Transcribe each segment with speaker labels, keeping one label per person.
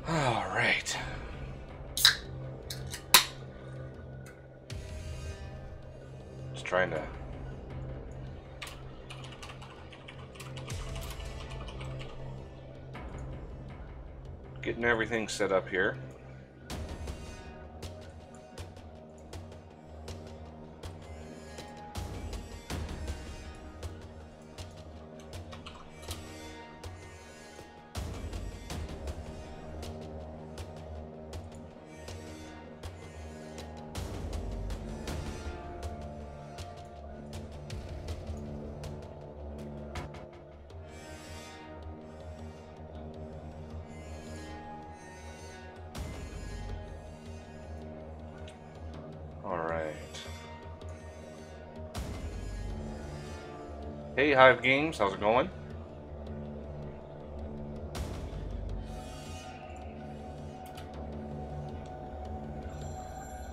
Speaker 1: All right. Just trying to getting everything set up here. Hey Hive Games, how's it going?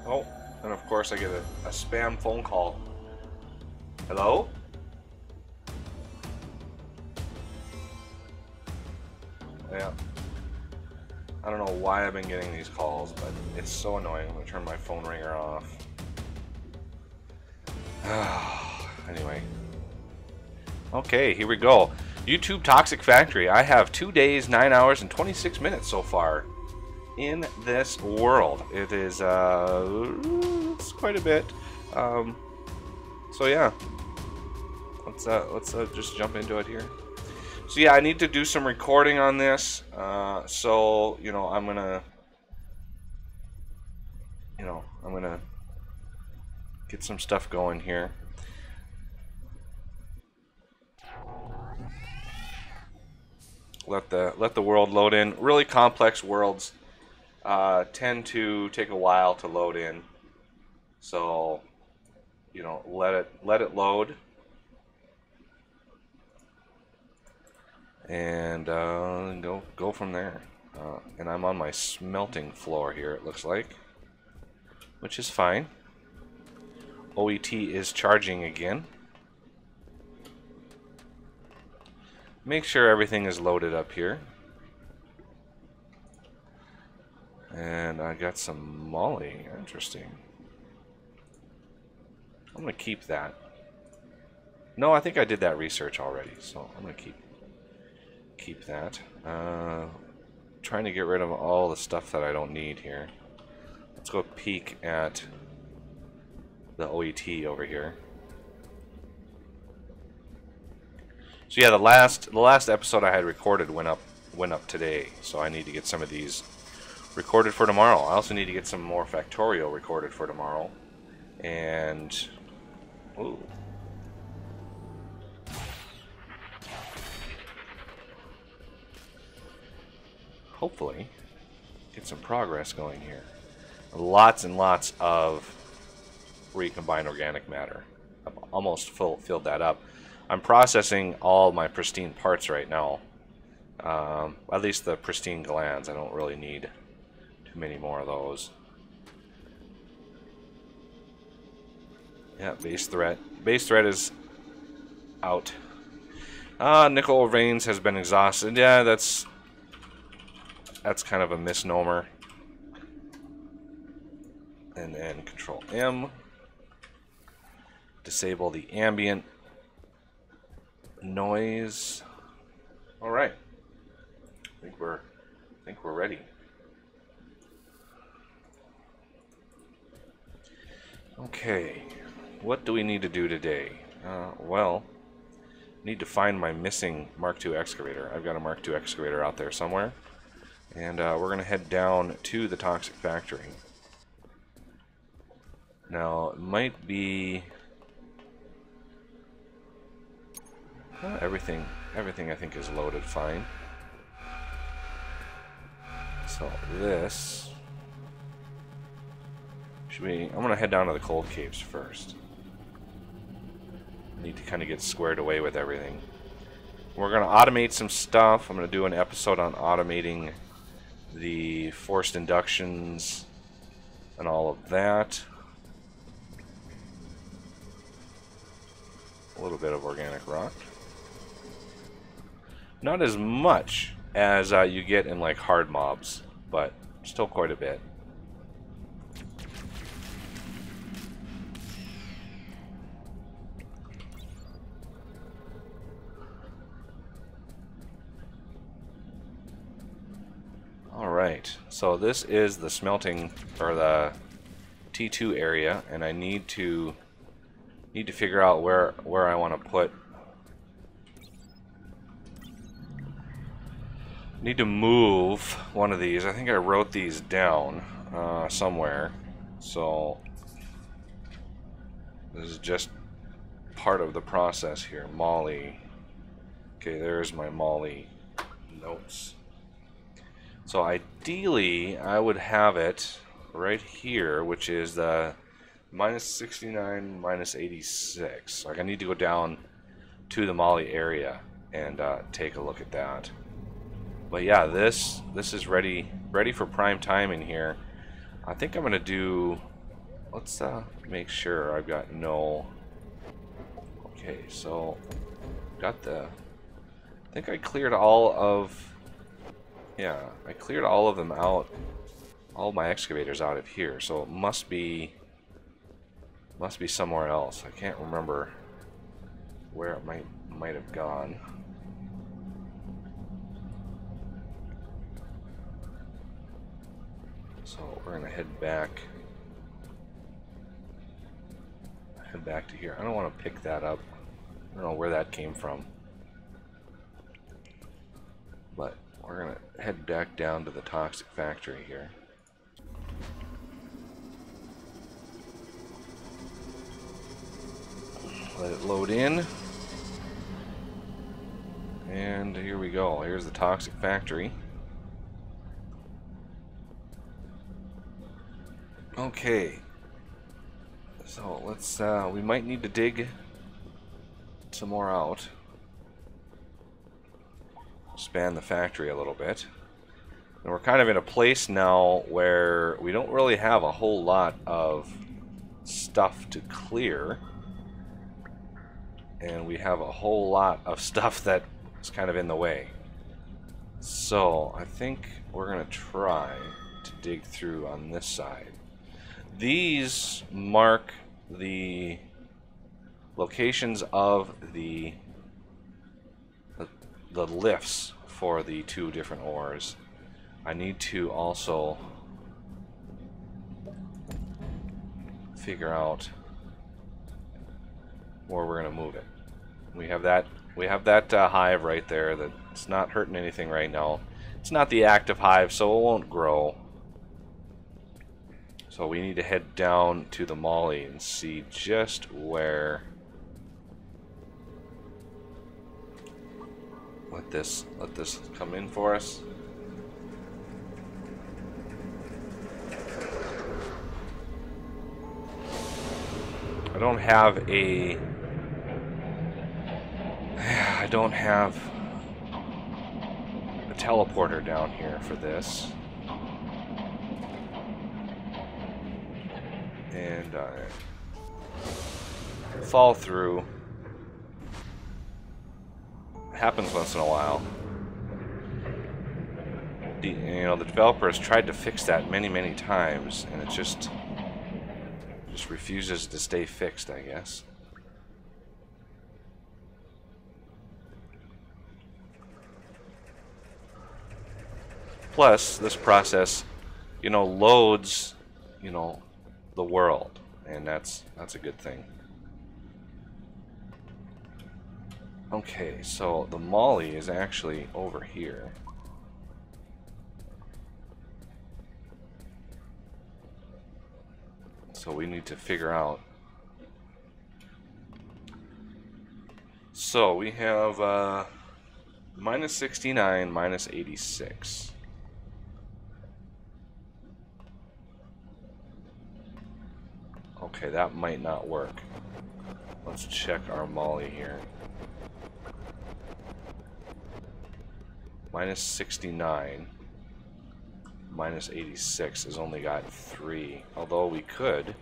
Speaker 1: Oh, and of course I get a spam phone call. Hello? Yeah. I don't know why I've been getting these calls, but it's so annoying. I'm gonna turn my phone ringer off. Anyway. Okay, here we go. YouTube Toxic Factory. I have 2 days, 9 hours, and 26 minutes so far in this world. It is it's quite a bit. So yeah, let's just jump into it here. So yeah, I need to do some recording on this. So I'm gonna get some stuff going here. Let the world load in. Really complex worlds tend to take a while to load in, so let it load, and go from there. And I'm on my smelting floor here, it looks like, which is fine. OET is charging again. Make sure everything is loaded up here. And I got some molly. Interesting. I'm going to keep that. No, I think I did that research already, so I'm going to keep that. Trying to get rid of all the stuff that I don't need here. Let's go peek at the OET over here. So yeah, the last episode I had recorded went up today, so I need to get some of these recorded for tomorrow. I also need to get some more Factorio recorded for tomorrow, and ooh, hopefully get some progress going here. Lots and lots of recombined organic matter. I've almost filled that up. I'm processing all my pristine parts right now. At least the pristine glands. I don't really need too many more of those. Yeah, base threat. Base threat is out. Nickel veins has been exhausted. Yeah, that's kind of a misnomer. And then Control M. Disable the ambient noise. All right. I think we're ready. Okay. What do we need to do today? Well, need to find my missing Mark II excavator. I've got a Mark II excavator out there somewhere, and we're gonna head down to the Toxic Factory. Now it might be everything I think is loaded fine. So this should be. I'm gonna head down to the cold caves first. Need to kind of get squared away with everything. We're gonna automate some stuff. I'm gonna do an episode on automating the forced inductions and all of that. A little bit of organic rock. Not as much as you get in like hard mobs, but still quite a bit. Alright, so this is the smelting, or the T2 area, and I need to figure out where I want to put. Need to move one of these. I think I wrote these down somewhere, so this is just part of the process here. Molly. Okay, there's my Molly notes. So ideally, I would have it right here, which is the -69, -86. Like I need to go down to the Molly area and take a look at that. But yeah, this is ready for prime time in here. I think I'm gonna do. Let's make sure I've got no. Okay, so got the. I think I cleared all of. Yeah, I cleared all of them out, all my excavators out of here, so it must be somewhere else. I can't remember where it might have gone. So we're gonna head back to here. I don't want to pick that up. I don't know where that came from, but we're gonna head back down to the toxic factory here. Let it load in. And here we go. Here's the toxic factory. Okay. So let's, we might need to dig some more out. Expand the factory a little bit. And we're kind of in a place now where we don't really have a whole lot of stuff to clear. And we have a whole lot of stuff that is kind of in the way. So I think we're going to try to dig through on this side. These mark the locations of the lifts for the two different ores. I need to also figure out where we're going to move it. We have that hive right there that's not hurting anything right now. It's not the active hive, so it won't grow. So we need to head down to the Molly and see just where. Let this come in for us. I don't have a teleporter down here for this. And fall through. Happens once in a while. The developer has tried to fix that many times, and it just refuses to stay fixed, I guess. Plus, this process, loads, the world, and that's a good thing. Okay, so the Molly is actually over here. So we need to figure out. So we have -69, -86. Okay, that might not work. Let's check our Molly here. -69, -86 has only got 3. Although we could.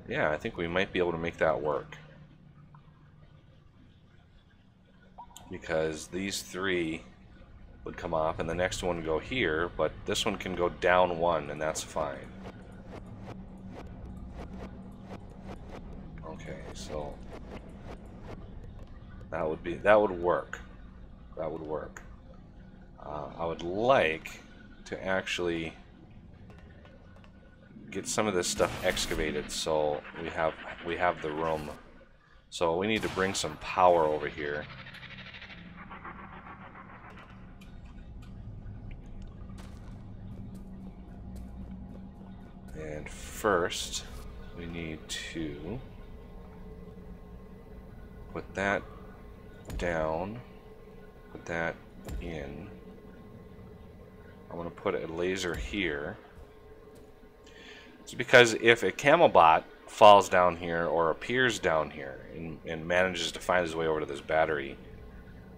Speaker 1: Yeah, I think we might be able to make that work. Because these 3 would come off, and the next one would go here, but this one can go down one, and that's fine. Okay, so that would work. That would work. I would like to actually get some of this stuff excavated, so we have the room. So we need to bring some power over here. And first, we need to put that down, put that in. I'm going to put a laser here. It's because if a Camelbot falls down here or appears down here and manages to find his way over to this battery,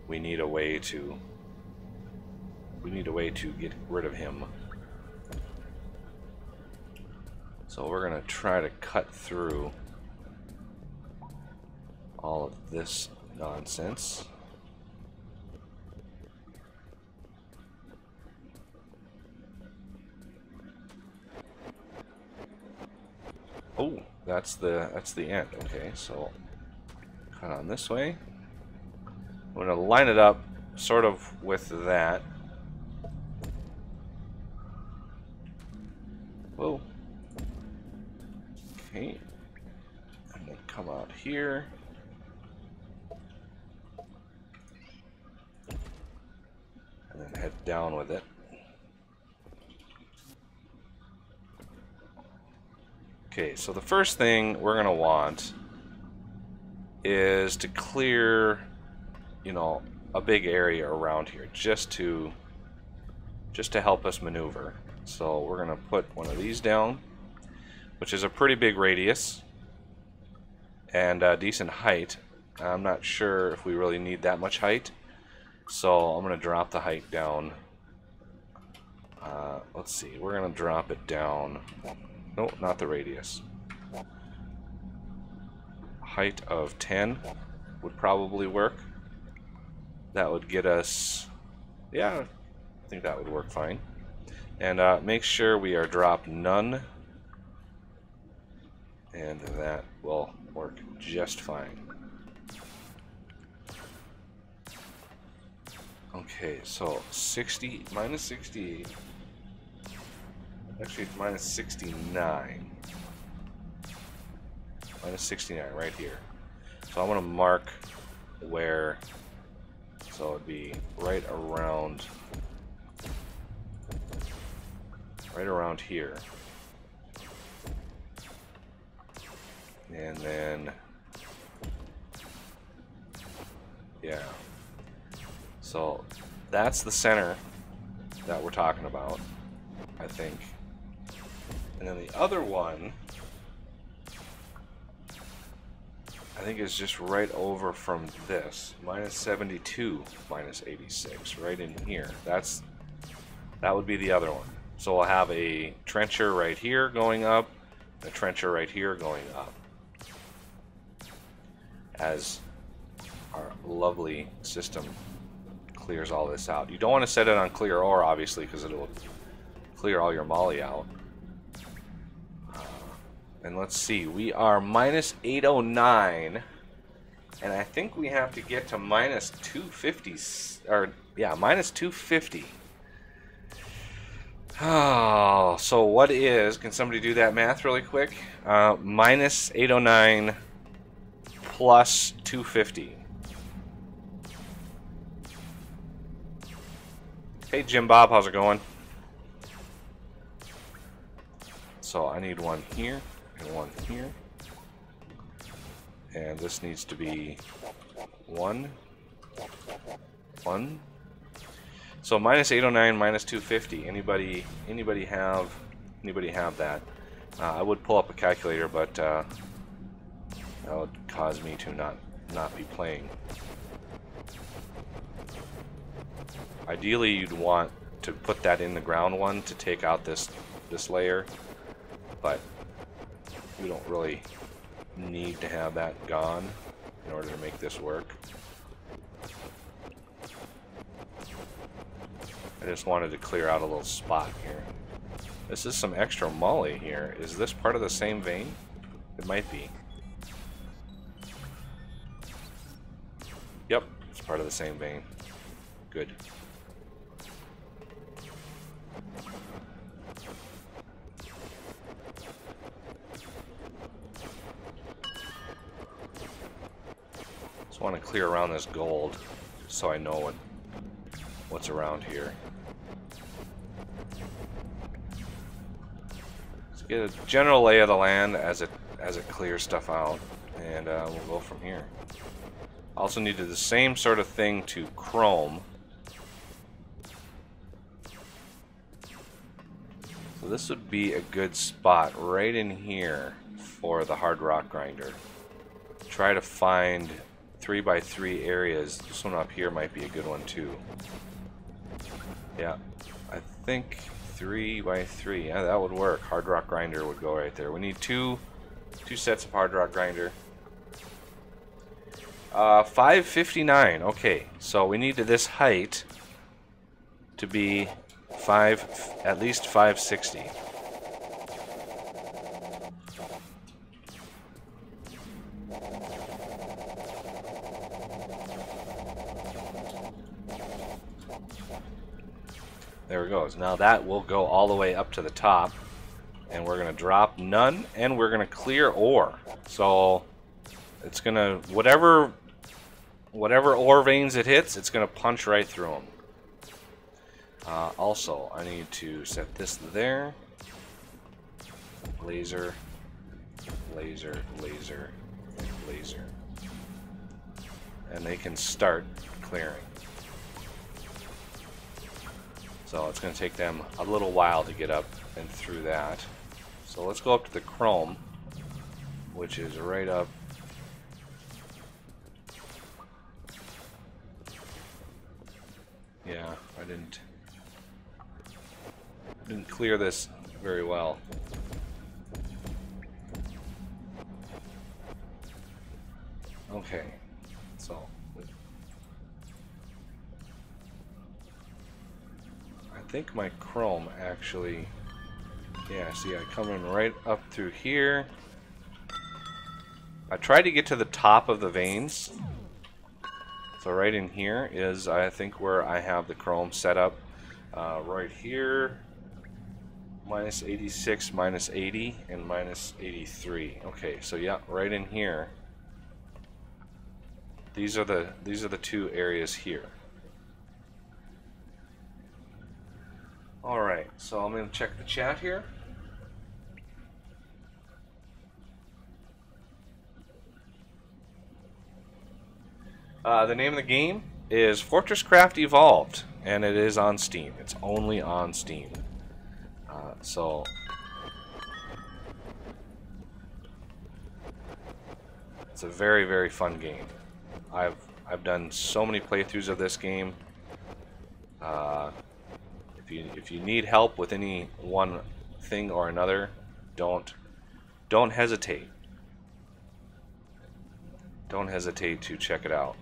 Speaker 1: we need a way to get rid of him. So we're going to try to cut through all of this nonsense. Oh, that's the end. Okay, so cut on this way. I'm going to line it up sort of with that. Whoa. Okay. And then come out here. And then head down with it. Okay, so the first thing we're going to want is to clear, you know, a big area around here just to help us maneuver. So we're going to put one of these down, which is a pretty big radius and a decent height. I'm not sure if we really need that much height, so I'm going to drop the height down. Let's see, we're going to drop it down. No, not the radius. Height of 10 would probably work. That would get us, yeah, I think that would work fine. And make sure we are dropped none, and that will work just fine. Okay, so 60 minus 68. Actually, it's minus 69. Minus 69 right here. So I'm going to mark where, so it would be right around here. And then, yeah. So that's the center that we're talking about, I think. And then the other one, I think, is just right over from this. Minus 72, minus 86, right in here. That would be the other one. So we'll have a trencher right here going up, a trencher right here going up, as our lovely system clears all this out. You don't want to set it on clear ore, obviously, because it will clear all your molly out. And let's see, we are minus 809, and I think we have to get to minus 250, or yeah, minus 250. Oh, so what is, can somebody do that math really quick? Minus 809 plus 250. Hey Jim Bob, how's it going? So I need one here and one here, and this needs to be 1, 1. So minus 809, minus 250. Anybody have that? I would pull up a calculator, but that would cause me to not be playing. Ideally, you'd want to put that in the ground one to take out this layer, but we don't really need to have that gone in order to make this work. I just wanted to clear out a little spot here. This is some extra moly here. Is this part of the same vein? It might be. Yep, it's part of the same vein. Good. Just want to clear around this gold so I know what's around here. Let's get a general lay of the land as it clears stuff out, and we'll go from here. Also needed the same sort of thing to chrome. So this would be a good spot right in here for the hard rock grinder. Try to find 3x3 areas. This one up here might be a good one too. Yeah, I think 3x3. Yeah, that would work. Hard rock grinder would go right there. We need two sets of hard rock grinder. 559. Okay, so we need this height to be at least 560. There it goes. Now that will go all the way up to the top, and we're gonna drop none, and we're gonna clear ore. So it's gonna whatever ore veins it hits, it's gonna punch right through them. Also, I need to set this there. Laser, laser, laser, and laser, and they can start clearing. So it's going to take them a little while to get up and through that. So let's go up to the chrome, which is right up. Yeah, I didn't clear this very well. Okay, so I think my chrome actually, yeah, see, I come in right up through here. I tried to get to the top of the veins. So right in here is, I think, where I have the chrome set up. Right here, minus 86, minus 80, and minus 83. Okay, so yeah, right in here. These are the two areas here. All right, so I'm going to check the chat here. The name of the game is FortressCraft Evolved, and it is on Steam. It's only on Steam. So it's a very, very fun game. I've done so many playthroughs of this game. If you need help with any one thing or another, don't hesitate. Don't hesitate to check it out.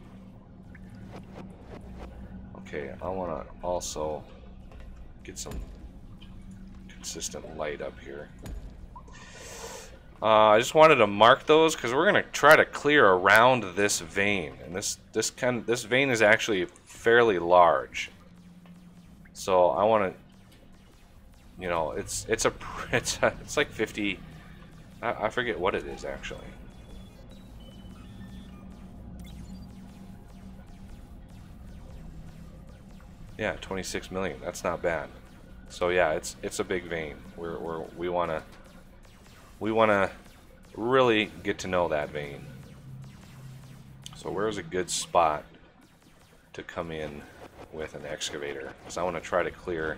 Speaker 1: Okay, I want to also get some consistent light up here. I just wanted to mark those because we're going to try to clear around this vein, and this vein is actually fairly large. So I want to, you know, it's like 50. I forget what it is actually. Yeah, 26 million. That's not bad. So yeah, it's a big vein. We wanna really get to know that vein. So where's a good spot to come in with an excavator? Because I want to try to clear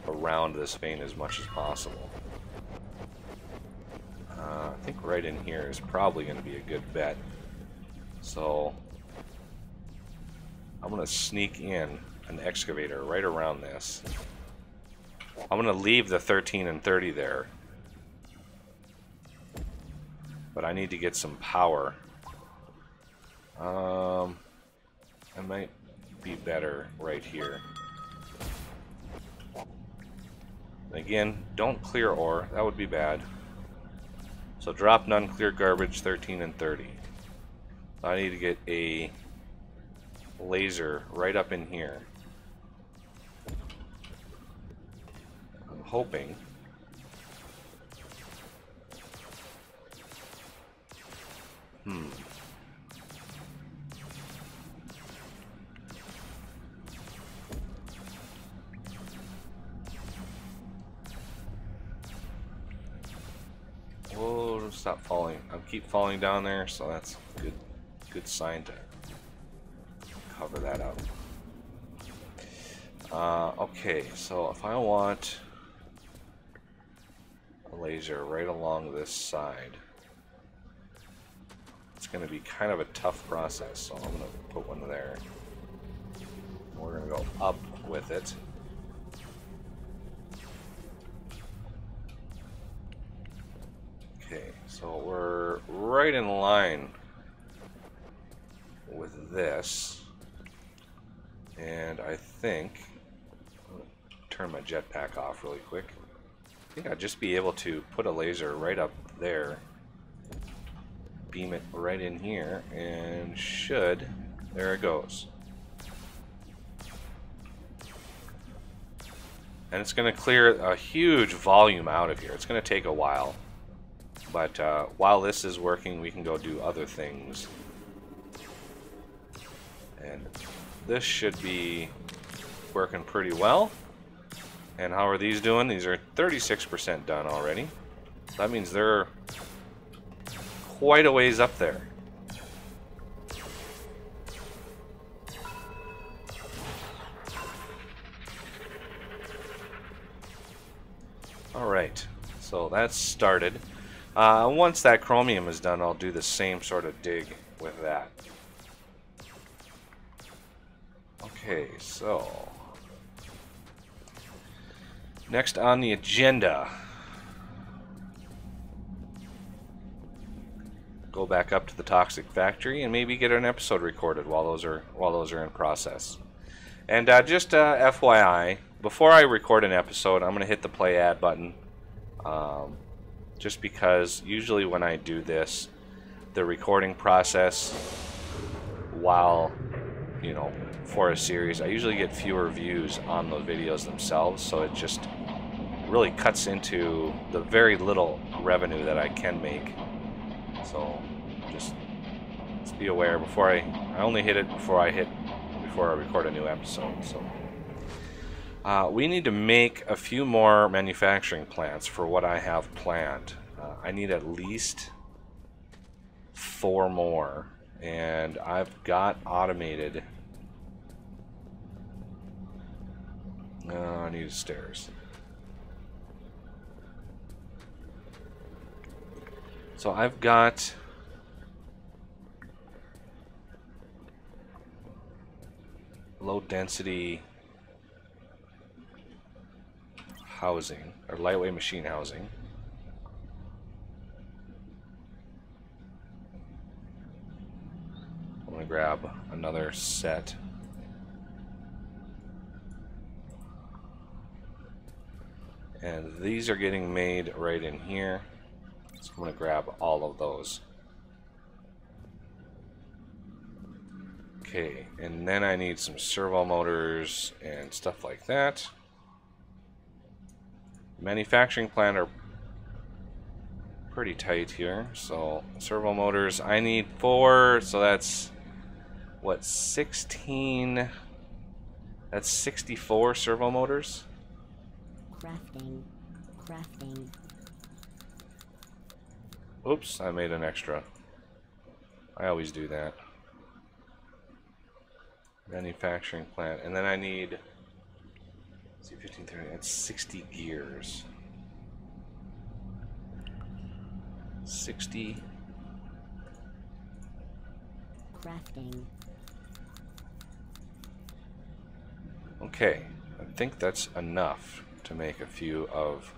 Speaker 1: around this vein as much as possible. I think right in here is probably going to be a good bet. So I'm going to sneak in an excavator right around this. I'm going to leave the 13 and 30 there. But I need to get some power. I might be better right here. Again, don't clear ore. That would be bad. So drop none, clear garbage, 13 and 30. I need to get a laser right up in here. I'm hoping. Whoa, stop falling. I'll keep falling down there, so that's good sign to cover that up. Okay, so if I want a laser right along this side, it's going to be kind of a tough process, so I'm going to put one there. We're going to go up with it. Okay, so we're right in line with this, and I think, turn my jetpack off really quick. I think I'd just be able to put a laser right up there, beam it right in here, and there it goes. And it's going to clear a huge volume out of here. It's going to take a while. But while this is working, we can go do other things. And this should be working pretty well. And how are these doing? These are 36% done already. That means they're quite a ways up there. Alright, so that's started. Once that chromium is done, I'll do the same sort of dig with that. Okay, so next on the agenda, go back up to the toxic factory and maybe get an episode recorded while those are in process. And just FYI, before I record an episode, I'm gonna hit the play ad button. Just because usually when I do this, the recording process, while, you know, for a series, I usually get fewer views on the videos themselves, so it just really cuts into the very little revenue that I can make. So just be aware before I only hit it before I record a new episode. So we need to make a few more manufacturing plants for what I have planned. I need at least 4 more, and I've got automated. I need stairs. So I've got low density housing, or lightweight machine housing. I'm going to grab another set. And these are getting made right in here. So I'm going to grab all of those. Okay, and then I need some servo motors and stuff like that. Manufacturing plant are pretty tight here, so servo motors, I need 4, so that's what, 16, that's 64 servo motors.
Speaker 2: Crafting.
Speaker 1: Oops, I made an extra. I always do that. Manufacturing plant, and then I need, let's see, 15, 30, that's 60 gears. 60.
Speaker 2: Crafting.
Speaker 1: Okay, I think that's enough to make a few of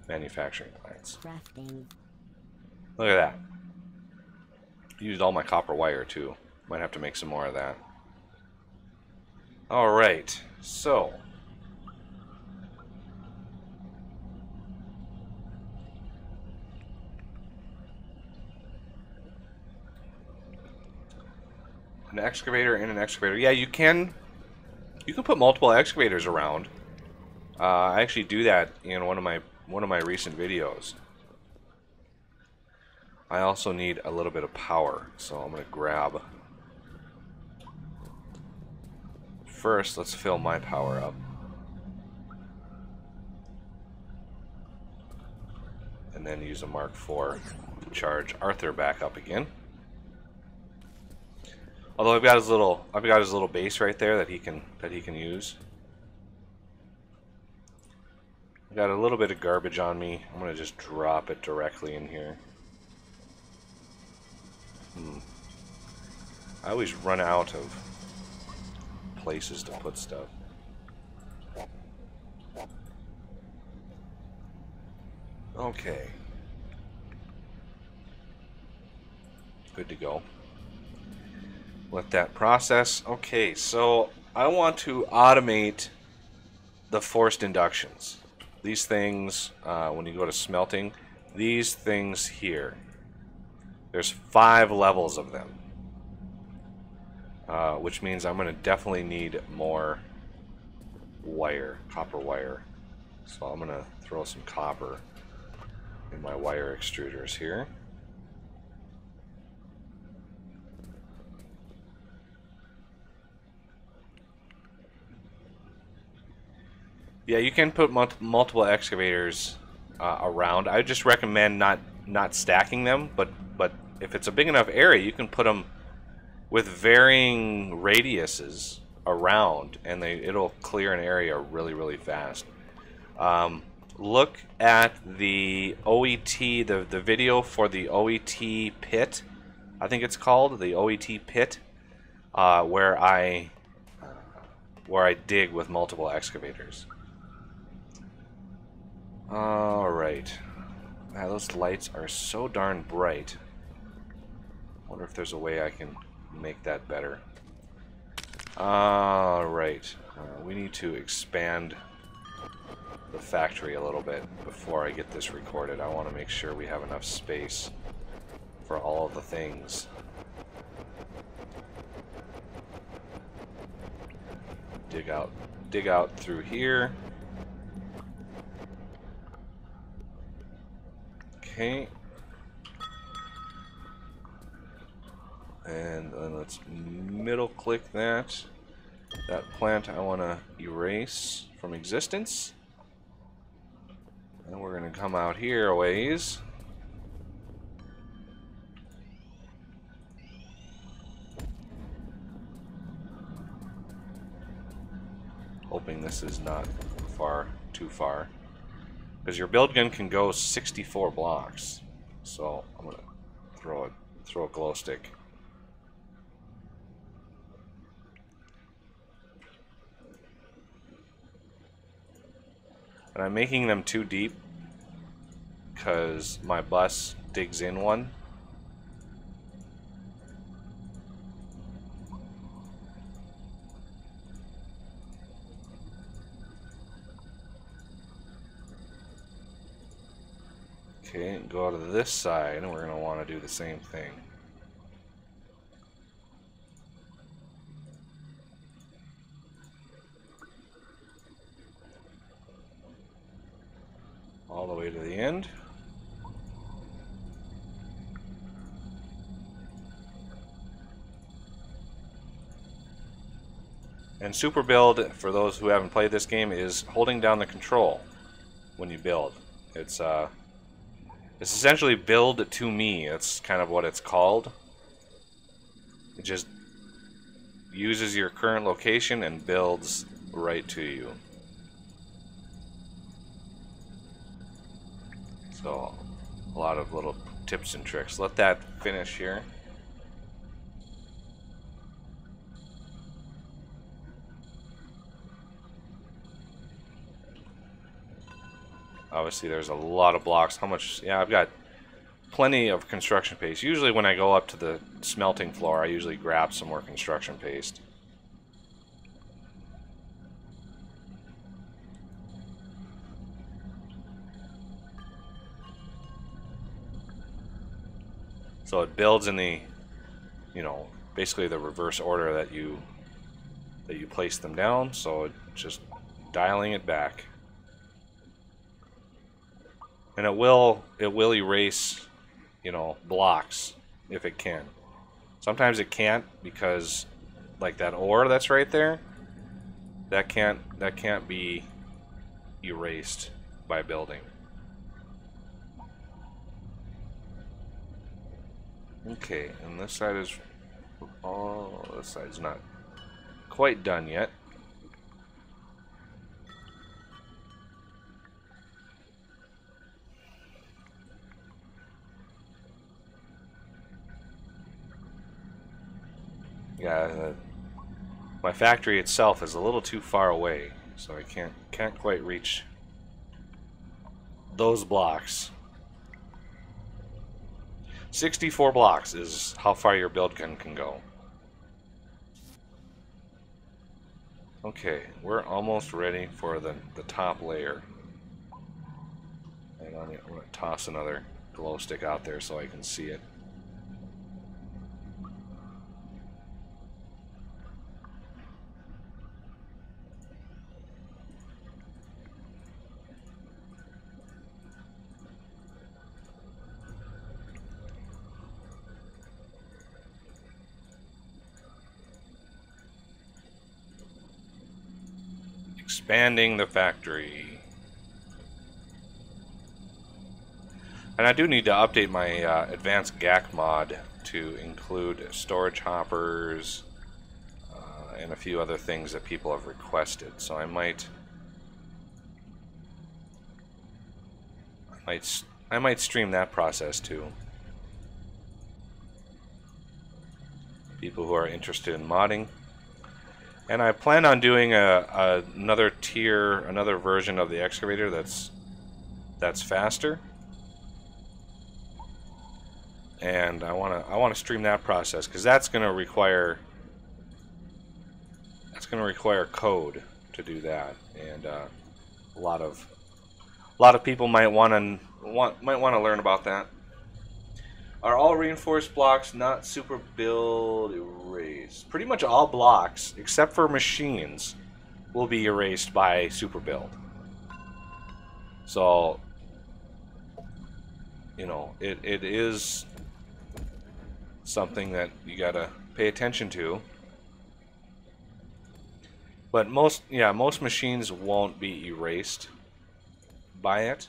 Speaker 1: manufacturing plants.
Speaker 2: Crafting.
Speaker 1: Look at that. Used all my copper wire too. Might have to make some more of that. Alright, so An excavator and an excavator. Yeah, you can put multiple excavators around. I actually do that in one of my recent videos. I also need a little bit of power, so I'm going to grab. First, let's fill my power up. And then use a Mark IV to charge Arthur back up again. Although I've got his little base right there that he can use. I've got a little bit of garbage on me. I'm gonna just drop it directly in here. I always run out of places to put stuff. Okay. Good to go. Let that process. Okay, so I want to automate the forced inductions. These things, when you go to smelting, these things here. There's 5 levels of them. Which means I'm going to definitely need more wire, copper wire. So I'm going to throw some copper in my wire extruders here. Yeah, you can put multiple excavators around. I just recommend not stacking them, but if it's a big enough area, you can put them with varying radiuses around, and it'll clear an area really fast. Look at the OET, the video for the OET pit. I think it's called the OET pit, where I dig with multiple excavators. Alright. Wow, those lights are so darn bright. Wonder if there's a way I can make that better. Alright. We need to expand the factory a little bit before I get this recorded. I want to make sure we have enough space for all of the things. Dig out through here. Okay. And then let's middle click that. That plant I want to erase from existence. And we're going to come out here a ways. Hoping this is not too far. Because your build gun can go 64 blocks. So I'm going to throw a glow stick. And I'm making them too deep because my bus digs in one. Okay, go to this side and we're going to want to do the same thing. All the way to the end. And super build, for those who haven't played this game, is holding down the control when you build. It's essentially build to me. That's kind of what it's called. It just uses your current location and builds right to you. So, a lot of little tips and tricks. Let that finish here. Obviously, there's a lot of blocks. How much? Yeah, I've got plenty of construction paste. Usually when I go up to the smelting floor, I usually grab some more construction paste. So it builds in the, you know, basically the reverse order that you place them down, so just dialing it back. And it will erase, you know, blocks if it can. Sometimes it can't because like that ore that's right there, that can't be erased by building. Okay, and this side is this side's not quite done yet. Yeah, my factory itself is a little too far away, so I can't quite reach those blocks. 64 blocks is how far your build gun can go. Okay, we're almost ready for the top layer. And I'm going to toss another glow stick out there so I can see it. Expanding the factory. And I do need to update my advanced GAC mod to include storage hoppers and a few other things that people have requested. So I might stream that process too. People who are interested in modding. And I plan on doing another version of the excavator that's faster. And I want to stream that process because that's going to require code to do that, and a lot of people might want to learn about that. Are all reinforced blocks not super build erased? Pretty much all blocks, except for machines, will be erased by super build. So, you know, it is something that you gotta pay attention to. But most machines won't be erased by it.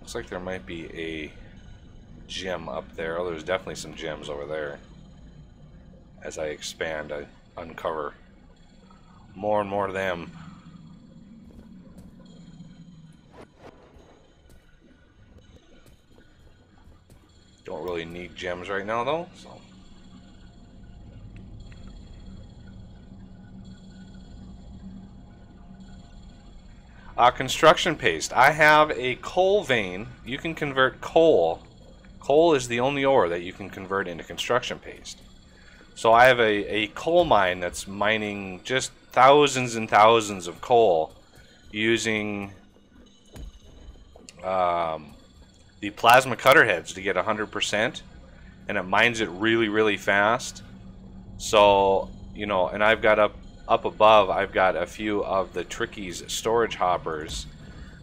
Speaker 1: Looks like there might be a gem up there. Oh, there's definitely some gems over there. As I expand, I uncover more and more of them. Don't really need gems right now, though. So. Construction paste. I have a coal vein. You can convert coal. Coal is the only ore that you can convert into construction paste. So I have a coal mine that's mining just thousands and thousands of coal using the plasma cutter heads to get 100%, and it mines it really, really fast. So, you know, and I've got up above, I've got a few of the Tricky's storage hoppers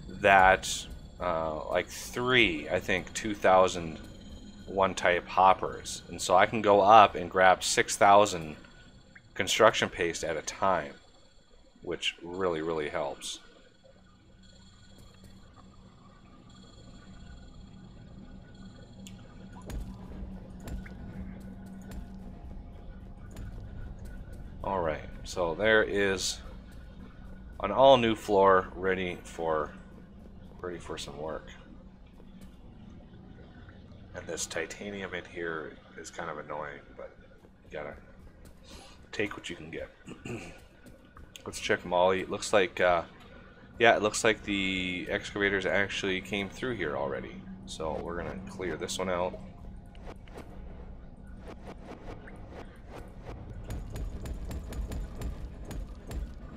Speaker 1: that, like 3, I think, 2001 type hoppers. And so I can go up and grab 6,000 construction paste at a time, which really, really helps. Alright, so there is an all new floor ready for some work. And this titanium in here is kind of annoying, but you gotta take what you can get. Let's check Molly. It looks like yeah, it looks like the excavators actually came through here already. So we're gonna clear this one out.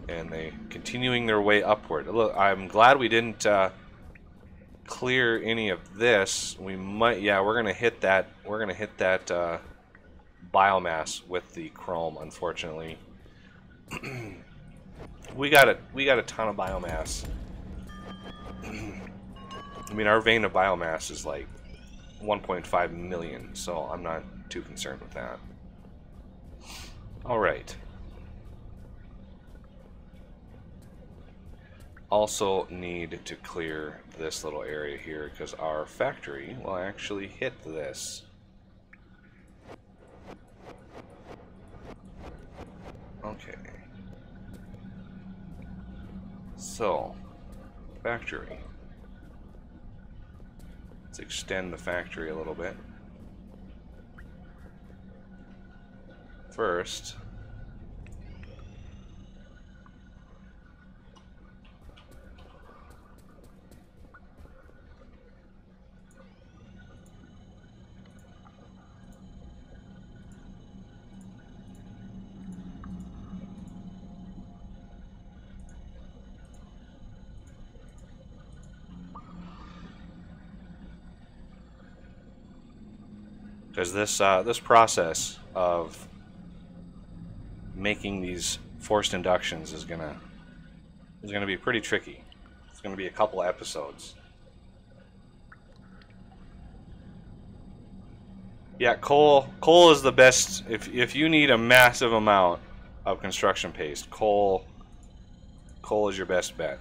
Speaker 1: And and they continuing their way upward. Look, I'm glad we didn't clear any of this. We might, yeah, we're gonna hit that. We're gonna hit that biomass with the chrome. Unfortunately, we got a ton of biomass. I mean, our vein of biomass is like 1.5 million, so I'm not too concerned with that. All right. Also need to clear this little area here because our factory will actually hit this. Okay. So, factory. Let's extend the factory a little bit. First, because this process of making these forced inductions is gonna be pretty tricky. It's gonna be a couple episodes. Yeah, coal is the best. If you need a massive amount of construction paste, coal is your best bet.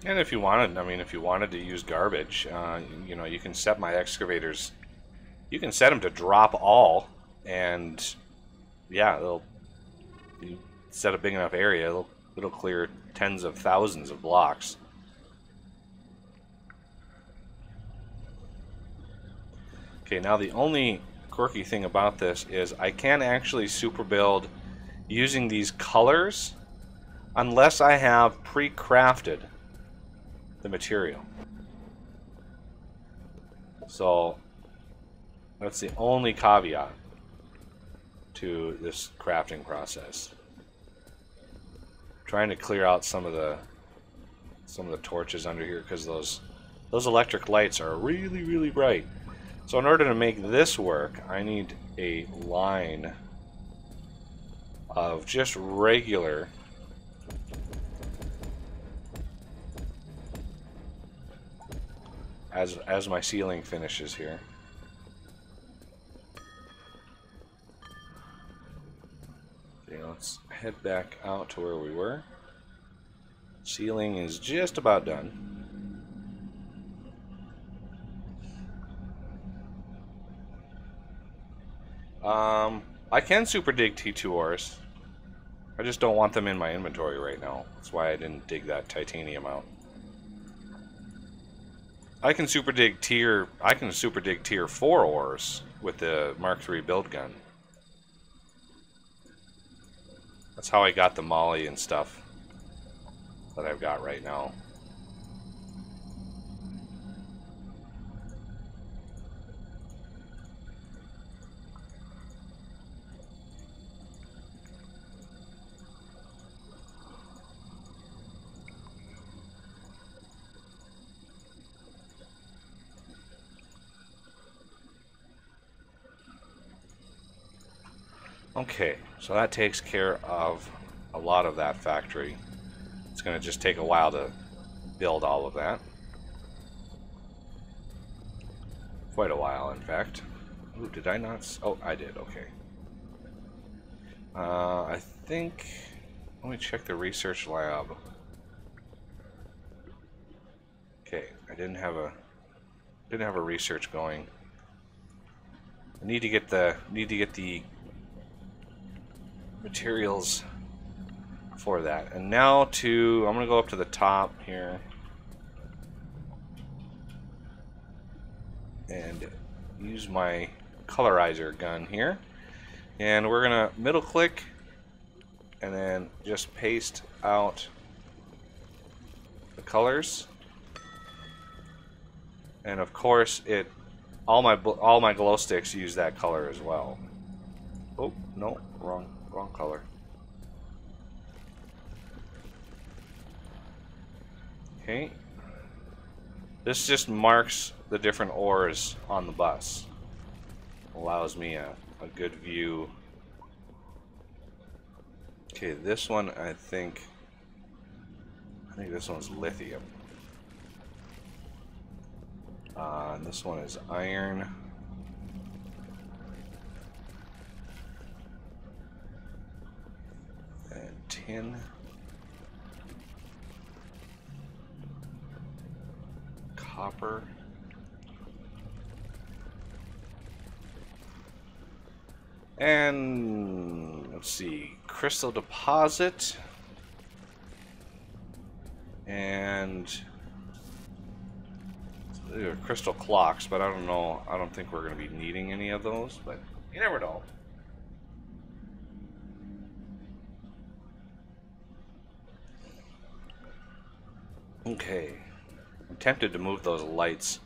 Speaker 1: And if you wanted, I mean, if you wanted to use garbage, you know, you can set my excavators. You can set them to drop all, and yeah, you set a big enough area, it'll clear tens of thousands of blocks. Okay, now the only quirky thing about this is I can actually super build using these colors unless I have pre-crafted the material. So that's the only caveat to this crafting process. Trying to clear out some of the torches under here because those electric lights are really, really bright. So in order to make this work, I need a line of just regular as my ceiling finishes here. Okay, let's head back out to where we were. Ceiling is just about done. I can super dig T2 ores. I just don't want them in my inventory right now. That's why I didn't dig that titanium out. I can super dig tier 4 ores with the Mark III build gun. That's how I got the molly and stuff that I've got right now. Okay, so that takes care of a lot of that factory. It's going to just take a while to build all of that. Quite a while, in fact. Ooh, did I not? Oh, I did, okay. I think... Let me check the research lab. Okay, I didn't have a research going. I need to get the materials for that. And now I'm gonna go up to the top here and use my colorizer gun here, and we're gonna middle click and then just paste out the colors. And of course, all my glow sticks use that color as well. Oh no, wrong color. Okay. This just marks the different ores on the bus. Allows me a good view. Okay, this one I think this one's lithium. And this one is iron. And tin. Copper. And let's see, crystal deposit. And these are crystal clocks, but I don't know. I don't think we're going to be needing any of those, but you never know. Okay. I'm tempted to move those lights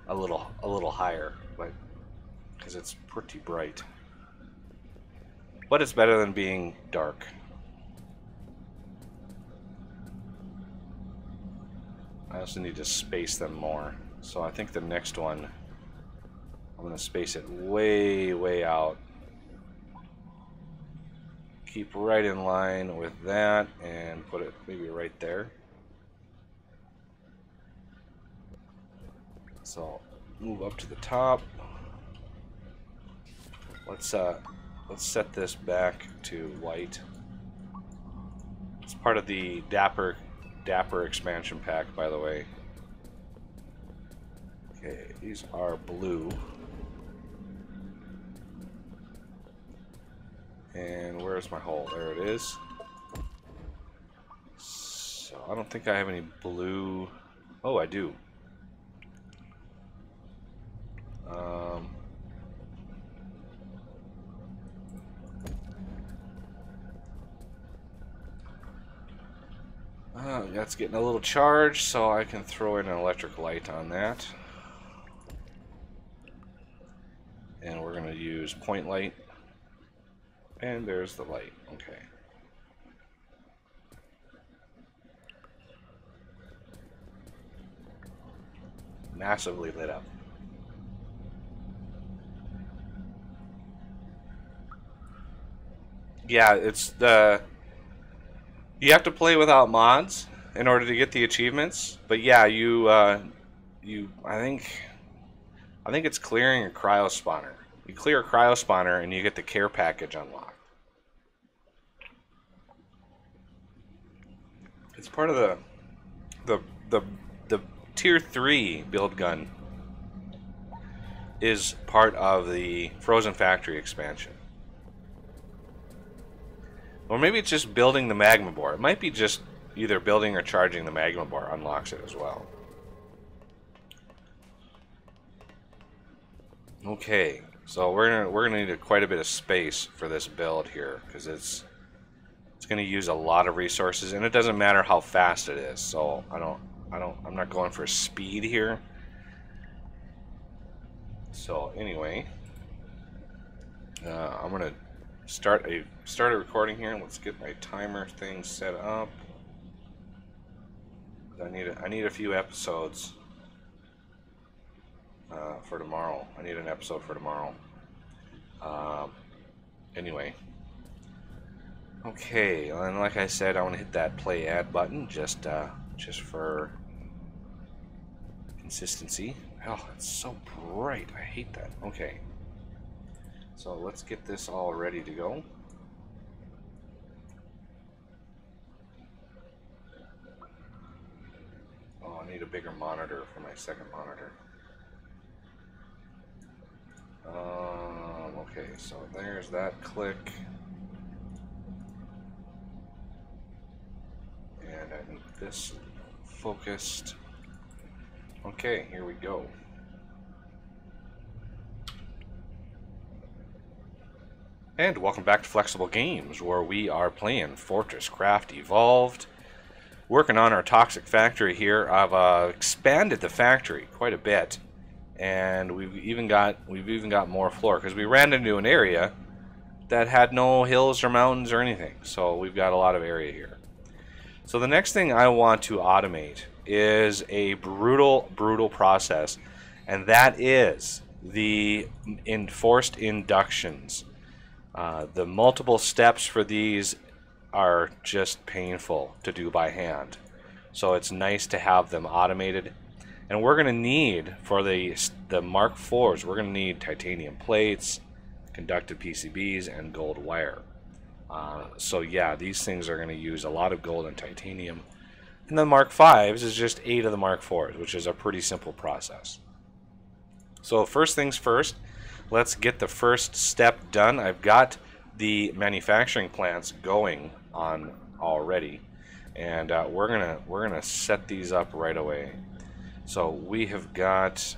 Speaker 1: a little higher, but because it's pretty bright. But it's better than being dark. I also need to space them more. So I think the next one, I'm going to space it way out. Keep right in line with that and put it maybe right there. So move up to the top. Let's set this back to white. It's part of the Dapper expansion pack, by the way. Okay, these are blue. And where's my hole? There it is. So I don't think I have any blue. Oh, I do. That's getting a little charged, so I can throw in an electric light on that. And we're going to use point light. And there's the light. Okay. Massively lit up. Yeah, it's the... You have to play without mods in order to get the achievements. But yeah, I think it's clearing a cryo spawner. You clear a cryo spawner and you get the care package unlocked. It's part of the tier 3 build gun is part of the Frozen Factory expansion. Or maybe it's just building the magma bore. It might be just either building or charging the magma bore unlocks it as well. Okay, so we're gonna need quite a bit of space for this build here because it's gonna use a lot of resources, and it doesn't matter how fast it is. So I'm not going for speed here. So anyway, I'm gonna start a recording here. Let's get my timer thing set up. I need a few episodes for tomorrow. I need an episode for tomorrow. Anyway. Okay, and like I said, I want to hit that play ad button just for consistency. Oh, it's so bright. I hate that. Okay. So let's get this all ready to go. Oh, I need a bigger monitor for my second monitor. Okay, so there's that click. And I need this focused. Okay, here we go. And welcome back to Flexible Games, where we are playing FortressCraft Evolved. Working on our toxic factory here. I've expanded the factory quite a bit, and we've even got more floor because we ran into an area that had no hills or mountains or anything. So we've got a lot of area here. So the next thing I want to automate is a brutal process, and that is the enforced inductions. The multiple steps for these are just painful to do by hand. So it's nice to have them automated. And we're going to need, for the Mark IVs, we're going to need titanium plates, conductive PCBs, and gold wire. So yeah, these things are going to use a lot of gold and titanium. And the Mark Vs is just 8 of the Mark IVs, which is a pretty simple process. So first things first, let's get the first step done. I've got the manufacturing plants going on already, and we're gonna set these up right away. So we have got,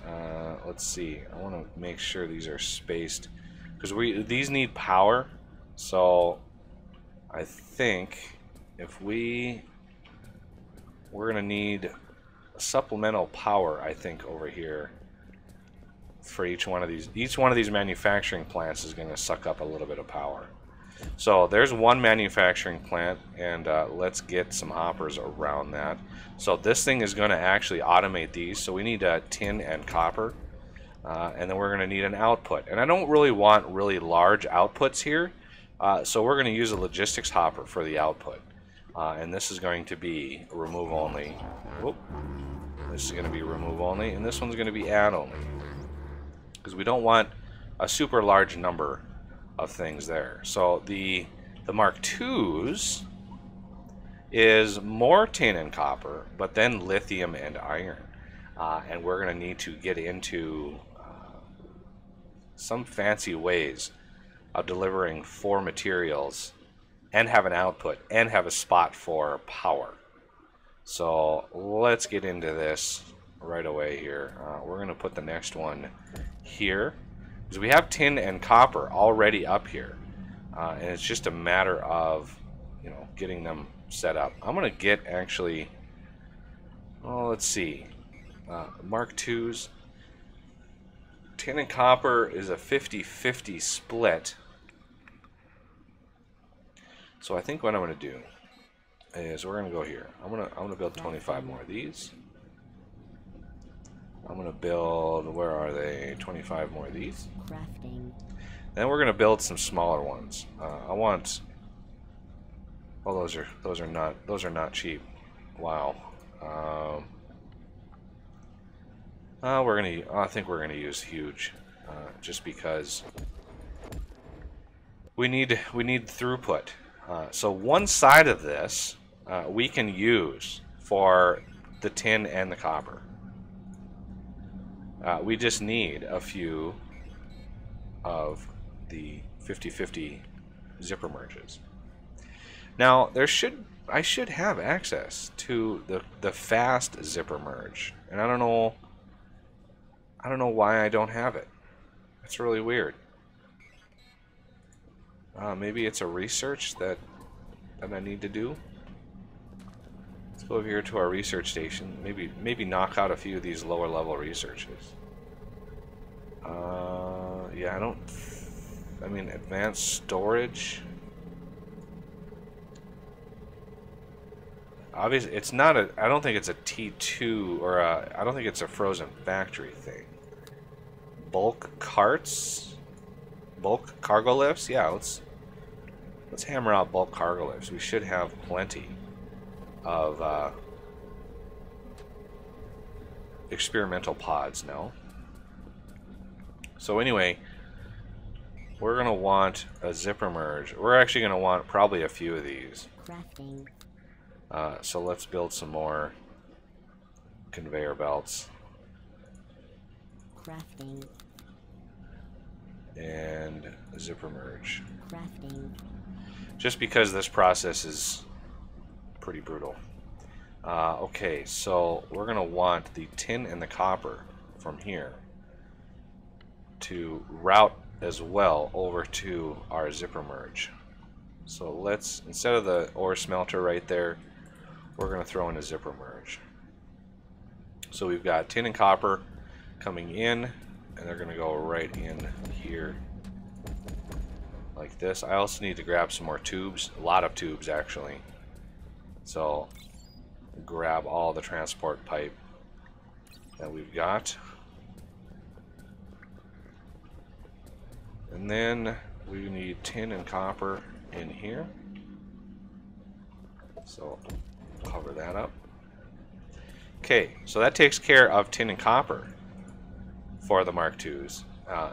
Speaker 1: let's see, I want to make sure these are spaced because these need power. So I think if we're gonna need supplemental power, I think, over here. For each one of these manufacturing plants is going to suck up a little bit of power. So there's one manufacturing plant, and let's get some hoppers around that. So this thing is going to actually automate these. So we need tin and copper, and then we're going to need an output. And I don't really want really large outputs here, so we're going to use a logistics hopper for the output. And this is going to be remove only. Whoop. This is going to be remove only, and this one's going to be add only. Because we don't want a super large number of things there. So the Mark IIs is more tin and copper, but then lithium and iron. And we're going to need to get into some fancy ways of delivering 4 materials and have an output and have a spot for power. So let's get into this right away here. We're going to put the next one here because we have tin and copper already up here, and it's just a matter of getting them set up. I'm going to get actually, let's see, Mark IIs. Tin and copper is a 50-50 split. So I think what I'm going to do is we're going to go here. I'm going to build 25 more of these. I'm going to build, where are they? 25 more of these.
Speaker 2: Crafting.
Speaker 1: Then we're going to build some smaller ones. I want, well, those are not cheap. Wow. I think we're going to use huge, just because we need throughput. So one side of this we can use for the tin and the copper. We just need a few of the 50-50 zipper merges. Now I should have access to the fast zipper merge, and I don't know why I don't have it. It's really weird. Maybe it's a research that I need to do. Let's go over here to our research station. Maybe knock out a few of these lower level researches. Yeah, I mean, advanced storage. Obviously, it's not a. I don't think it's a T2 or I don't think it's a frozen factory thing. Bulk carts, bulk cargo lifts. Yeah, let's hammer out bulk cargo lifts. We should have plenty of experimental pods now. So anyway, we're gonna want a zipper merge. We're actually gonna want probably a few of these.
Speaker 2: Crafting.
Speaker 1: So let's build some more conveyor belts.
Speaker 2: Crafting.
Speaker 1: And a zipper merge.
Speaker 2: Crafting.
Speaker 1: Just because this process is pretty brutal. Okay, so we're gonna want the tin and the copper from here to route as well over to our zipper merge. So let's, instead of the ore smelter right there, we're going to throw in a zipper merge. So we've got tin and copper coming in, and they're going to go right in here like this. I also need to grab some more tubes, a lot of tubes actually. So grab all the transport pipe that we've got. And then we need tin and copper in here. So cover that up. Okay, so that takes care of tin and copper for the Mark IIs.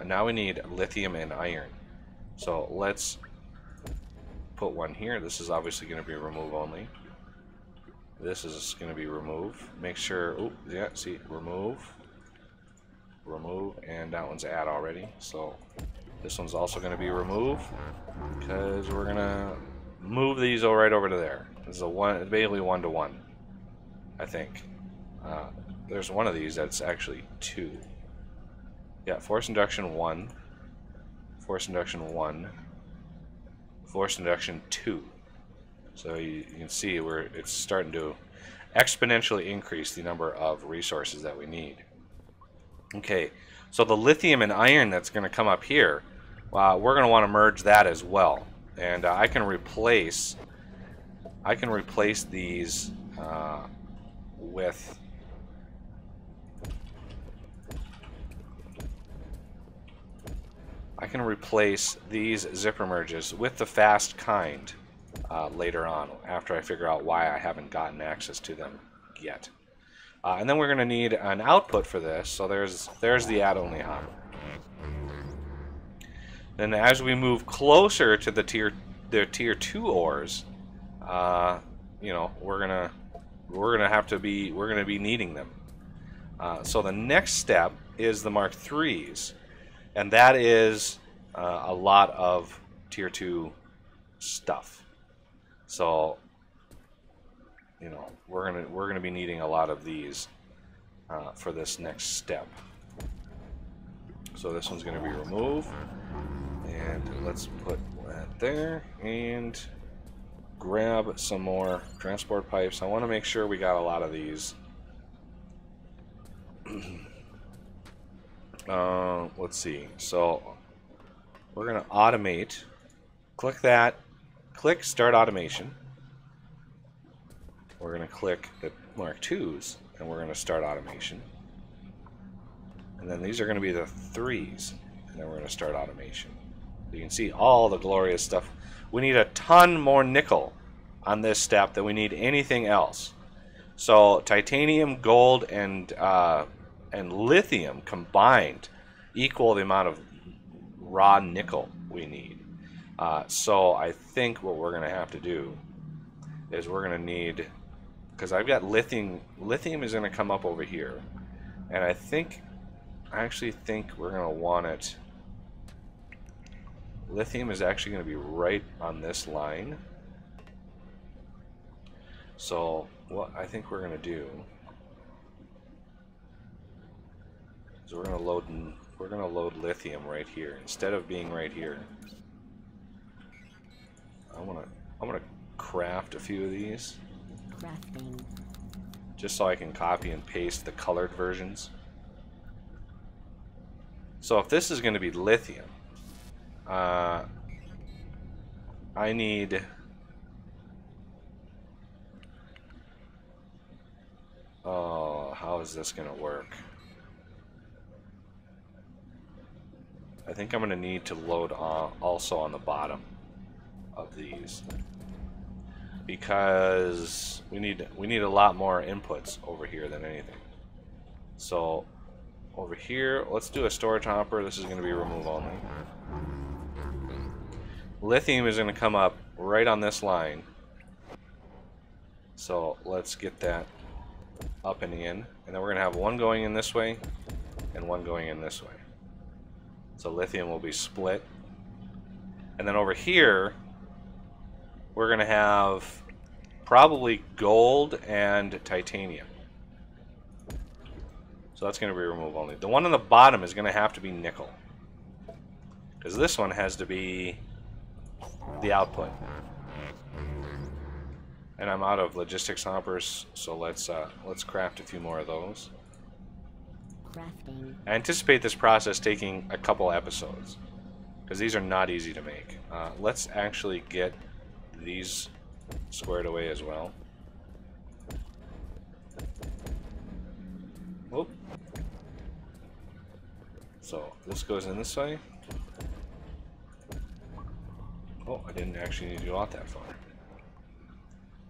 Speaker 1: Now we need lithium and iron. So let's put one here. This is obviously going to be remove only. This is going to be remove. Make sure, oh yeah, see, remove, and that one's add already. So this one's also going to be remove, because we're going to move these right over to there. This is a one, basically 1-to-1, I think. There's one of these that's actually 2. Yeah, force induction 1, force induction 1, force induction 2. So you can see where it's starting to exponentially increase the number of resources that we need. Okay, so the lithium and iron that's going to come up here, we're going to want to merge that as well. And I can replace these with zipper merges with the fast kind later on, after I figure out why I haven't gotten access to them yet. And then we're going to need an output for this, so there's the add-only hop. Then as we move closer to the tier 2 ores, you know, we're gonna be needing them. So the next step is the Mark IIIs, and that is a lot of tier 2 stuff. So, you know, we're gonna be needing a lot of these for this next step. So this one's gonna be remove, and let's put that there, and grab some more transport pipes. I want to make sure we got a lot of these. Let's see. So we're gonna automate. Click that. Click Start Automation. We're going to click the Mark IIs, and we're going to start automation. And then these are going to be the 3s, and then we're going to start automation. You can see all the glorious stuff. We need a ton more nickel on this step than we need anything else. So titanium, gold, and lithium combined equal the amount of raw nickel we need. So I think what we're going to have to do is we're going to need, because I've got lithium is going to come up over here, and I actually think we're going to want it, lithium is actually going to be right on this line. So what I think we're going to do is we're going to load lithium right here instead of being right here. I want to craft a few of these.
Speaker 2: Crafting.
Speaker 1: Just so I can copy and paste the colored versions. So if this is going to be lithium, I need how is this going to work? I think I'm going to need to load also on the bottom of these, because we need a lot more inputs over here than anything. So over here, let's do a storage hopper. This is going to be remove only. Lithium is going to come up right on this line. So let's get that up and in, and then we're going to have one going in this way and one going in this way. So lithium will be split. And then over here, we're going to have probably gold and titanium. So that's going to be remove only. The one on the bottom is going to have to be nickel. because this one has to be the output. And I'm out of logistics hoppers, so let's craft a few more of those.
Speaker 2: Crafting.
Speaker 1: I anticipate this process taking a couple episodes, because these are not easy to make. Let's actually get these squared away as well. Whoop. So this goes in this way. Oh, I didn't actually need to go out that far.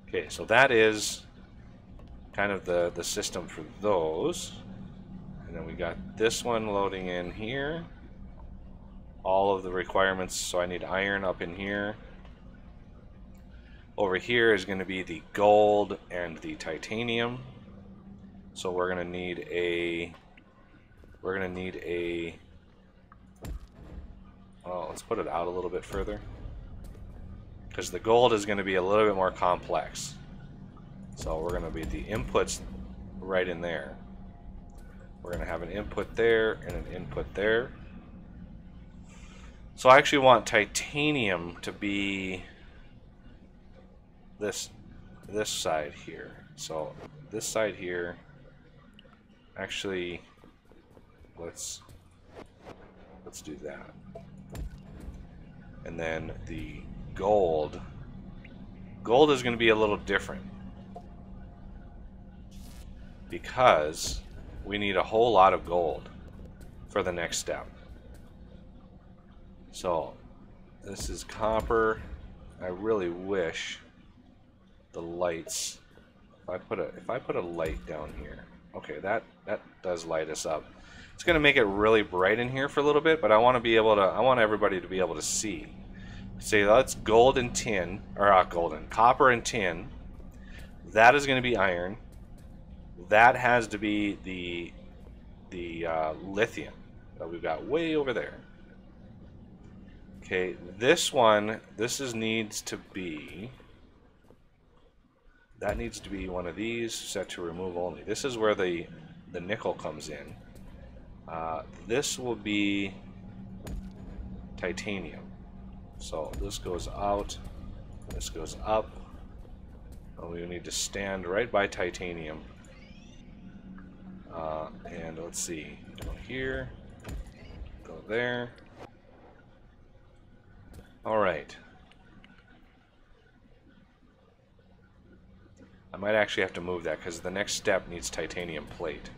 Speaker 1: Okay, so that is kind of the system for those. And then we got this one loading in here. All of the requirements, so I need iron up in here. Over here is going to be the gold and the titanium. So we're going to need a... Oh, let's put it out a little bit further, because the gold is going to be a little bit more complex. So we're going to be the inputs right in there. We're going to have an input there and an input there. So I actually want titanium to be this side here. So this side here, actually, let's do that. And then the gold is going to be a little different, because we need a whole lot of gold for the next step. So this is copper. I really wish the lights, if I put a light down here, okay, that does light us up. It's going to make it really bright in here for a little bit, but I want everybody to be able to see. Say that's gold and tin, or copper and tin. That is going to be iron. That has to be the lithium that we've got way over there. Okay, this needs to be one of these, set to remove only. This is where the nickel comes in. This will be titanium. So this goes out, this goes up, and we need to stand right by titanium. And let's see, go here, go there. Alright. I might actually have to move that, because the next step needs titanium plate.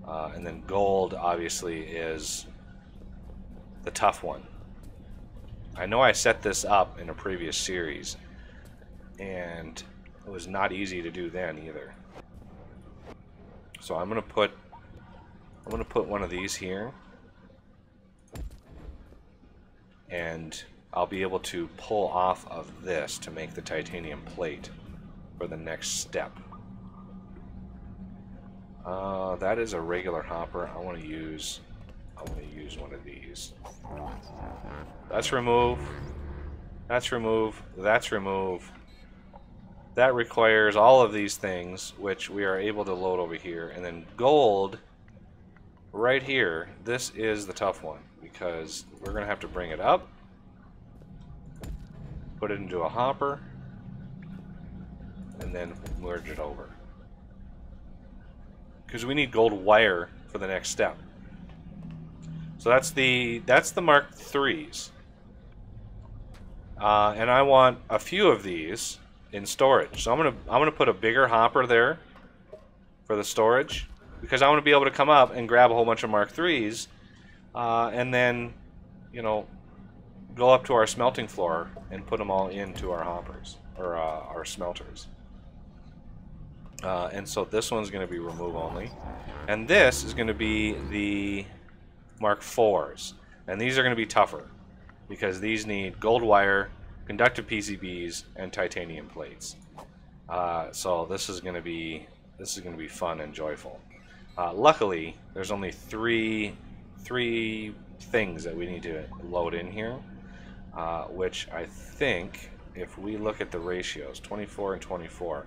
Speaker 1: And then gold, obviously, is the tough one. I know I set this up in a previous series, and it was not easy to do then either. So I'm gonna put one of these here, and I'll be able to pull off of this to make the titanium plate for the next step. That is a regular hopper. I want to use one of these. That's remove. That's remove. That's remove. That requires all of these things, which we are able to load over here. And then gold, right here, this is the tough one, because we're going to have to bring it up, put it into a hopper, and then merge it over. Because we need gold wire for the next step. So that's the Mark IIIs. And I want a few of these in storage. So I'm gonna put a bigger hopper there for the storage, because I want to be able to come up and grab a whole bunch of Mark IIIs, and then, you know, go up to our smelting floor and put them all into our hoppers, or our smelters. And so this one's going to be remove only, and this is going to be the Mark IVs, and these are going to be tougher, because these need gold wire, conductive PCBs, and titanium plates. So this is going to be fun and joyful. Luckily, there's only three things that we need to load in here, which I think, if we look at the ratios, 24 and 24,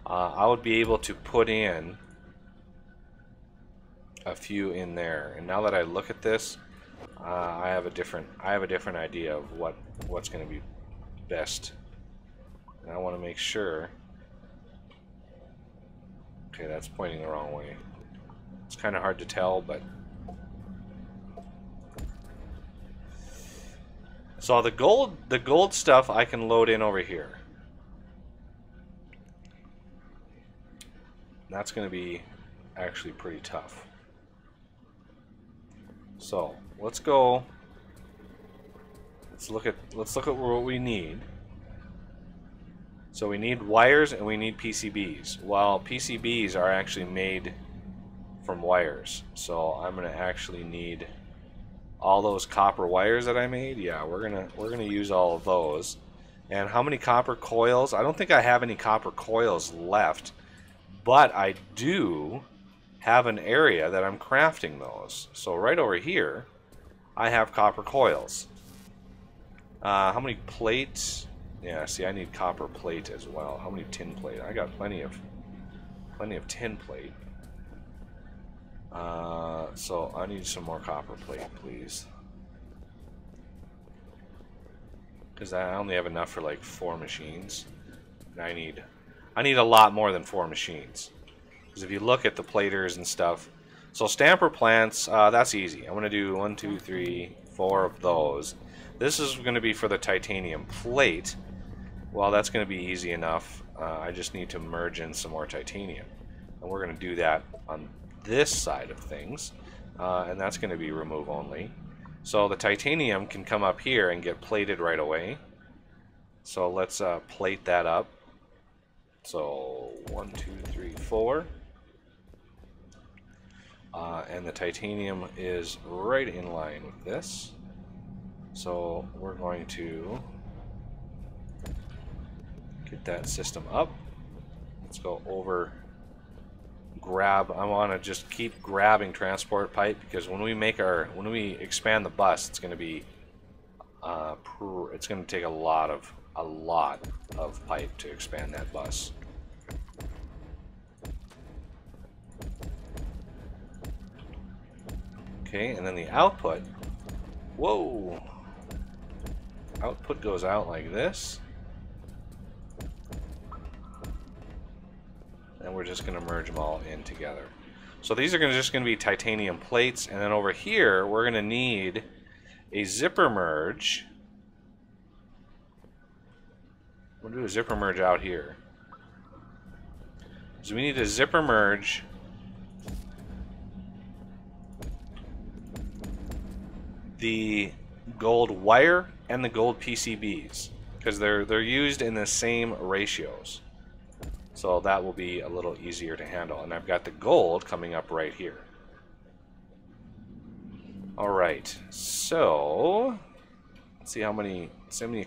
Speaker 1: I would be able to put in a few in there. And now that I look at this, I have a different idea of what's going to be best. And I want to make sure. Okay, that's pointing the wrong way. It's kind of hard to tell, but so the gold stuff I can load in over here. That's going to be actually pretty tough. So let's go. Let's look at what we need. So we need wires and we need PCBs. Well, PCBs are actually made from wires. So I'm going to actually need all those copper wires that I made. Yeah, we're gonna use all of those. And how many copper coils? I don't think I have any copper coils left, but I do have an area that I'm crafting those. So right over here, I have copper coils. How many plates? Yeah, see, I need copper plate as well. How many tin plate? I got plenty of tin plate. So I need some more copper plate, please. Because I only have enough for like 4 machines. And I need a lot more than 4 machines. Because if you look at the platers and stuff, so stamper plants, that's easy. I'm gonna do 1, 2, 3, 4 of those. This is gonna be for the titanium plate. Well, that's gonna be easy enough. I just need to merge in some more titanium, and we're gonna do that on this side of things, and that's going to be remove only. So the titanium can come up here and get plated right away. So let's plate that up. So 1, 2, 3, 4, and the titanium is right in line with this. So we're going to get that system up. Let's go over. Grab. I want to just keep grabbing transport pipe, because when we expand the bus, it's going to be it's going to take a lot of pipe to expand that bus. Okay, and then the output. Whoa! Output goes out like this. And we're just going to merge them all in together. So these are just going to be titanium plates, and then over here we're going to need a zipper merge. We'll do a zipper merge out here. So we need a zipper merge the gold wire and the gold PCBs, because they're used in the same ratios. So that will be a little easier to handle. And I've got the gold coming up right here. Alright, so let's see how many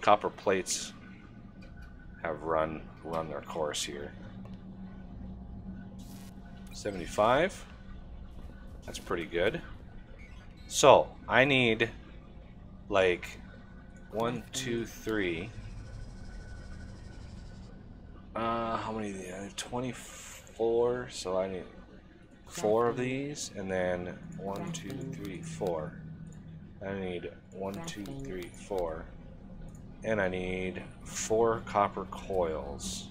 Speaker 1: copper plates have run their course here. 75. That's pretty good. So I need like 1, 2, 3. How many? I have 24, so I need 4 of these, and then 1, 2, 3, 4. I need 1, 2, 3, 4, and I need 4 copper coils.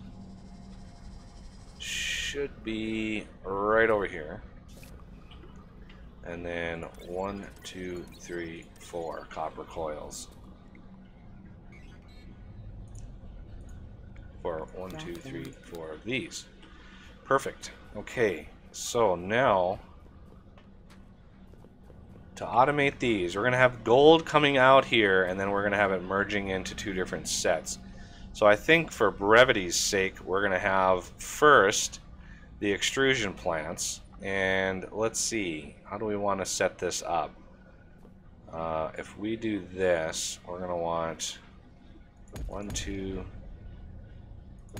Speaker 1: Should be right over here. And then 1, 2, 3, 4 copper coils. For 1, 2, 3, 4 of these. Perfect. Okay, so now to automate these, we're going to have gold coming out here, and then we're going to have it merging into 2 different sets. So I think for brevity's sake, we're going to have first the extrusion plants, and let's see, how do we want to set this up? If we do this, we're going to want 1, 2,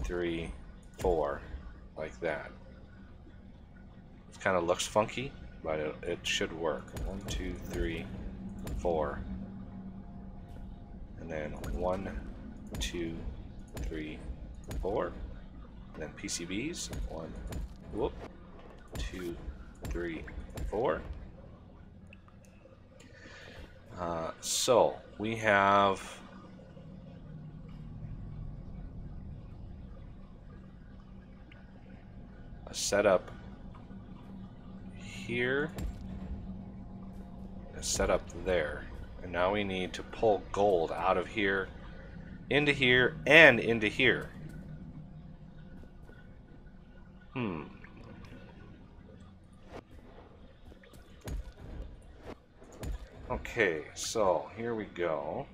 Speaker 1: 3, 4, like that. It kind of looks funky, but it should work. 1, 2, 3, 4, and then 1, 2, 3, 4, and then PCBs. 1, whoop, 2, 3, 4. So we have a setup here, a setup there, and now we need to pull gold out of here, into here, and into here. Okay, so here we go.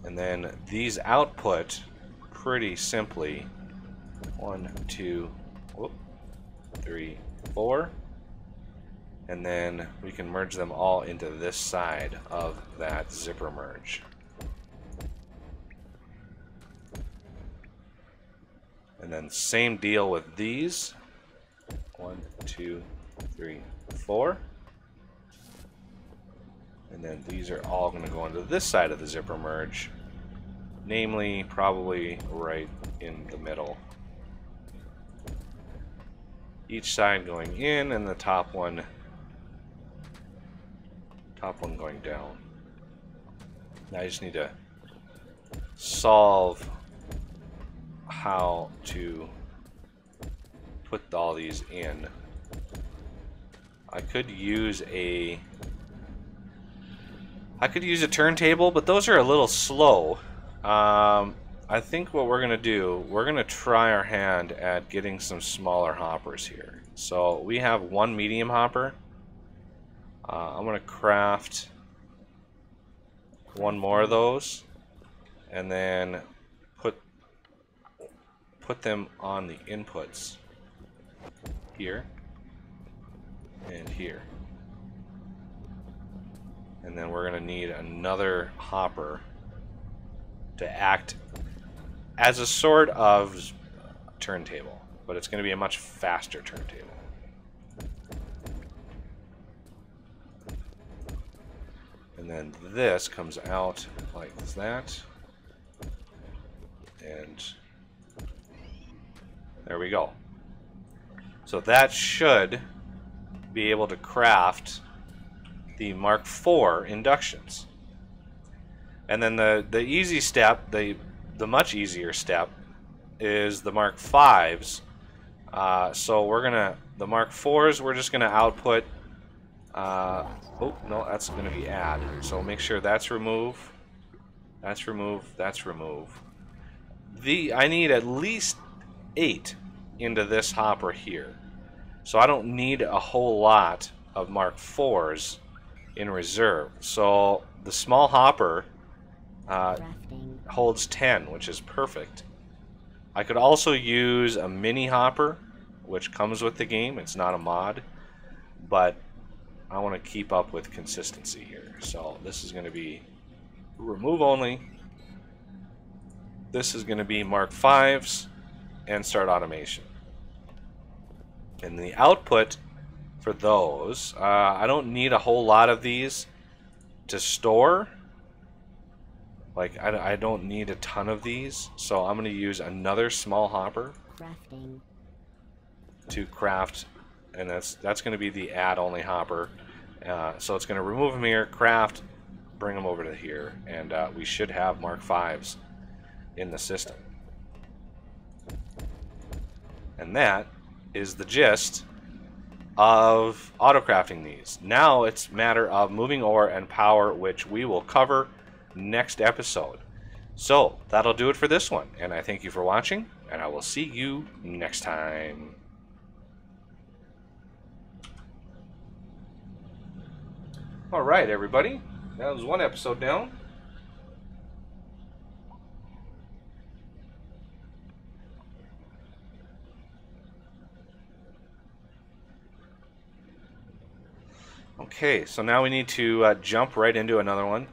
Speaker 1: And then these output pretty simply 1, 2, 3, 4. And then we can merge them all into this side of that zipper merge. And then same deal with these. 1, 2, 3, 4. And then these are all going to go into this side of the zipper merge. Namely, probably right in the middle. Each side going in and the top one going down. Now I just need to solve how to put all these in. I could use a turntable, but those are a little slow. I think what we're gonna do, we're gonna try our hand at getting some smaller hoppers here. So we have one medium hopper. I'm gonna craft one more of those, and then put them on the inputs here and here. And then we're gonna need another hopper to act as a sort of turntable, but it's going to be a much faster turntable. And then this comes out like that, and there we go. So that should be able to craft the Mark IV inductions. And then the easy step, the much easier step, is the Mark V's. So we're gonna, the Mark IVs, we're just gonna output. Oh no, that's gonna be add. So make sure that's remove, that's remove, that's remove. I need at least 8 into this hopper here. So I don't need a whole lot of Mark IVs in reserve. So the small hopper holds 10, which is perfect. I could also use a mini hopper, which comes with the game. It's not a mod, but I want to keep up with consistency here. So this is going to be remove only. This is going to be Mark V's and start automation. And the output for those, I don't need a whole lot of these to store. Like, I don't need a ton of these, so I'm going to use another small hopper to craft, and that's going to be the add-only hopper. So it's going to remove them here, craft, bring them over to here, and we should have Mark V's in the system. And that is the gist of auto-crafting these. Now it's a matter of moving ore and power, which we will cover next episode. So that'll do it for this one, and I thank you for watching, and I will see you next time. Alright everybody, that was one episode down. Okay, so now we need to jump right into another one,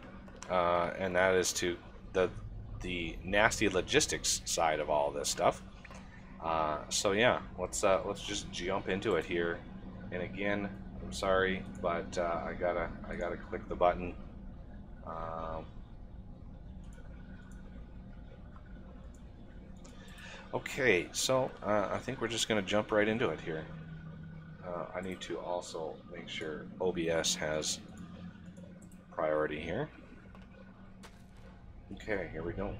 Speaker 1: and that is to the nasty logistics side of all this stuff. So yeah, let's just jump into it here. And again, I'm sorry, but I gotta click the button. Okay, so I think we're just gonna jump right into it here. I need to also make sure OBS has priority here. Okay, here we go.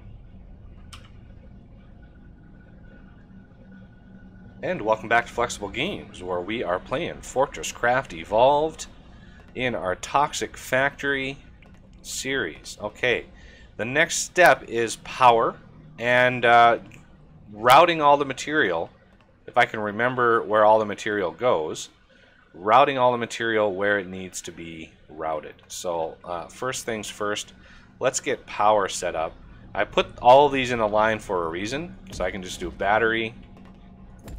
Speaker 1: And welcome back to Flexible Games, where we are playing FortressCraft Evolved in our Toxic Factory series. Okay, the next step is power and routing all the material. If I can remember where all the material goes, routing all the material where it needs to be routed. So first things first, let's get power set up. I put all of these in a line for a reason, so I can just do battery,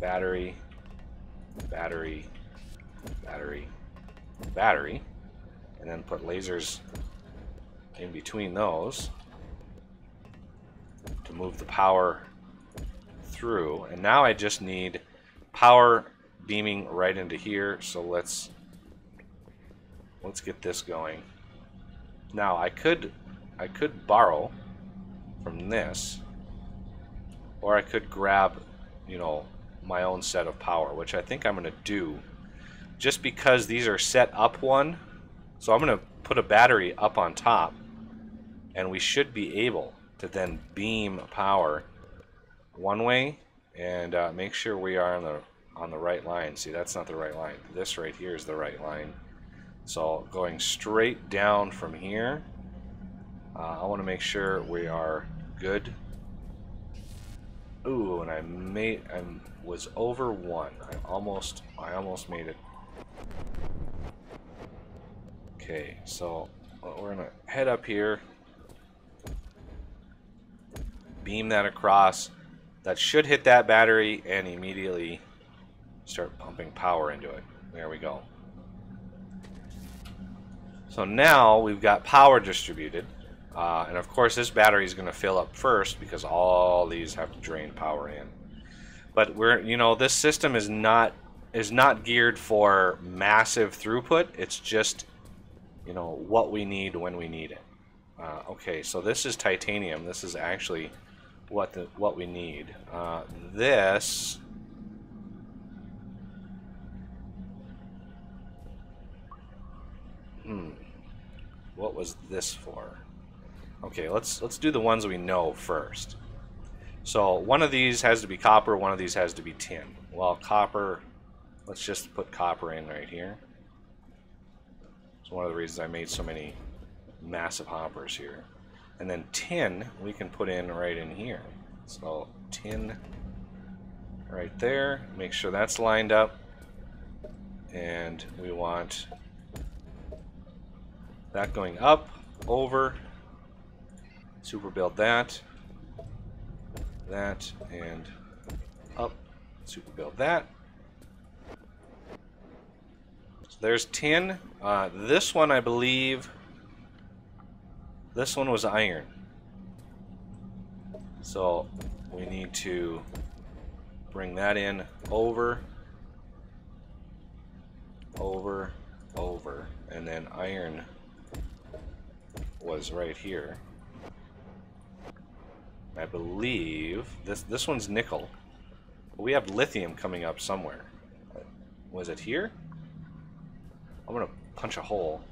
Speaker 1: battery, battery, battery, battery, and then put lasers in between those to move the power through. And now I just need power beaming right into here, so let's get this going. Now I could borrow from this, or I could grab, you know, my own set of power, which I think I'm going to do just because these are set up one. So I'm going to put a battery up on top, and we should be able to then beam power one way and make sure we are on the right line. See, that's not the right line. This right here is the right line. So going straight down from here, I want to make sure we are good. Ooh, and I was over one. I almost made it. Okay, so we're gonna head up here, beam that across. That should hit that battery and immediately start pumping power into it. There we go. So now we've got power distributed, and of course this battery is going to fill up first because all these have to drain power in. But this system is not geared for massive throughput. It's just, what we need when we need it. Okay, so this is titanium. This is actually what we need. This. What was this for? Okay, let's do the ones we know first. So one of these has to be copper, one of these has to be tin. Well, copper, let's just put copper in right here. It's one of the reasons I made so many massive hoppers here. And then tin, we can put in right in here. So tin right there, make sure that's lined up. And we want that going up, over, super build that, and up, super build that. So there's tin. This one, I believe, this one was iron. So we need to bring that in over, over, over, and then iron was right here. I believe this one's nickel. We have lithium coming up somewhere. Was it here? I'm gonna punch a hole.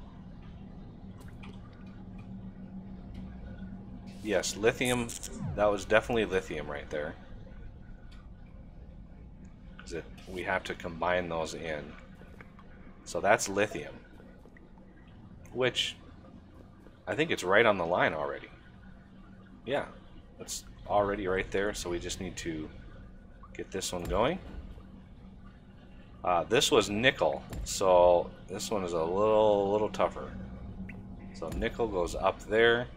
Speaker 1: Yes, lithium. That was definitely lithium right there. We have to combine those in. So that's lithium, which I think it's right on the line already. Yeah, it's already right there, so we just need to get this one going. This was nickel, so this one is a little tougher. So nickel goes up there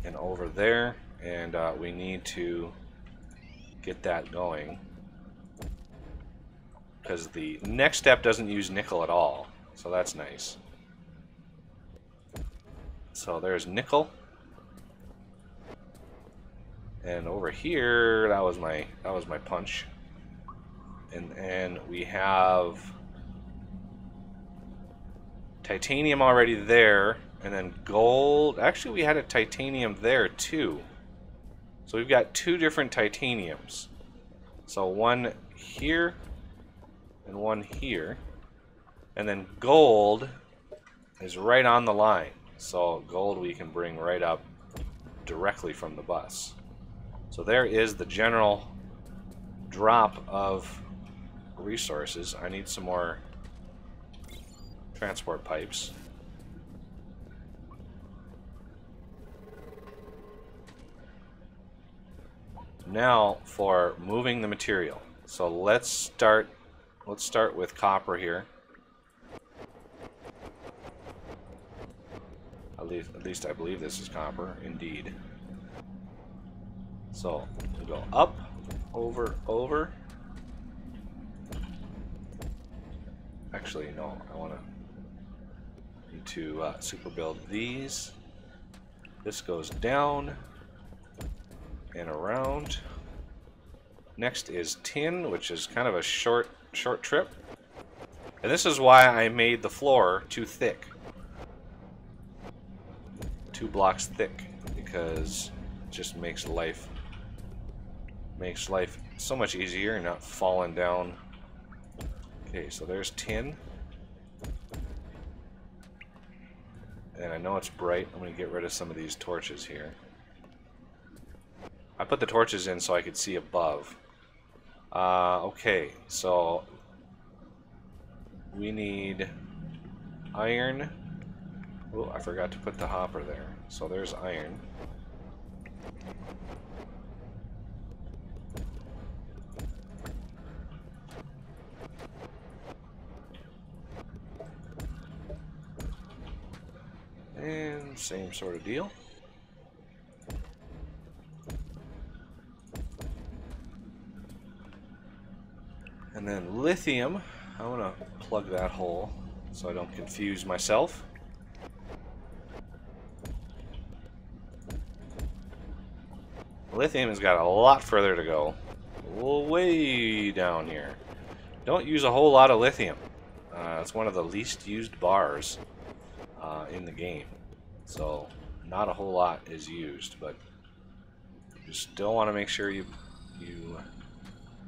Speaker 1: and over there, and we need to get that going because the next step doesn't use nickel at all, so that's nice. So there's nickel, and over here that was my punch, and we have titanium already there, and then gold. Actually, we had a titanium there too, so we've got two different titaniums. So one here and one here. And then gold is right on the line. So gold we can bring right up directly from the bus. So there is the general drop of resources. I need some more transport pipes. Now for moving the material. So let's start with copper here. At least I believe this is copper, indeed. So we go up, over, over. Actually, no, I want to super build these. This goes down and around. Next is tin, which is kind of a short trip. And this is why I made the floor too thick. 2 blocks thick, because it just makes life so much easier and not falling down. Okay, so there's tin. And I know it's bright. I'm going to get rid of some of these torches here. I put the torches in so I could see above. Okay, so we need iron. Oh, I forgot to put the hopper there. So there's iron. And same sort of deal. And then lithium, I want to plug that hole so I don't confuse myself. Lithium has got a lot further to go. Way down here. Don't use a whole lot of lithium. It's one of the least used bars in the game. So not a whole lot is used, but you still want to make sure you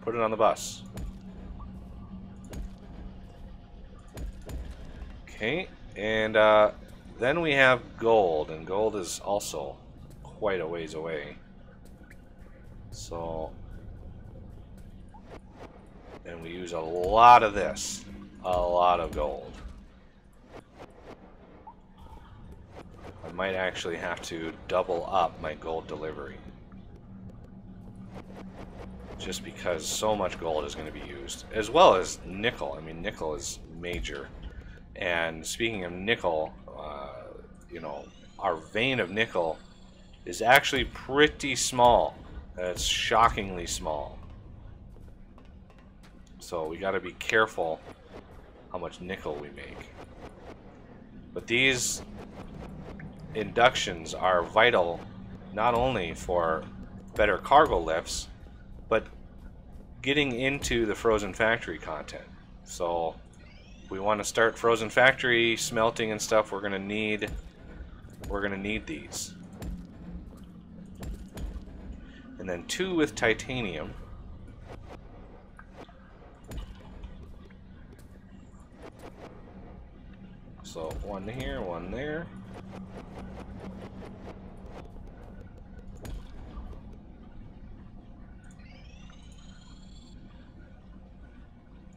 Speaker 1: put it on the bus. Okay, and then we have gold, and gold is also quite a ways away. So, and we use a lot of this, a lot of gold. I might actually have to double up my gold delivery, just because so much gold is going to be used, as well as nickel. I mean, nickel is major. And speaking of nickel, you know, our vein of nickel is actually pretty small. It's shockingly small. So we got to be careful how much nickel we make. But these inductions are vital not only for better cargo lifts, but getting into the frozen factory content. So we want to start frozen factory smelting and stuff. We're gonna need these. And then 2 with titanium. So 1 here, 1 there.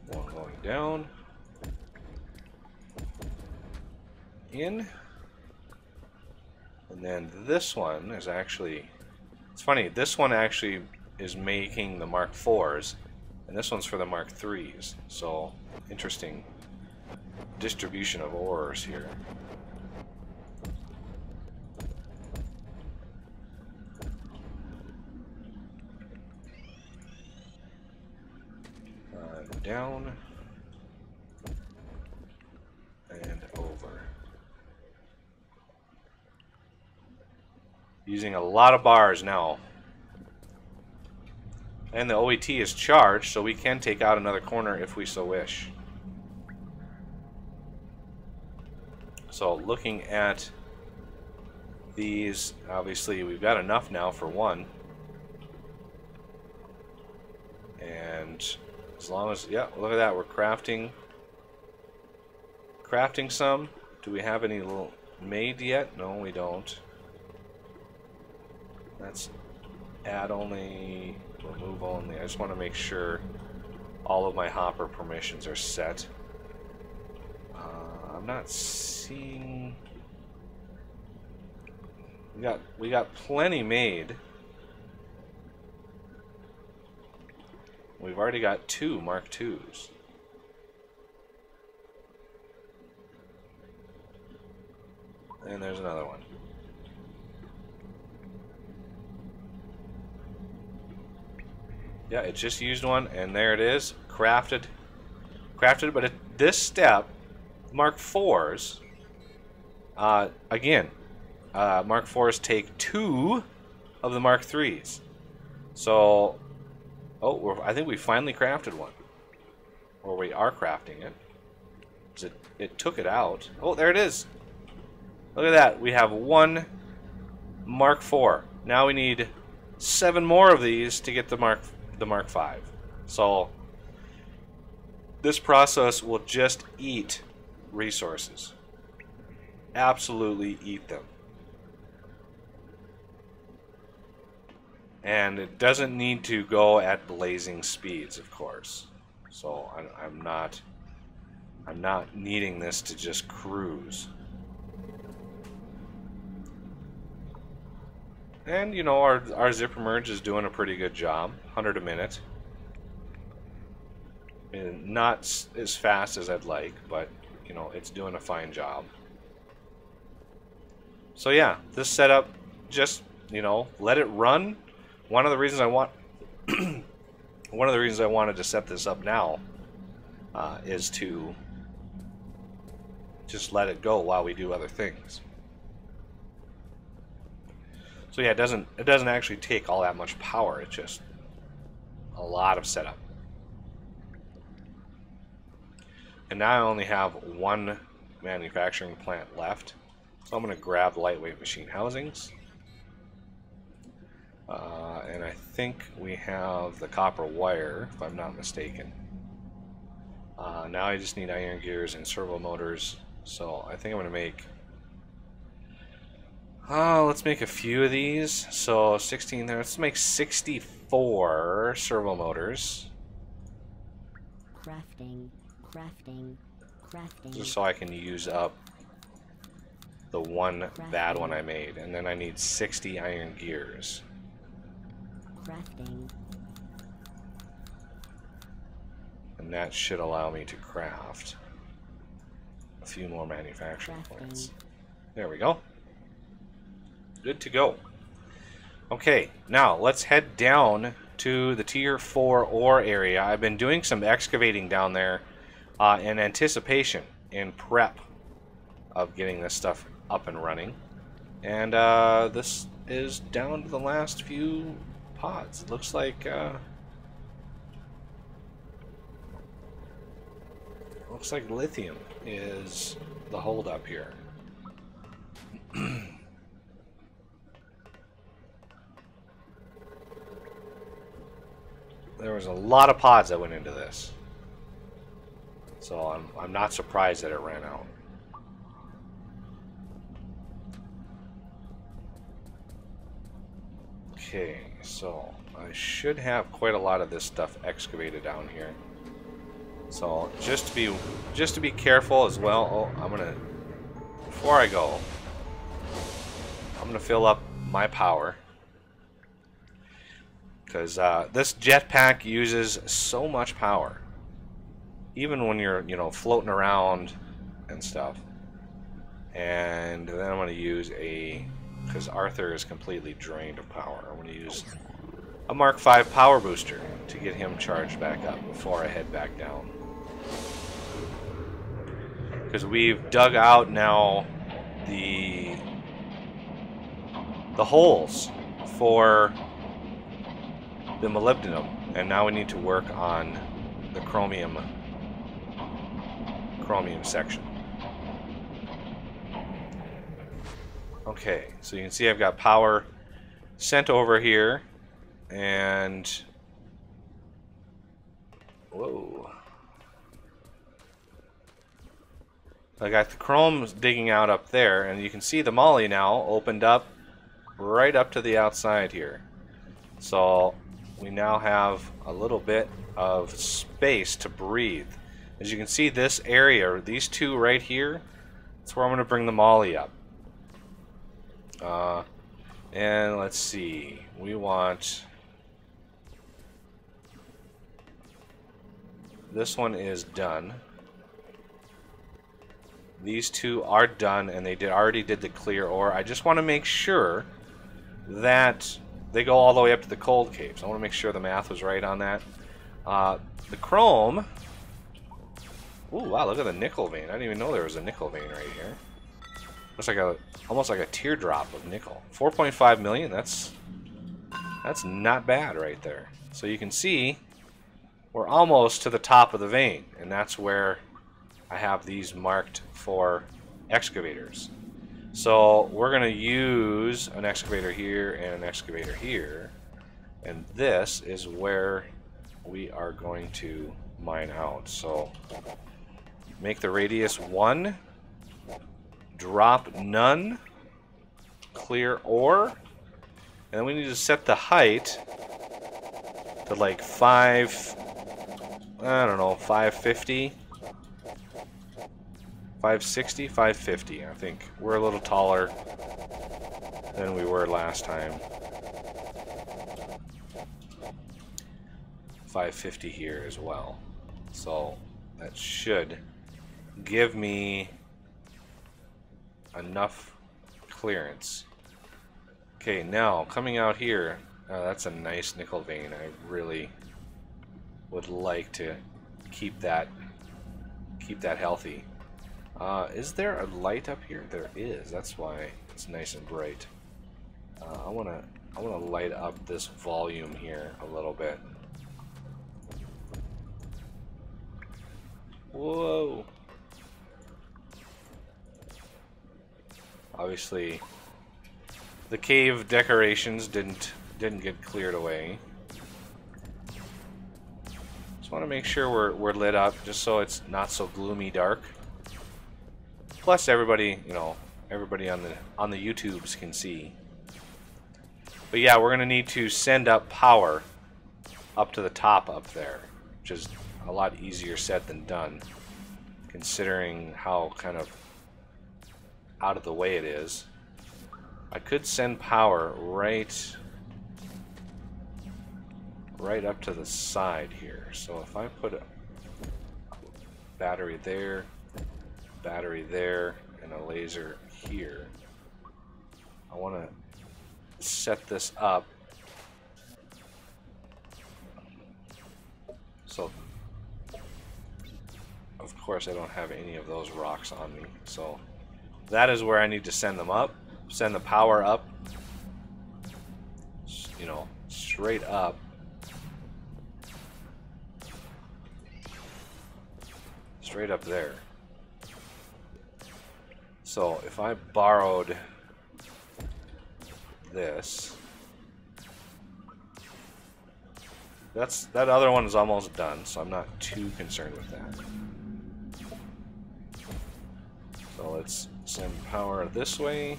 Speaker 1: One going down. In. And then this one is actually, it's funny, this one actually is making the Mark IVs, and this one's for the Mark IIIs. So interesting distribution of ores here. Down and over. Using a lot of bars now. And the OET is charged, so we can take out another corner if we so wish. So looking at these, obviously we've got enough now for 1. And As long as, yeah, look at that. We're crafting some. Do we have any little made yet? No, we don't. Let's add only, remove only. I just want to make sure all of my hopper permissions are set. I'm not seeing. We got plenty made. We've already got 2 Mark IIs. And there's another one. Yeah, it just used one, and there it is, crafted. But at this step, Mark IVs, again, Mark IVs take 2 of the Mark IIIs. So, I think we finally crafted one. Or we are crafting it. It took it out. Oh, there it is. Look at that. We have 1 Mark IV. Now we need 7 more of these to get the Mark V. So this process will just eat resources. Absolutely eat them. And it doesn't need to go at blazing speeds, of course. So I'm not needing this to just cruise. And you know, our zipper merge is doing a pretty good job. 100 a minute. And not as fast as I'd like, but you know, it's doing a fine job. So yeah, this setup, just, you know, let it run. One of the reasons I wanted to set this up now is to just let it go while we do other things. So yeah, it doesn't actually take all that much power. It's just a lot of setup. And now I only have 1 manufacturing plant left. So I'm going to grab the lightweight machine housings. And I think we have the copper wire, if I'm not mistaken. Now I just need iron gears and servo motors. So I think I'm going to make... let's make a few of these. So 16 there. Let's make 64 servo motors.
Speaker 2: Crafting.
Speaker 1: Just so I can use up the 1 bad one I made. And then I need 60 iron gears. And that should allow me to craft a few more manufacturing plants. There we go. Good to go. Okay, now let's head down to the tier 4 ore area. I've been doing some excavating down there in anticipation, in prep of getting this stuff up and running. And this is down to the last few pods. It looks like lithium is the holdup here. There was a lot of pods that went into this, so I'm not surprised that it ran out. Okay, so I should have quite a lot of this stuff excavated down here. So just to be careful as well. Oh, before I go, I'm gonna fill up my power, because this jetpack uses so much power, even when you're, you know, floating around and stuff. And then I'm gonna use because Arthur is completely drained of power, I'm gonna use a Mark V power booster to get him charged back up before I head back down. Because we've dug out now the holes for the molybdenum, and now we need to work on the chromium section. Okay, so you can see I've got power sent over here, and Whoa. I got the chrome digging out up there, and you can see the molly now opened up right up to the outside here. So we now have a little bit of space to breathe. As you can see, this area, these two right here, that's where I'm going to bring the molly up. And let's see, we want... This one is done. These two are done, and they already did the clear ore. I just want to make sure that they go all the way up to the cold caves. I want to make sure the math was right on that. The chrome... Ooh, wow, look at the nickel vein. I didn't even know there was a nickel vein right here. Looks like almost like a teardrop of nickel. 4.5 million, that's not bad right there. So you can see we're almost to the top of the vein, and that's where I have these marked for excavators. So we're going to use an excavator here and an excavator here, and this is where we are going to mine out. So make the radius 1, drop none, clear ore, and then we need to set the height to like 550, 560, 550. I think we're a little taller than we were last time. 550 here as well. So that should give me enough clearance. Okay, now coming out here, that's a nice nickel vein. I really would like to keep that healthy. Is there a light up here? There is. That's why it's nice and bright. I wanna light up this volume here a little bit. Whoa! Obviously, the cave decorations didn't get cleared away. Just want to make sure we're lit up, just so it's not so gloomy dark. Plus, everybody, you know, everybody on the YouTubes can see. But yeah, we're gonna need to send up power up to the top up there, which is a lot easier said than done, considering how kind of out of the way it is. I could send power right up to the side here. So if I put a battery there, and a laser here, I want to set this up so, of course, I don't have any of those rocks on me. So that is where I need to send them up, send the power up, you know, straight up. Straight up there. So if I borrowed this, that other one is almost done, so I'm not too concerned with that. So let's send power this way.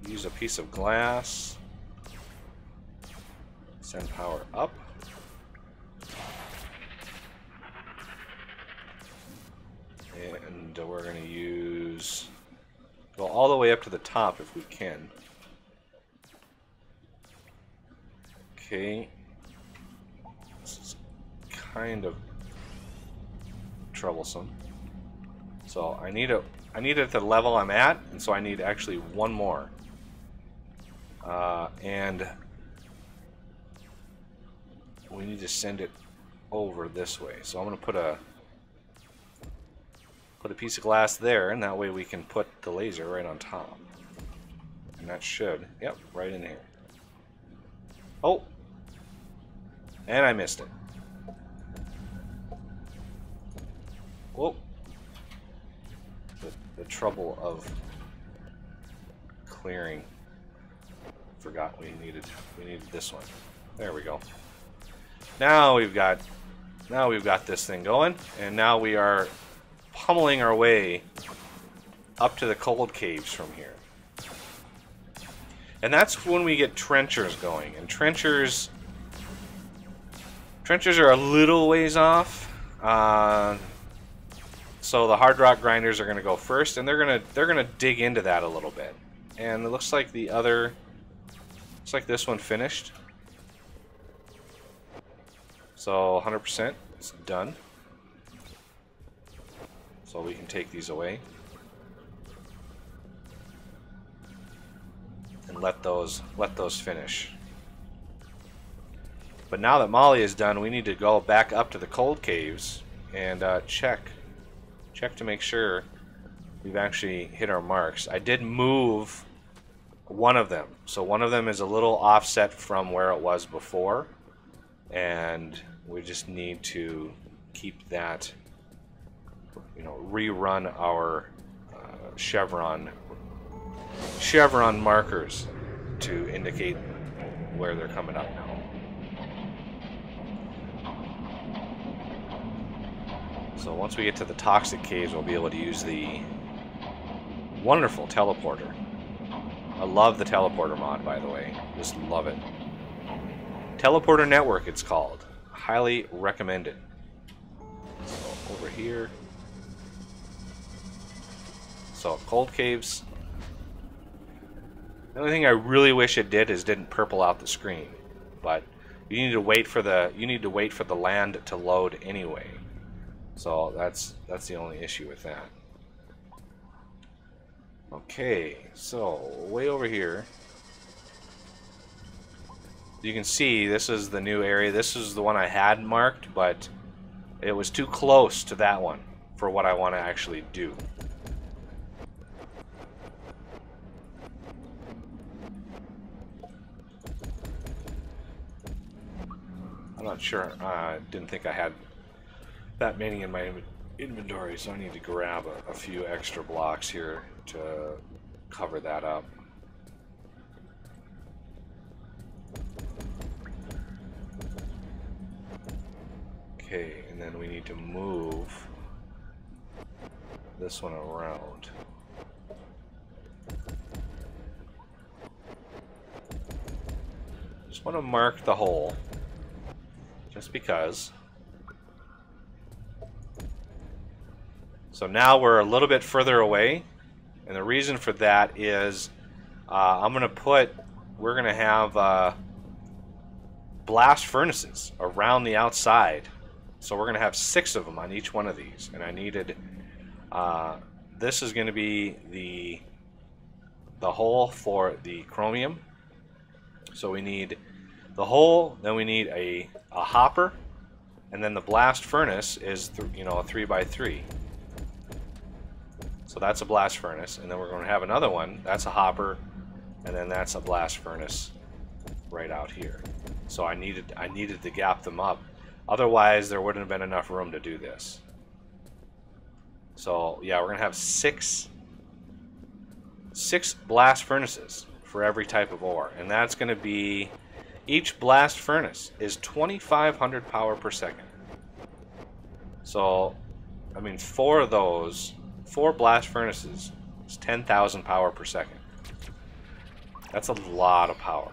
Speaker 1: Use a piece of glass. Send power up. And we're going to go all the way up to the top if we can. Okay. This is kind of troublesome. So I need it at the level I'm at, and so I need actually one more. And we need to send it over this way. So I'm going to put a piece of glass there, and that way we can put the laser right on top. And that should, yep, right in here. Oh! And I missed it. Whoa. The trouble of clearing. Forgot we needed this one. There we go. Now we've got Now we've got this thing going, and now we are pummeling our way up to the cold caves from here. And that's when we get trenchers going. And trenchers are a little ways off. So the hard rock grinders are going to go first, and they're gonna dig into that a little bit. And it looks like looks like this one finished. So 100% it's done. So we can take these away and let those finish. But now that Molly is done, we need to go back up to the cold caves and check to make sure we've actually hit our marks. I did move one of them, so one of them is a little offset from where it was before, and we just need to keep that, you know, rerun our chevron markers to indicate where they're coming up now. So once we get to the toxic caves, we'll be able to use the wonderful teleporter. I love the teleporter mod, by the way. Just love it. Teleporter Network, it's called. Highly recommended. So over here. So cold caves. The only thing I really wish it did is didn't purple out the screen, but you need to wait for the land to load anyway. So that's the only issue with that. Okay, so way over here, you can see this is the new area. This is the one I had marked, but it was too close to that one for what I want to actually do. I'm not sure. I didn't think I had that many in my inventory, so I need to grab a few extra blocks here to cover that up. Okay, and then we need to move this one around. Just want to mark the hole, just because. So now we're a little bit further away, and the reason for that is we're going to have blast furnaces around the outside. So we're going to have 6 of them on each one of these, and I needed, this is going to be the hole for the chromium. So we need the hole, then we need a hopper, and then the blast furnace is a 3x3. So that's a blast furnace, and then we're going to have another one. That's a hopper, and then that's a blast furnace right out here. So I needed to gap them up. Otherwise, there wouldn't have been enough room to do this. So yeah, we're going to have six blast furnaces for every type of ore, and that's going to be, each blast furnace is 2,500 power per second. So, I mean, 4 of those. 4 blast furnaces is 10,000 power per second. That's a lot of power.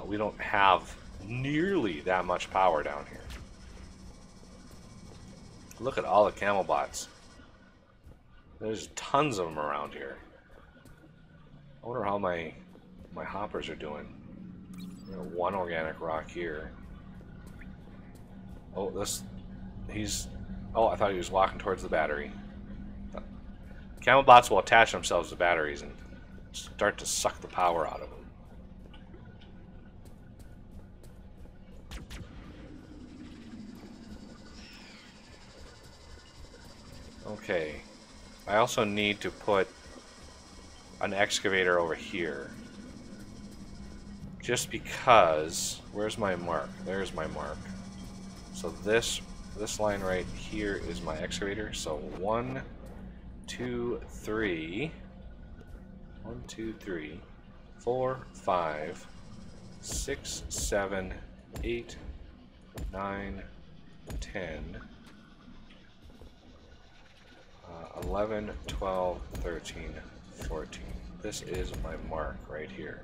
Speaker 1: We don't have nearly that much power down here. Look at all the camel bots. There's tons of them around here. I wonder how my hoppers are doing. 1 organic rock here. Oh, oh, I thought he was walking towards the battery. Camel bots will attach themselves to batteries and start to suck the power out of them. Okay. I also need to put an excavator over here. Just because... Where's my mark? There's my mark. So this line right here is my excavator. So 1, 2, 3. 1, 2, 3, 4, 5, 6, 7, 8, 9, 10, 11, 12, 13, 14. This is my mark right here.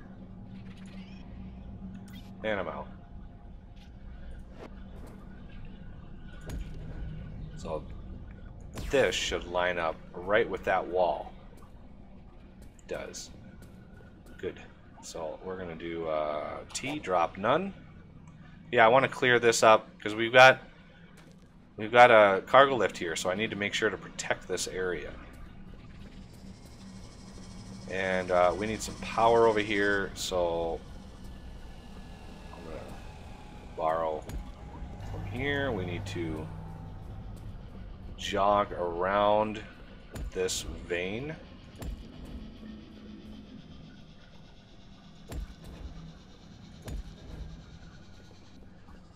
Speaker 1: And I'm out. So this should line up right with that wall. It does. Good. So we're going to do T, drop none. Yeah, I want to clear this up because we've got a cargo lift here, so I need to make sure to protect this area. And we need some power over here, so I'm going to borrow from here. We need to jog around this vein.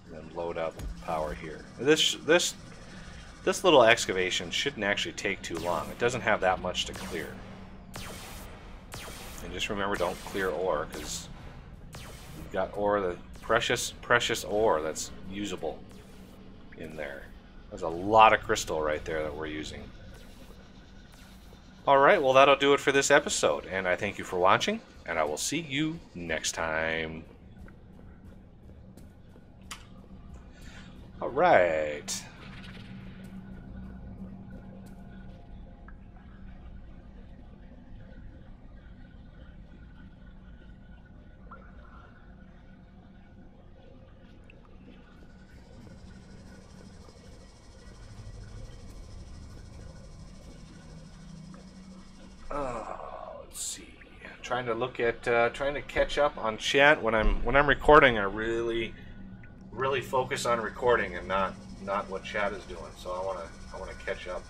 Speaker 1: And then load up power here. This little excavation shouldn't actually take too long. It doesn't have that much to clear. And just remember, don't clear ore, because you've got ore, the precious ore that's usable in there. There's a lot of crystal right there that we're using. Alright, well that'll do it for this episode, and I thank you for watching, and I will see you next time. Alright. Let's see. Trying to look at trying to catch up on chat when I'm recording. I really focus on recording and not what chat is doing. So I wanna catch up.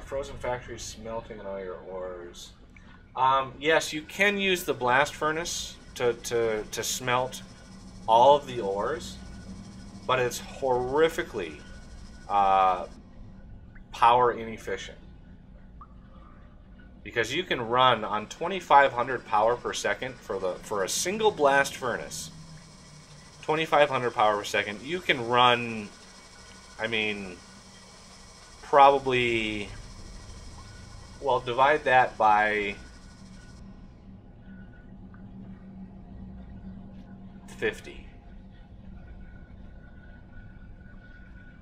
Speaker 1: Frozen factory smelting and all your ores. Yes, you can use the blast furnace to smelt all of the ores, but it's horrifically power inefficient. Because you can run on 2,500 power per second for a single blast furnace. 2,500 power per second. You can run, I mean, probably, well, divide that by 50.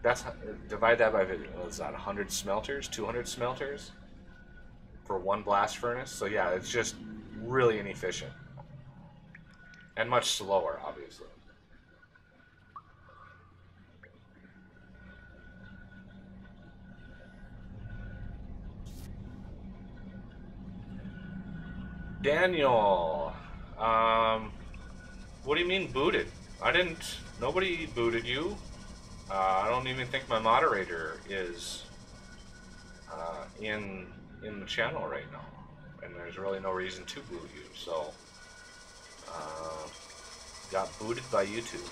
Speaker 1: That's, divide that by, what is that, 100 smelters, 200 smelters for one blast furnace. So yeah, it's just really inefficient and much slower, obviously. Daniel, what do you mean booted? Nobody booted you. I don't even think my moderator is in the channel right now, and there's really no reason to boot you. So, got booted by YouTube.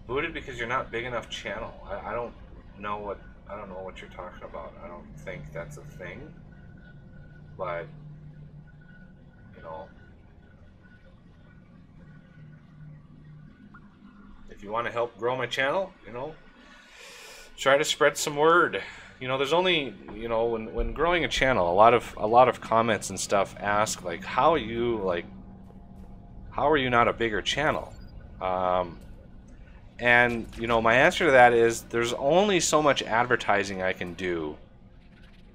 Speaker 1: Booted because you're not big enough channel. I don't know what you're talking about. I don't think that's a thing. But you know, if you want to help grow my channel, you know, try to spread some word. You know, there's only, you know, when growing a channel, a lot of comments and stuff ask like, how are you not a bigger channel? And, you know, my answer to that is there's only so much advertising I can do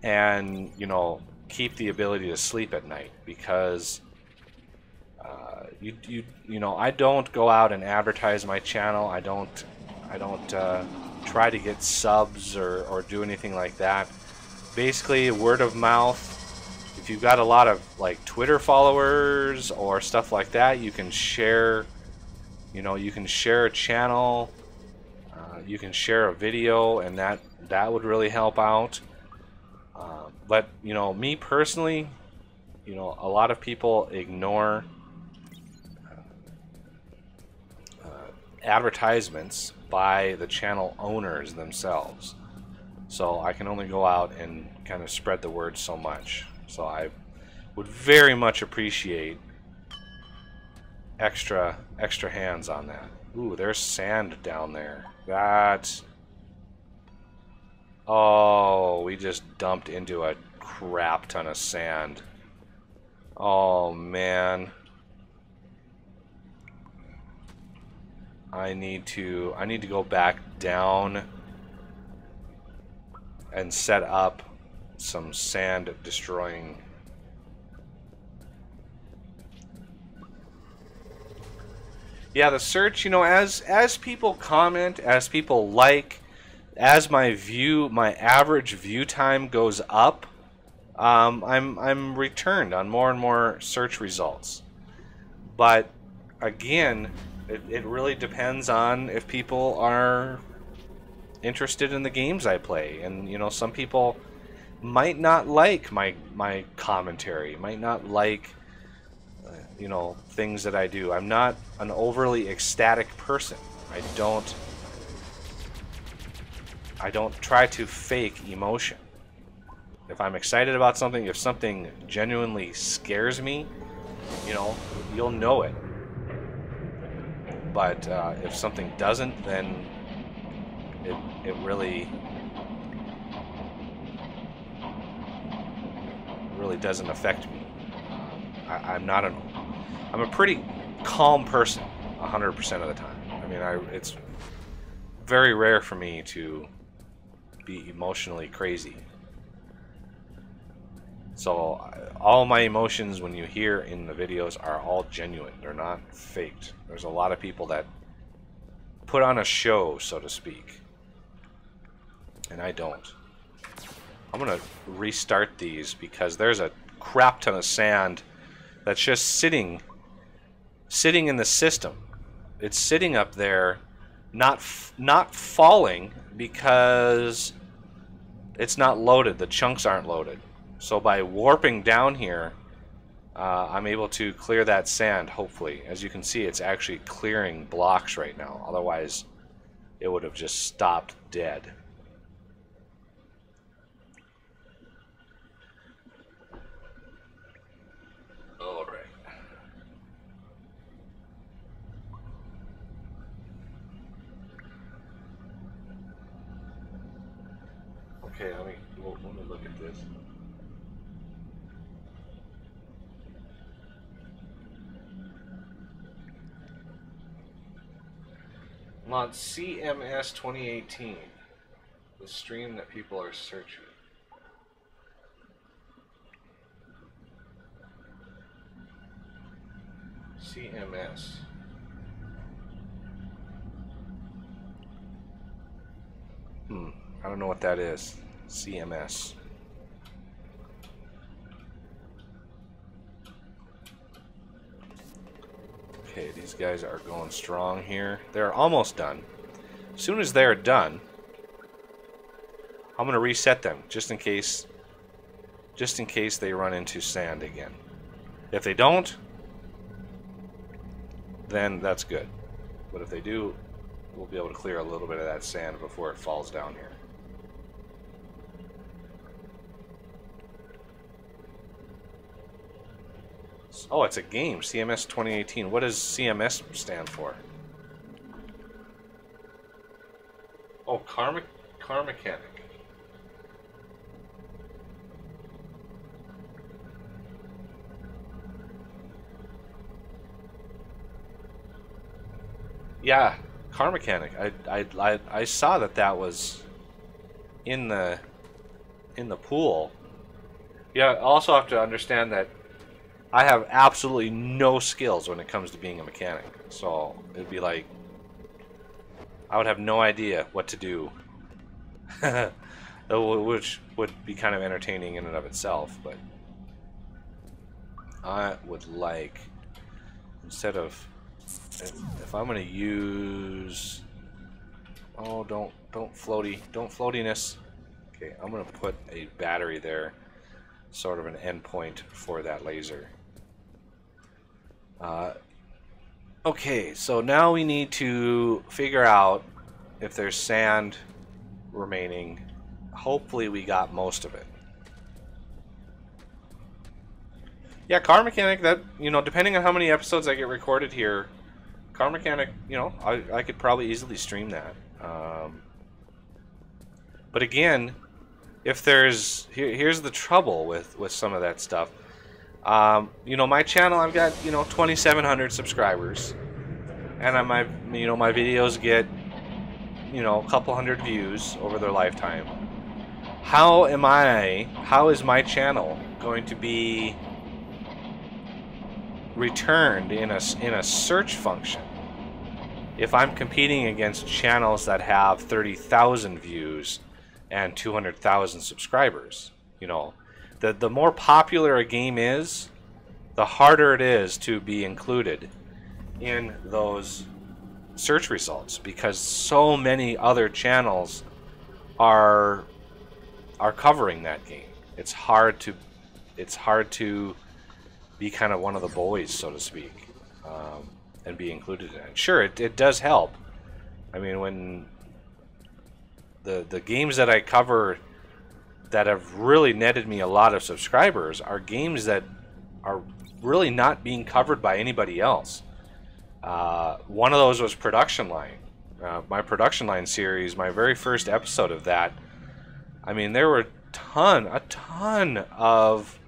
Speaker 1: and, you know, keep the ability to sleep at night, because you know, I don't go out and advertise my channel. I don't try to get subs or do anything like that. Basically, word of mouth. If you've got a lot of like Twitter followers or stuff like that, you can share. You know, you can share a channel, you can share a video, and that would really help out. But you know, me personally, you know, a lot of people ignore advertisements by the channel owners themselves. So I can only go out and kind of spread the word so much. So I would very much appreciate extra hands on that. Ooh, there's sand down there. That's... Oh, we just dumped into a crap ton of sand. Oh, man. I need to go back down and set up some sand destroying. Yeah, the search, you know, as people comment, as people like, as my average view time goes up, I'm returned on more and more search results. But again, it really depends on if people are interested in the games I play. And you know, some people might not like my commentary, might not like you know, things that I do. I'm not an overly ecstatic person. I don't try to fake emotion. If I'm excited about something, if something genuinely scares me, you know, you'll know it. But if something doesn't, then it really doesn't affect me. I'm a pretty calm person 100% of the time. I mean, it's very rare for me to be emotionally crazy. So all my emotions when you hear in the videos are all genuine. They're not faked. There's a lot of people that put on a show, so to speak. And I don't. I'm gonna restart these because there's a crap ton of sand that's just sitting in the system. It's sitting up there, not falling because it's not loaded. The chunks aren't loaded. So by warping down here, I'm able to clear that sand, hopefully. As you can see, it's actually clearing blocks right now. Otherwise, it would have just stopped dead. All right. Okay, let me look at this. I'm on CMS 2018, the stream that people are searching. CMS. I don't know what that is. CMS. Okay, these guys are going strong here. They're almost done. As soon as they're done, I'm going to reset them just in case they run into sand again. If they don't, then that's good. But if they do, we'll be able to clear a little bit of that sand before it falls down here. Oh, it's a game, CMS 2018. What does CMS stand for? Oh, car mechanic. Yeah, car mechanic. I saw that was in the pool. Yeah, also have to understand that I have absolutely no skills when it comes to being a mechanic. So it'd be like I would have no idea what to do. Which would be kind of entertaining in and of itself, but I would like, instead of, if I'm going to use, oh, don't floatiness. Okay, I'm going to put a battery there sort of an endpoint for that laser. Okay, so now we need to figure out if there's sand remaining. Hopefully we got most of it. Yeah, car mechanic, that, you know, depending on how many episodes I get recorded here, car mechanic, you know, I could probably easily stream that. But again, if there's, here's the trouble with some of that stuff. You know, my channel, I've got, you know, 2,700 subscribers, and on my, you know, my videos get, you know, a couple hundred views over their lifetime. How is my channel going to be returned in a search function if I'm competing against channels that have 30,000 views and 200,000 subscribers? You know, the more popular a game is, the harder it is to be included in those search results, because so many other channels are covering that game. It's hard to be kind of one of the boys, so to speak, and be included in it. Sure, it does help. I mean, when the games that I cover that have really netted me a lot of subscribers are games that are really not being covered by anybody else. One of those was Production Line. My Production Line series, my very first episode of that, I mean, there were a ton of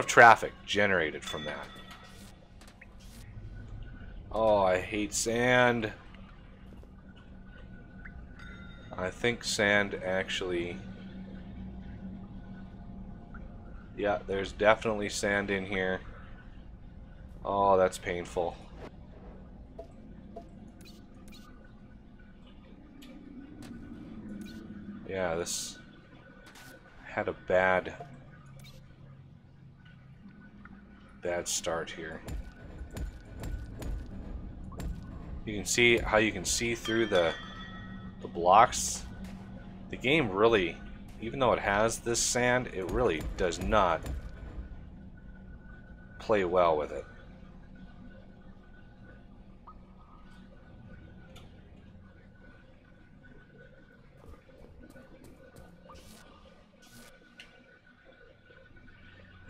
Speaker 1: traffic generated from that. Oh, I hate sand. I think sand actually... Yeah, there's definitely sand in here. Oh, that's painful. Yeah, this had a bad start here. You can see how you can see through the blocks. The game really, even though it has this sand, it really does not play well with it.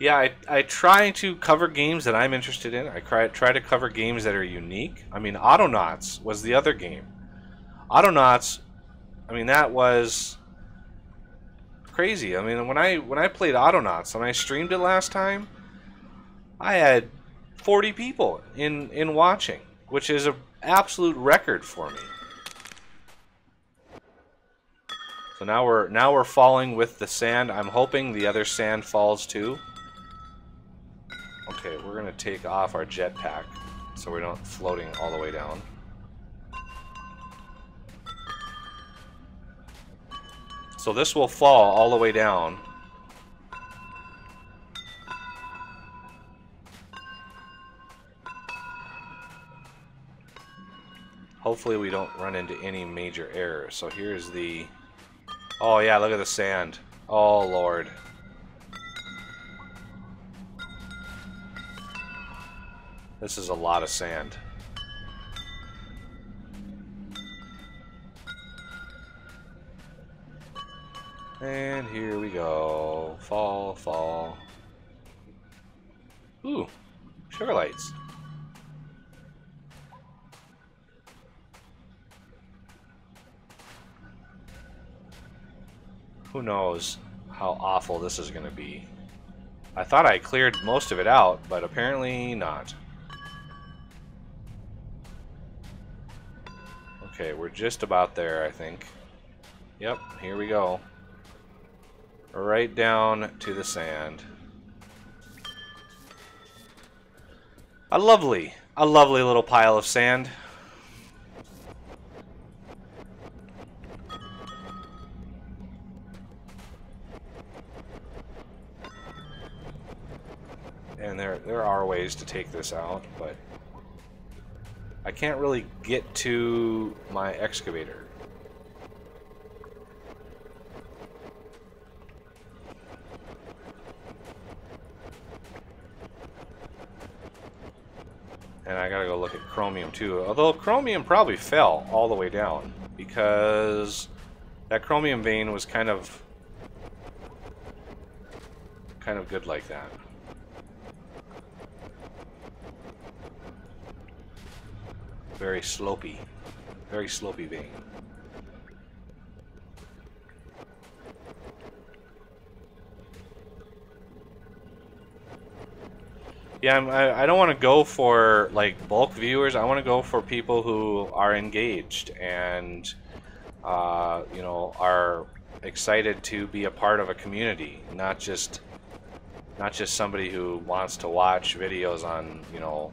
Speaker 1: Yeah, I try to cover games that I'm interested in. I try to cover games that are unique. I mean, Autonauts was the other game. Autonauts, I mean, that was crazy. I mean, when I played Autonauts and I streamed it last time, I had 40 people in watching, which is an absolute record for me. So now we're falling with the sand. I'm hoping the other sand falls too. Okay, we're gonna take off our jetpack so we're not floating all the way down. So this will fall all the way down. Hopefully we don't run into any major errors. So here's the... Oh yeah, look at the sand. Oh Lord. This is a lot of sand. And here we go. Fall, fall. Ooh, sugar lights. Who knows how awful this is going to be. I thought I cleared most of it out, but apparently not. Okay, we're just about there, I think. Yep, here we go. Right down to the sand. A lovely little pile of sand. And there are ways to take this out, but I can't really get to my excavator. And I gotta go look at chromium too. Although chromium probably fell all the way down because that chromium vein was kind of good like that. Very slopey vein. Yeah, I don't want to go for like bulk viewers. I want to go for people who are engaged and you know, are excited to be a part of a community, not just somebody who wants to watch videos on, you know,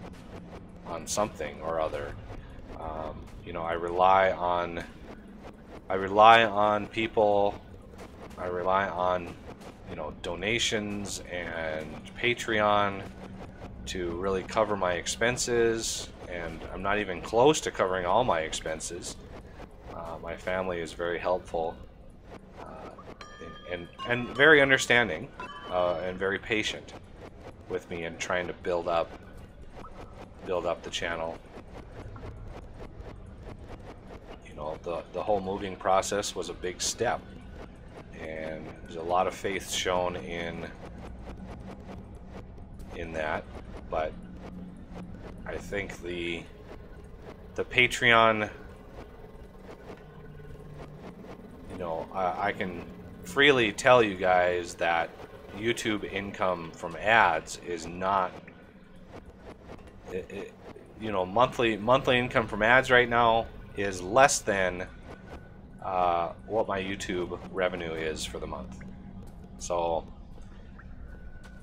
Speaker 1: on something or other. You know, I rely on people. I rely on, you know, donations and Patreon to really cover my expenses, and I'm not even close to covering all my expenses. My family is very helpful and very understanding and very patient with me in trying to build up the channel. You know, the whole moving process was a big step, and there's a lot of faith shown in that, but I think the Patreon, you know, I can freely tell you guys that YouTube income from ads is not, you know, monthly income from ads right now is less than what my YouTube revenue is for the month. So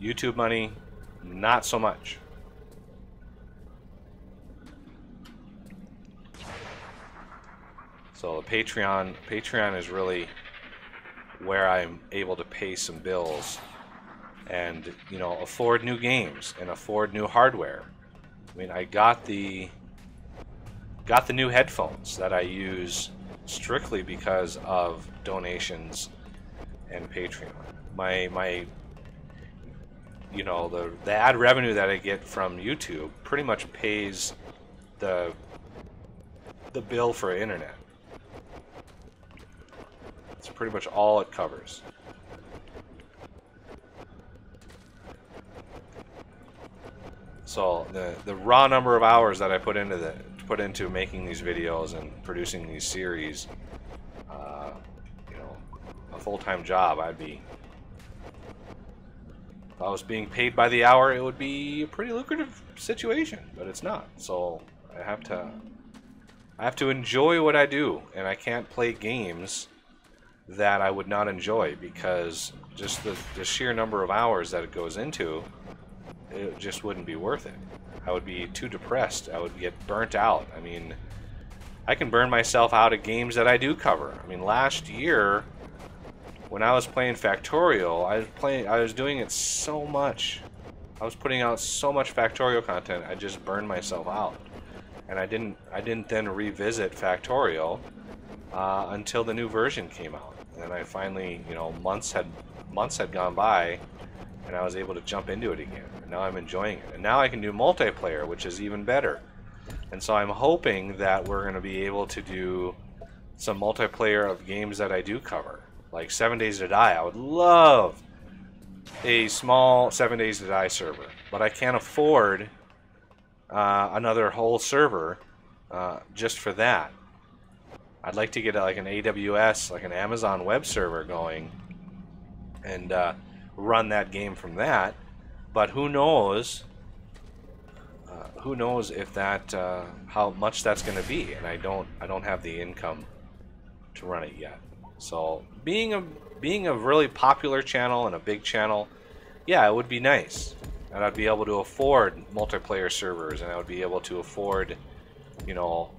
Speaker 1: YouTube money, not so much. So the Patreon is really where I'm able to pay some bills and, you know, afford new games and afford new hardware. I mean, I got the new headphones that I use strictly because of donations and Patreon. My you know, the ad revenue that I get from YouTube pretty much pays the bill for internet. It's pretty much all it covers. So the raw number of hours that I put into making these videos and producing these series, you know, a full-time job, if I was being paid by the hour, it would be a pretty lucrative situation, but it's not. So I have to enjoy what I do, and I can't play games that I would not enjoy because just the sheer number of hours that it goes into, it just wouldn't be worth it. I would be too depressed. I would get burnt out. I mean, I can burn myself out at games that I do cover. I mean, last year when I was playing Factorial, I was doing it so much. I was putting out so much Factorial content. I just burned myself out, and I didn't then revisit Factorial until the new version came out. And I finally, you know, months had gone by, and I was able to jump into it again. And now I'm enjoying it. And now I can do multiplayer, which is even better. And so I'm hoping that we're going to be able to do some multiplayer of games that I do cover. Like 7 Days to Die. I would love a small 7 Days to Die server. But I can't afford another whole server just for that. I'd like to get like an AWS, like an Amazon web server going and run that game from that. But who knows if that how much that's going to be, and I don't have the income to run it yet. So being a really popular channel and a big channel, yeah, it would be nice, and I'd be able to afford multiplayer servers, and I would be able to afford, you know,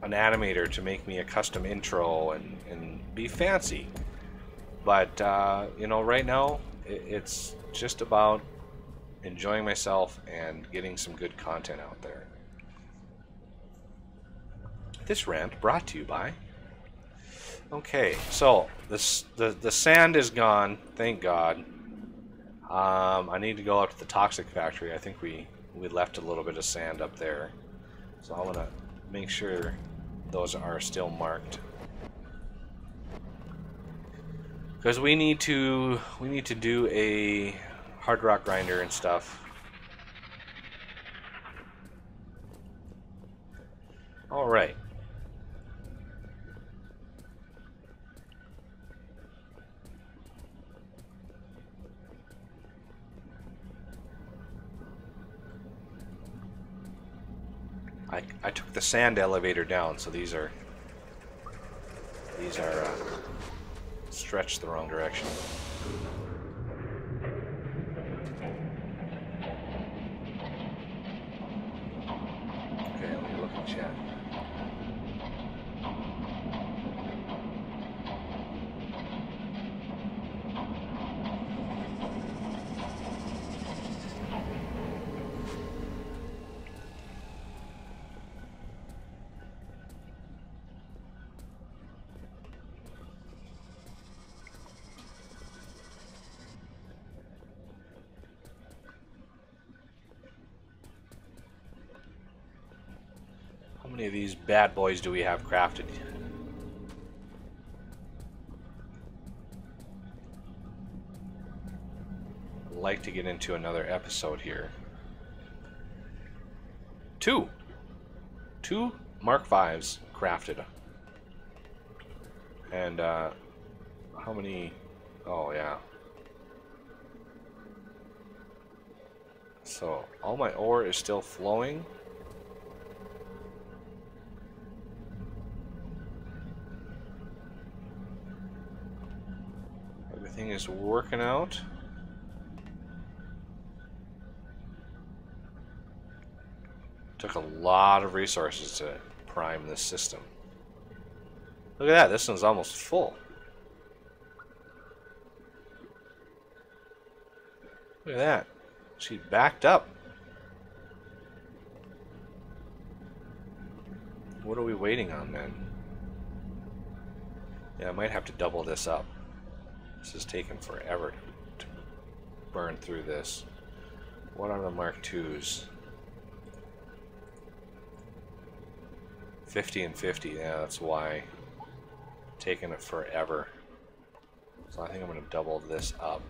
Speaker 1: an animator to make me a custom intro and be fancy. But you know, right now it's just about enjoying myself and getting some good content out there. This rant brought to you by. Okay, so the sand is gone, thank God. I need to go out to the toxic factory. I think we we left a little bit of sand up there. So I want to make sure those are still marked. Because we need to do a hard rock grinder and stuff. All right. I took the sand elevator down, so these are stretched the wrong direction. Okay, let me look at chat. How many of these bad boys do we have crafted? I'd like to get into another episode here. Two Mark V's crafted. And how many? Oh yeah. So all my ore is still flowing. Everything is working out. Took a lot of resources to prime this system. Look at that, this one's almost full. Look at that. She backed up. What are we waiting on then? Yeah, I might have to double this up. This is taking forever to burn through this. What are the Mark IIs? 50 and 50, yeah, that's why. Taking it forever. So I think I'm going to double this up.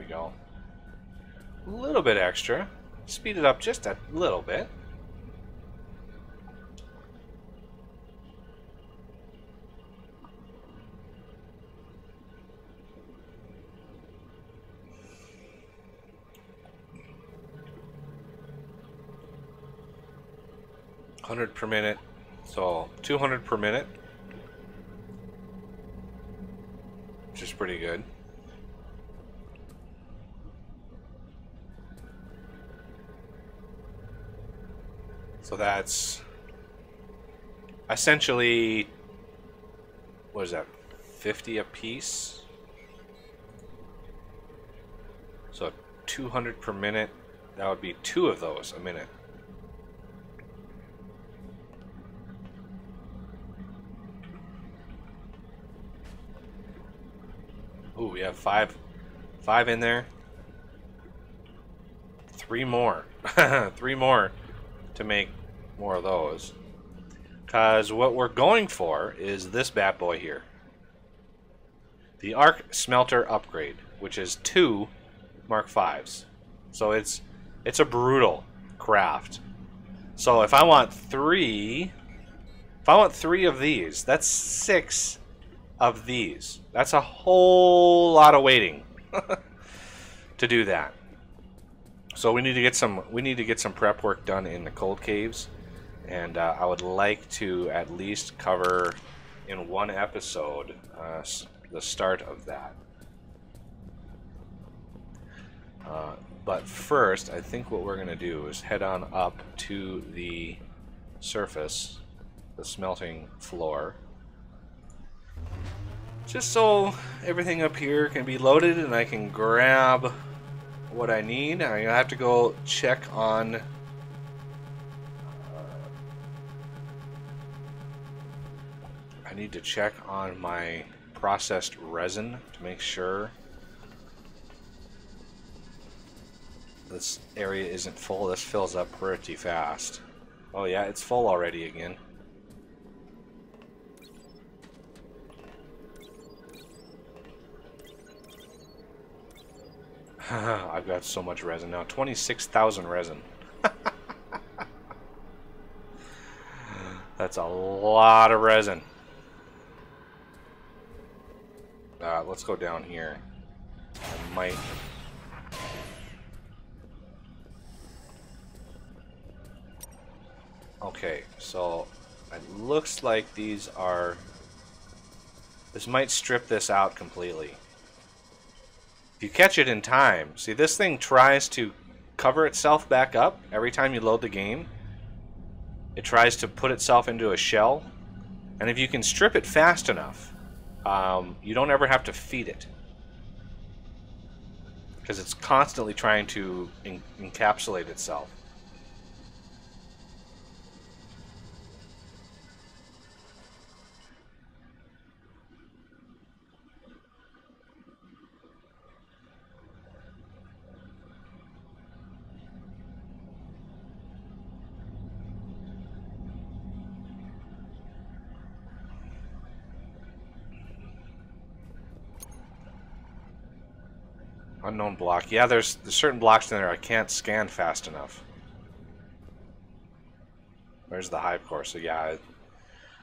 Speaker 1: Go. A little bit extra. Speed it up just a little bit. $100 per minute, so 200 per minute, which is pretty good. So that's essentially, what is that, 50 a piece? So 200 per minute, that would be 2 of those a minute. Ooh, we have five in there. 3 more. 3 more to make more of those. Because what we're going for is this bad boy here. The Arc Smelter Upgrade, which is 2 Mark V's. So it's a brutal craft. So if I want 3 of these, that's 6 of these. That's a whole lot of waiting to do that. So we need to get some prep work done in the cold caves, and I would like to at least cover in one episode the start of that. But first, I think what we're going to do is head on up to the surface, the smelting floor, just so everything up here can be loaded and I can grab what I need. I have to go check on I need to check on my processed resin to make sure this area isn't full. This fills up pretty fast. Oh yeah, it's full already again. I've got so much resin now. 26,000 resin. That's a lot of resin. Let's go down here. I might... Okay, so it looks like these are... This might strip this out completely. If you catch it in time, see this thing tries to cover itself back up every time you load the game. It tries to put itself into a shell, and if you can strip it fast enough, you don't ever have to feed it, because it's constantly trying to encapsulate itself. Unknown block. Yeah, there's certain blocks in there I can't scan fast enough. There's the hive core. So yeah, I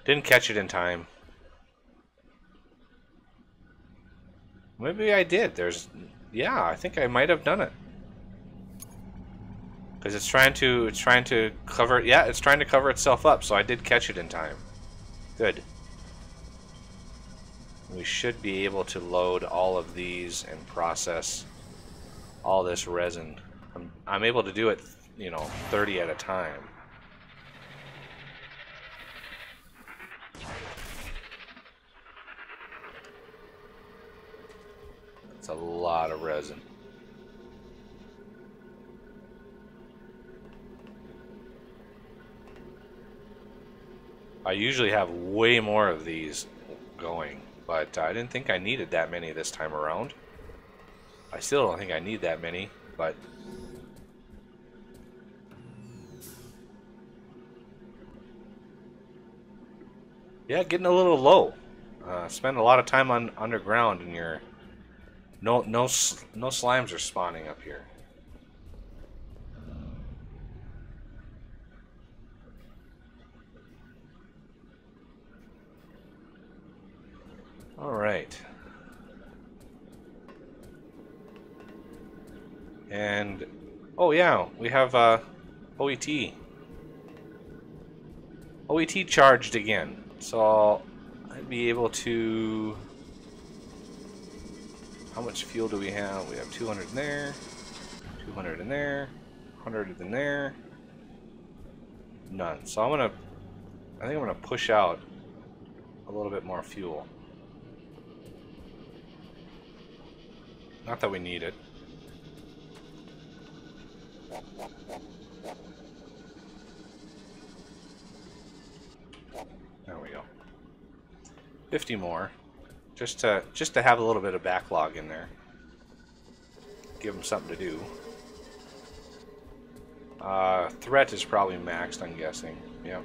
Speaker 1: didn't catch it in time. Maybe I did. Yeah, I think I might have done it. Because it's trying to cover. Yeah, it's trying to cover itself up. So I did catch it in time. Good. We should be able to load all of these and process all this resin. I'm able to do it, 30 at a time. It's a lot of resin. I usually have way more of these going, but I didn't think I needed that many this time around. I still don't think I need that many, but... Yeah, getting a little low. Spend a lot of time on underground, and you're... No slimes are spawning up here. All right. And oh yeah, we have OET. OET charged again, so I'd be able to. How much fuel do we have? We have 200 in there, 200 in there, 100 in there. None. So I think I'm gonna push out a little bit more fuel. Not that we need it. There we go. 50 more, just to have a little bit of backlog in there. Give them something to do. Threat is probably maxed, I'm guessing. Yep.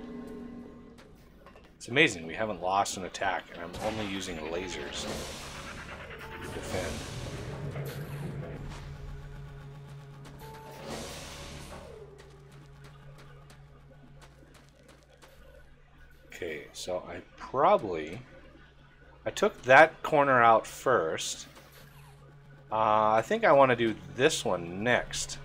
Speaker 1: It's amazing we haven't lost an attack, and I'm only using lasers to defend. Okay, so I took that corner out first. I think I want to do this one next.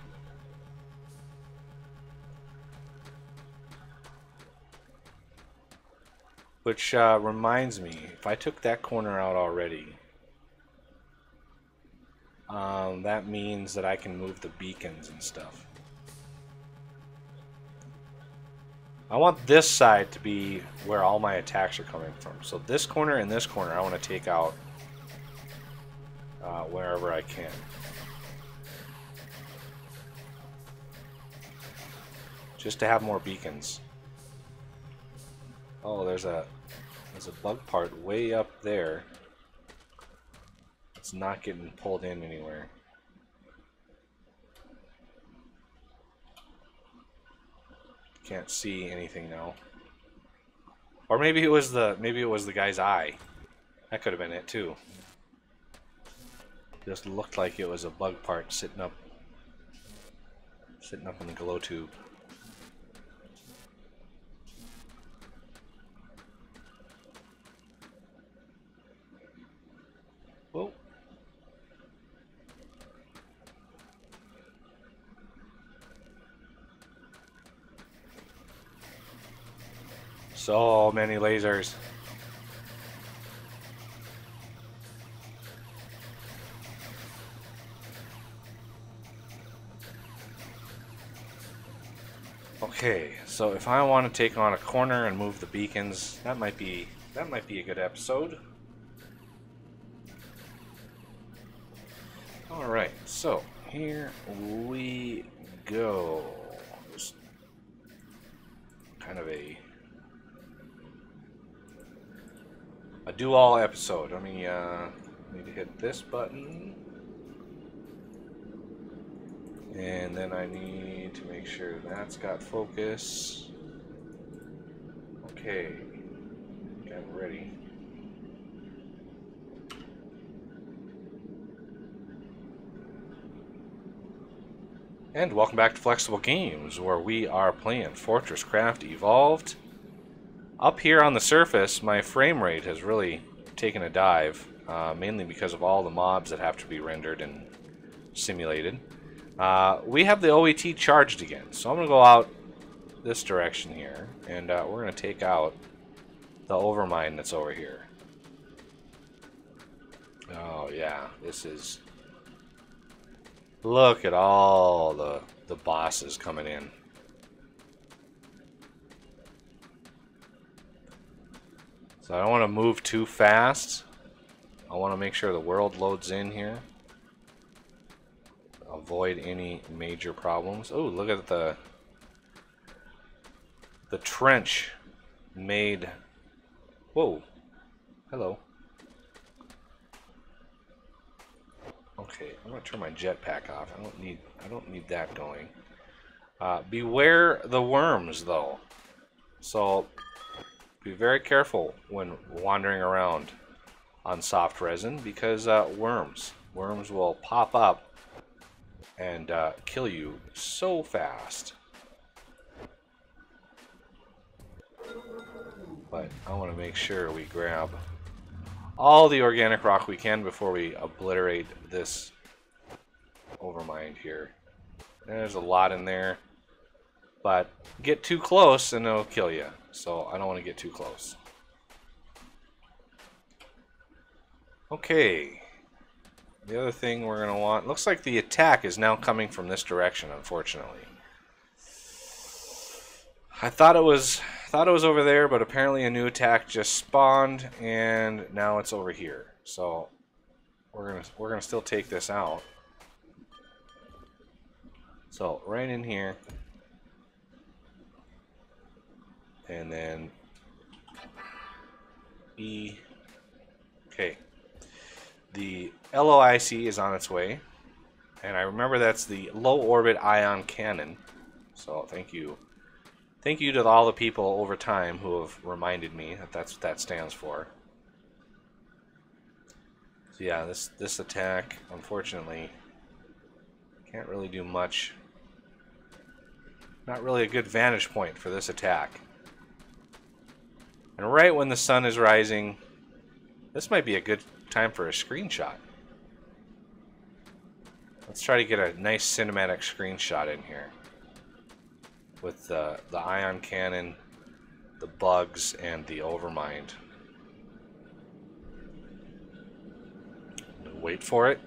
Speaker 1: Which reminds me, if I took that corner out already, that means that I can move the beacons and stuff. I want this side to be where all my attacks are coming from. So this corner and this corner I want to take out wherever I can. Just to have more beacons. Oh, there's a bug part way up there. It's not getting pulled in anywhere. Can't see anything now. Or maybe it was the guy's eye. That could have been it too. Just looked like it was a bug part sitting up in the glow tube. Whoa. So many lasers. Okay, so if I want to take on a corner and move the beacons, that might be a good episode. All right, so here we go. Just kind of a do-all episode. Let me need to hit this button, and then I need to make sure that's got focus. Okay, get ready. And welcome back to Flexible Games, where we are playing FortressCraft Evolved. Up here on the surface, my frame rate has really taken a dive, mainly because of all the mobs that have to be rendered and simulated. We have the OET charged again, so I'm going to go out this direction here, and we're going to take out the overmind that's over here. Oh yeah, this is... Look at all the bosses coming in. So I don't want to move too fast. I want to make sure the world loads in here. Avoid any major problems. Oh, look at the trench made. Whoa. Hello. Okay, I'm gonna turn my jetpack off. I don't need that going. Beware the worms, though. So be very careful when wandering around on soft resin, because worms will pop up and kill you so fast. But I want to make sure we grab all the organic rock we can before we obliterate this overmind here. There's a lot in there, but get too close and it'll kill you. So I don't want to get too close. Okay. The other thing we're going to want... Looks like the attack is now coming from this direction, unfortunately. I thought it was over there, but apparently a new attack just spawned, and now it's over here. So we're gonna still take this out. So right in here, and then E. Okay, the LOIC is on its way, and I remember that's the low orbit ion cannon. So thank you. Thank you to all the people over time who have reminded me that that's what that stands for. So yeah, this attack, unfortunately, can't really do much. Not really a good vantage point for this attack. And right when the sun is rising, this might be a good time for a screenshot. Let's try to get a nice cinematic screenshot in here. With the ion cannon, the bugs, and the overmind. Wait for it.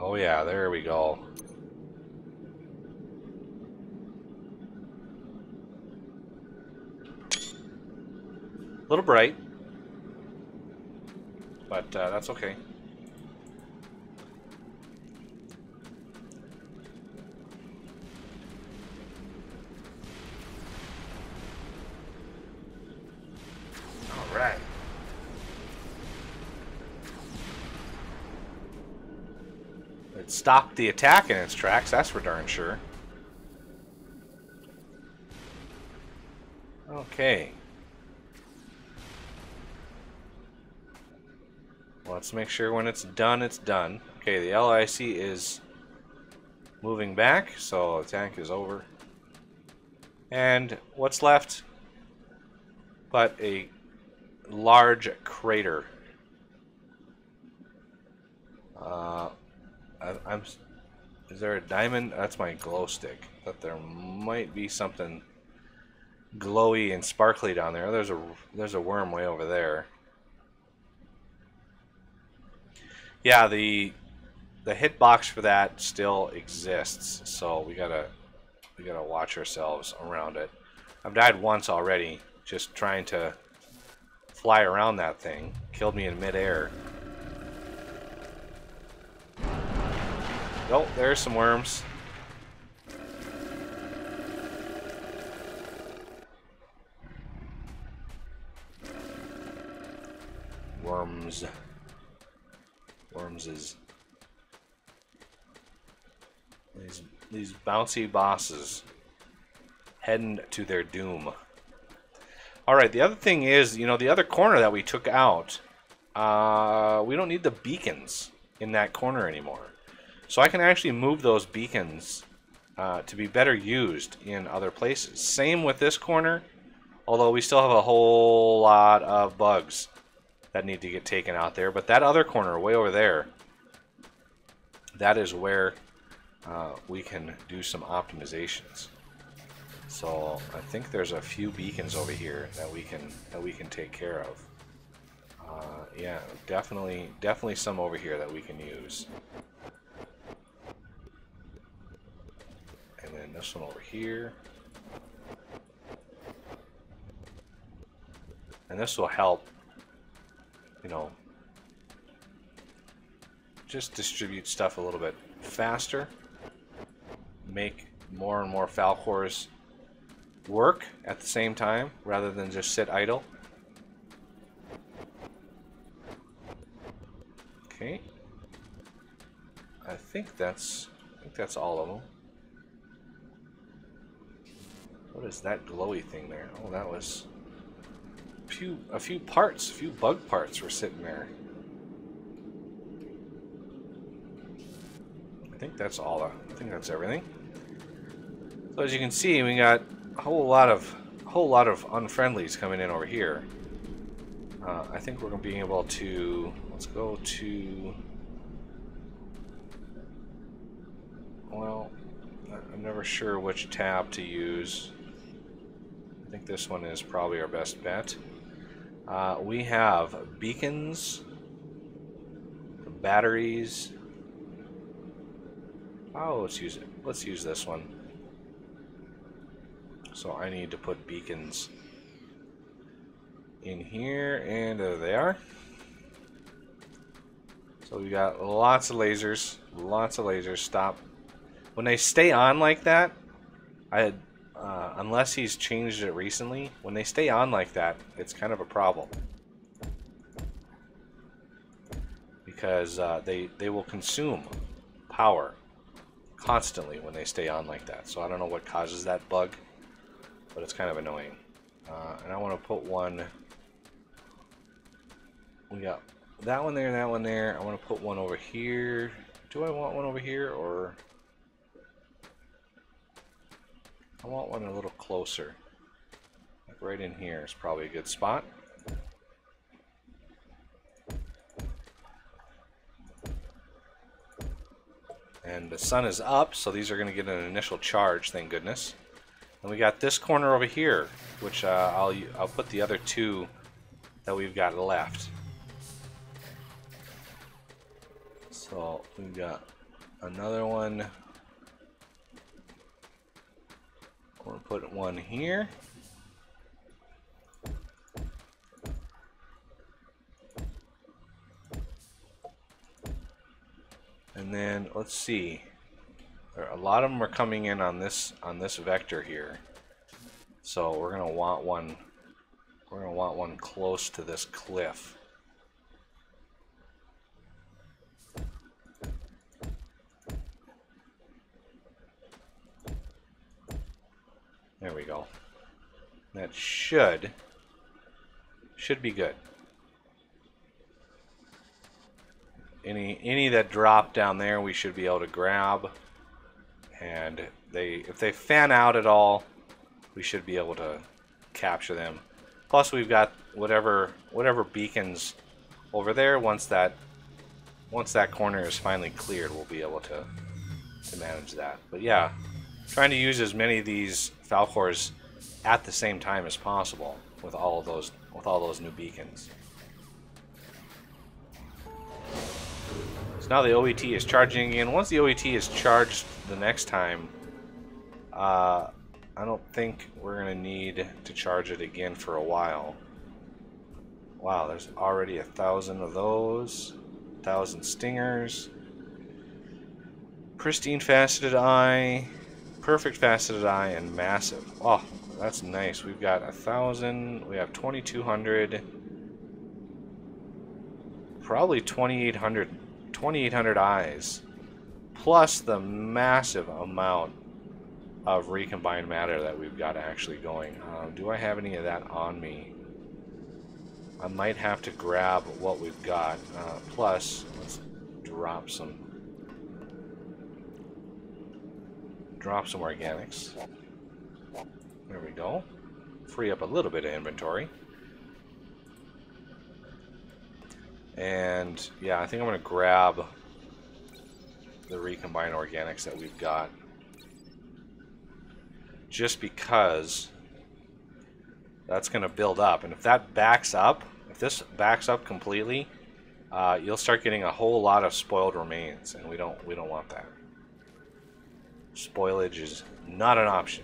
Speaker 1: Oh yeah, there we go. A little bright, but that's okay. All right. It stopped the attack in its tracks, that's for darn sure. Okay. Let's make sure when it's done, it's done. Okay, the LIC is moving back, so the tank is over. And what's left but a large crater. Is there a diamond? That's my glow stick. But there might be something glowy and sparkly down there. There's a worm way over there. Yeah, the hitbox for that still exists, so we gotta watch ourselves around it. I've died once already, just trying to fly around that thing. Killed me in midair. Oh, there's some worms. Worms. Wormses. These bouncy bosses heading to their doom. Alright, the other thing is, you know, the other corner that we took out, we don't need the beacons in that corner anymore. So I can actually move those beacons to be better used in other places. Same with this corner, although we still have a whole lot of bugs that need to get taken out there. But that other corner, way over there, that is where we can do some optimizations. So I think there's a few beacons over here that we can take care of. Yeah, definitely some over here that we can use. And then this one over here. And this will help, you know, just distribute stuff a little bit faster. Make more and more Falcors work at the same time rather than just sit idle. Okay. I think that's all of them. What is that glowy thing there? Oh, that was a few parts, a few bug parts were sitting there. I think that's all. I think that's everything. So as you can see, we got a whole lot of unfriendlies coming in over here. I think we're going to be able to. Let's go to. Well, I'm never sure which tab to use. I think this one is probably our best bet. We have beacons, batteries. Oh, let's use it. Let's use this one. So I need to put beacons in here, and there they are. So we got lots of lasers. Stop. When they stay on like that, unless he's changed it recently, when they stay on like that, it's kind of a problem. Because they will consume power constantly when they stay on like that. So I don't know what causes that bug, but it's kind of annoying. And I want to put one. We got that one there and that one there. I want to put one over here. Do I want one over here, or I want one a little closer? Like right in here is probably a good spot. And the sun is up, so these are going to get an initial charge, thank goodness. And we got this corner over here, which I'll put the other two that we've got left. So we've got Another one. We'll put one here. And then let's see. A lot of them are coming in on this vector here. So we're gonna want one. We're gonna want one close to this cliff. There we go. That should be good. Any that drop down there, we should be able to grab, and if they fan out at all, we should be able to capture them. Plus, we've got whatever beacons over there. Once that corner is finally cleared, we'll be able to manage that. But yeah, trying to use as many of these Falcors at the same time as possible with all those new beacons. So now the OET is charging again. Once the OET is charged the next time, I don't think we're gonna need to charge it again for a while. Wow, there's already 1,000 of those, 1,000 stingers. Pristine faceted eye, perfect faceted eye, and massive. Oh, that's nice. We've got 1,000. We have 2,200. Probably 2,800 eyes, plus the massive amount of recombined matter that we've got actually going. Do I have any of that on me? I might have to grab what we've got. Plus, let's drop some organics. There we go. Free up a little bit of inventory. And yeah, I think I'm going to grab the recombined organics that we've got, just because that's going to build up. And if that backs up, if this backs up completely, you'll start getting a whole lot of spoiled remains, and we don't want that. Spoilage is not an option.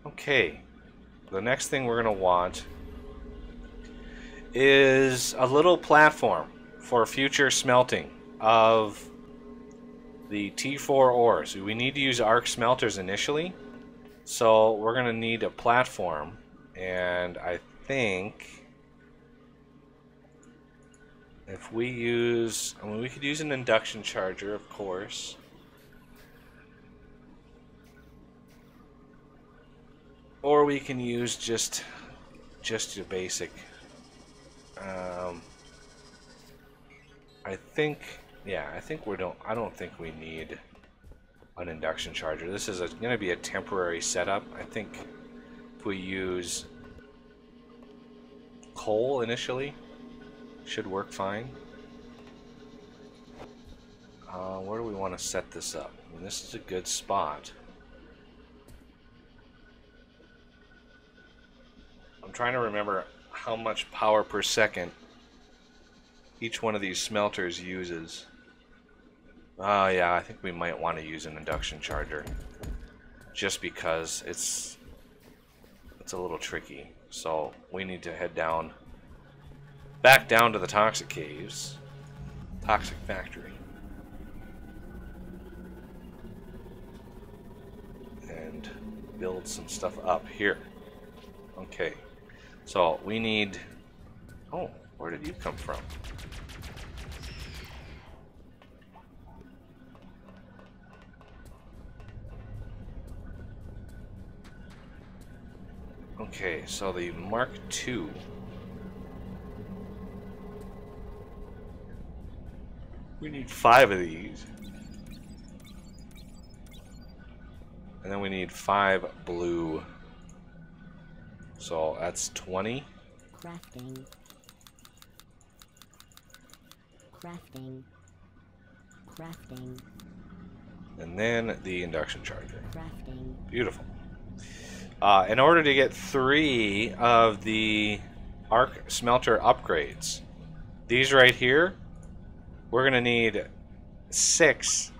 Speaker 1: Okay, the next thing we're going to want is a little platform for future smelting of the T4 ores. We need to use arc smelters initially, so we're going to need a platform, and I think if we use, I mean, we could use an induction charger, of course. Or we can use just your basic. I think I don't think we need an induction charger. This is going to be a temporary setup. I think if we use coal initially, should work fine. Where do we want to set this up? I mean, this is a good spot. I'm trying to remember how much power per second each one of these smelters uses. Oh yeah, I think we might want to use an induction charger, just because it's a little tricky. So we need to head back down to the toxic caves, toxic factory, and build some stuff up here. Okay, so we need, oh, where did you come from? Okay, so the Mark II. We need 5 of these. And then we need 5 blue. So that's 20.
Speaker 2: Crafting. Crafting. Crafting.
Speaker 1: And then the induction charger.
Speaker 2: Crafting.
Speaker 1: Beautiful. In order to get 3 of the arc smelter upgrades, these right here we're going to need 6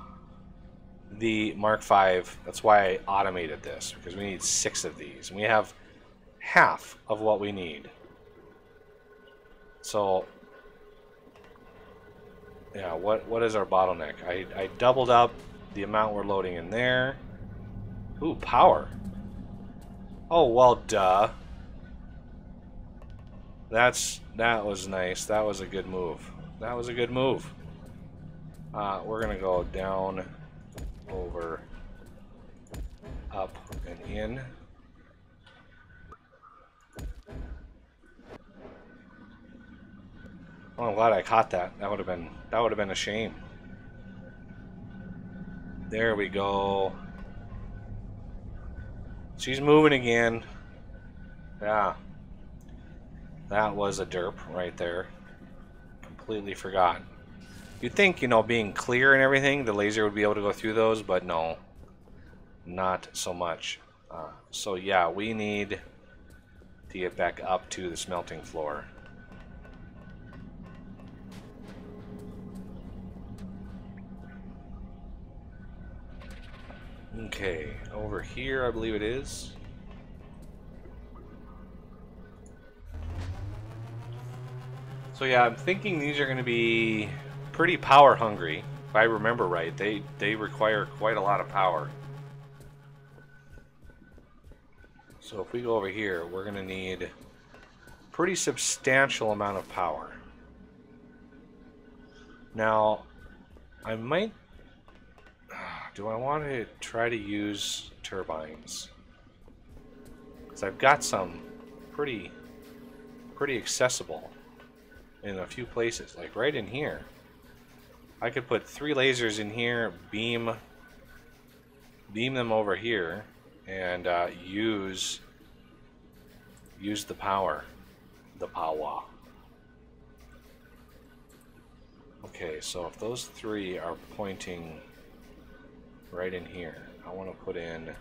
Speaker 1: the Mark V. That's why I automated this, because we need 6 of these. And we have half of what we need. So, yeah, what is our bottleneck? I doubled up the amount we're loading in there. Ooh, power. Oh, well, duh. That was nice. That was a good move. That was a good move. We're gonna go down, over, up, and in. Oh, I'm glad I caught that. That would have been a shame. There we go. She's moving again. Yeah. That was a derp right there. Completely forgot. You'd think, you know, being clear and everything, the laser would be able to go through those, but no. Not so much. So yeah, we need to get back up to the smelting floor. Okay, over here I believe it is. So yeah, I'm thinking these are going to be pretty power hungry. If I remember right, they require quite a lot of power. So if we go over here, we're going to need a pretty substantial amount of power. Now, I might... Do I want to try to use turbines? Because I've got some pretty accessible in a few places, like right in here. I could put 3 lasers in here, beam them over here, and use the power. Okay, so if those 3 are pointing right in here, I want to put in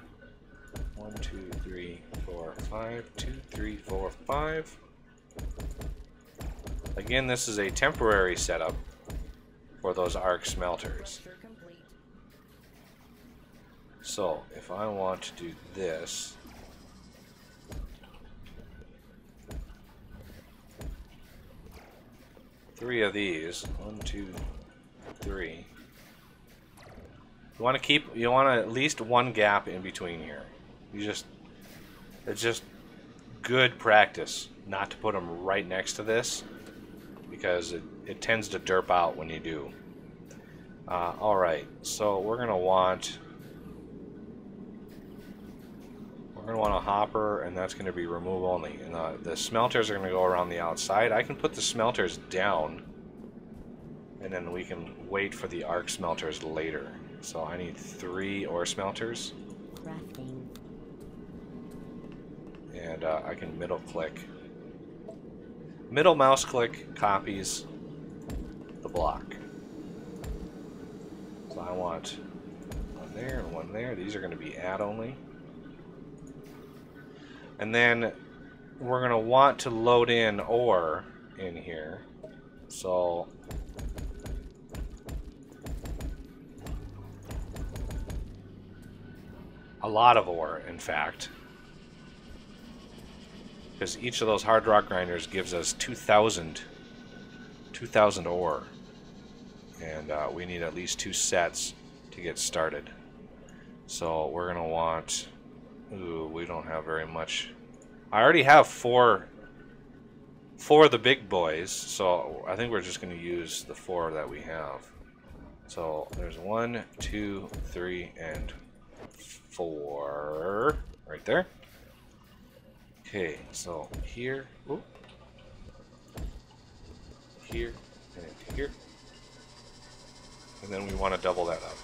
Speaker 1: 1, 2, 3, 4, 5, 2, 3, 4, 5. Again, this is a temporary setup for those arc smelters. So, if I want to do this, three of these, 1, 2, 3. You want at least one gap in between here. It's just good practice not to put them right next to this, because it tends to derp out when you do. Alright, so we're gonna want a hopper, and that's gonna be remove only. And the smelters are gonna go around the outside. I can put the smelters down, and then we can wait for the arc smelters later. So I need 3 ore smelters.
Speaker 2: Crafting.
Speaker 1: And I can middle click. Middle mouse click copies the block. So I want one there and one there. These are going to be add only. And then we're going to want to load in ore in here. So a lot of ore, in fact. Because each of those hard rock grinders gives us 2,000 ore. And we need at least 2 sets to get started. So we're going to want... Ooh, we don't have very much. I already have 4 of the big boys, so I think we're just going to use the 4 that we have. So there's 1, 2, 3, and 4 right there. Okay, so here, ooh, here, and here, and then we want to double that up.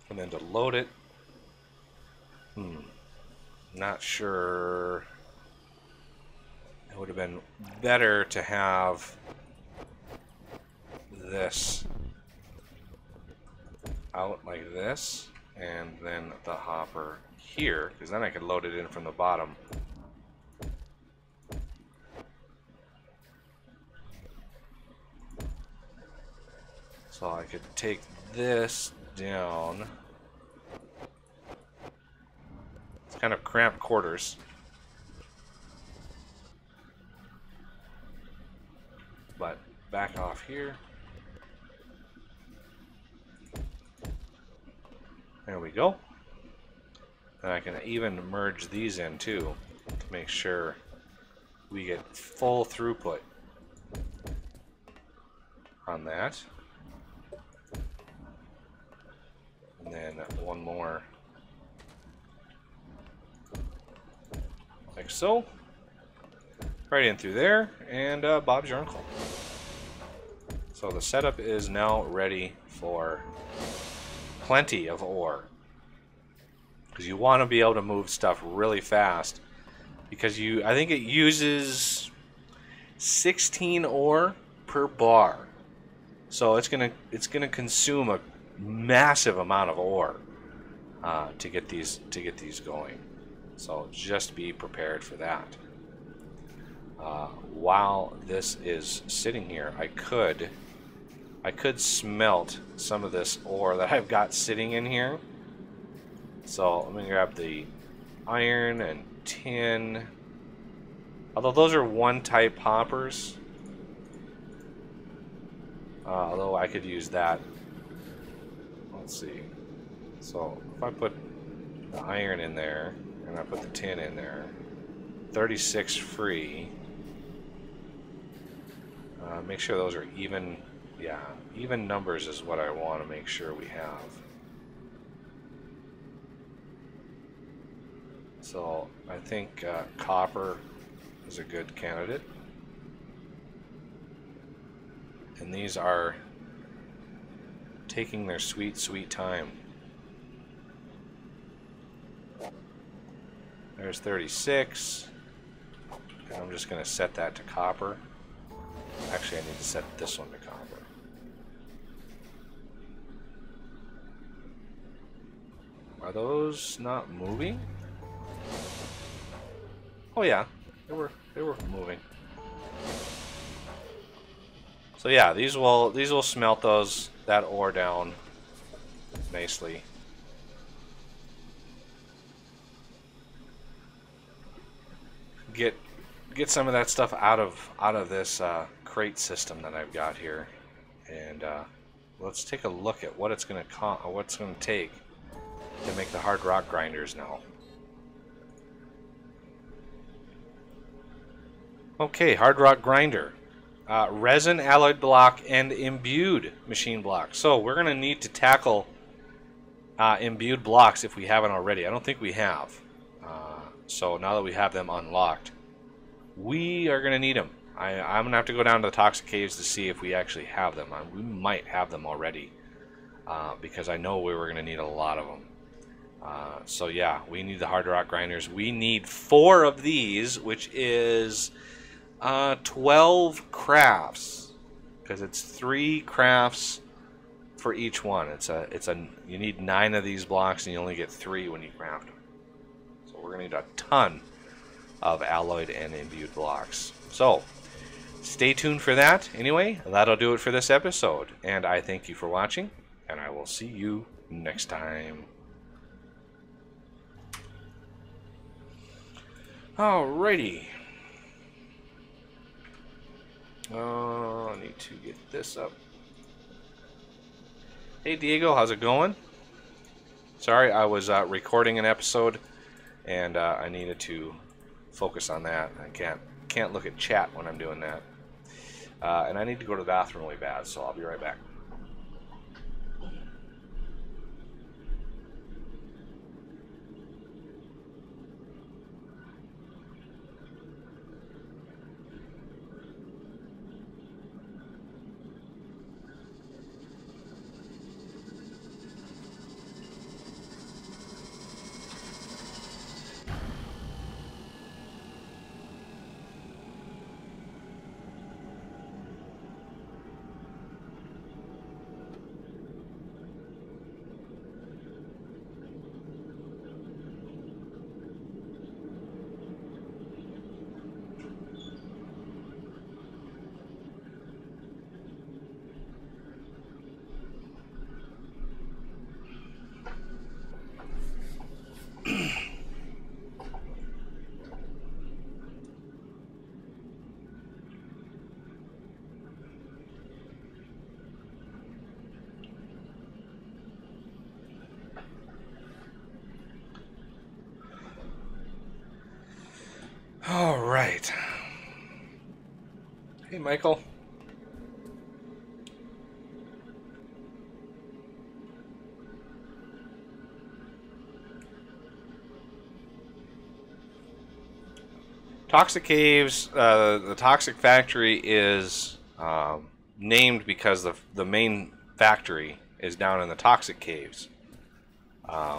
Speaker 1: And then to load it, not sure. It would have been better to have this out like this. and then the hopper here, because then I could load it in from the bottom. So I could take this down. It's kind of cramped quarters. But back off here. There we go. And I can even merge these in too to make sure we get full throughput on that. And then one more like so. Right in through there, and Bob's your uncle. So the setup is now ready for plenty of ore. Because you want to be able to move stuff really fast. Because I think it uses 16 ore per bar. So it's gonna consume a massive amount of ore to get these going. So just be prepared for that. While this is sitting here, I could smelt some of this ore that I've got sitting in here. So let me grab the iron and tin. Although those are one type hoppers. Although I could use that. Let's see. So if I put the iron in there and I put the tin in there, 36 free. Make sure those are even. Yeah, even numbers is what I want to make sure we have. So I think copper is a good candidate. And these are taking their sweet, sweet time. There's 36. And I'm just going to set that to copper. Actually, I need to set this one to copper. Are those not moving? Oh yeah, they were moving. So yeah, these will smelt that ore down nicely. Get some of that stuff out of this crate system that I've got here, and let's take a look at what it's going to take to make the hard rock grinders now. Okay, hard rock grinder, resin, alloyed block, and imbued machine block. So we're going to need to tackle imbued blocks if we haven't already. I don't think we have. So now that we have them unlocked, we are going to need them. I'm going to have to go down to the toxic caves to see if we actually have them. We might have them already, because I know we were going to need a lot of them. So yeah, we need the hard rock grinders. We need 4 of these, which is 12 crafts, because it's 3 crafts for each one. You need 9 of these blocks, and you only get 3 when you craft them. So we're gonna need a ton of alloyed and imbued blocks. So stay tuned for that. Anyway, that'll do it for this episode, and I thank you for watching, and I will see you next time. Alrighty. I need to get this up. Hey Diego, how's it going? Sorry, I was recording an episode, and I needed to focus on that. I can't look at chat when I'm doing that. And I need to go to the bathroom really bad, so I'll be right back. right. Hey, Michael. Toxic Caves, the Toxic Factory is named because the main factory is down in the Toxic Caves,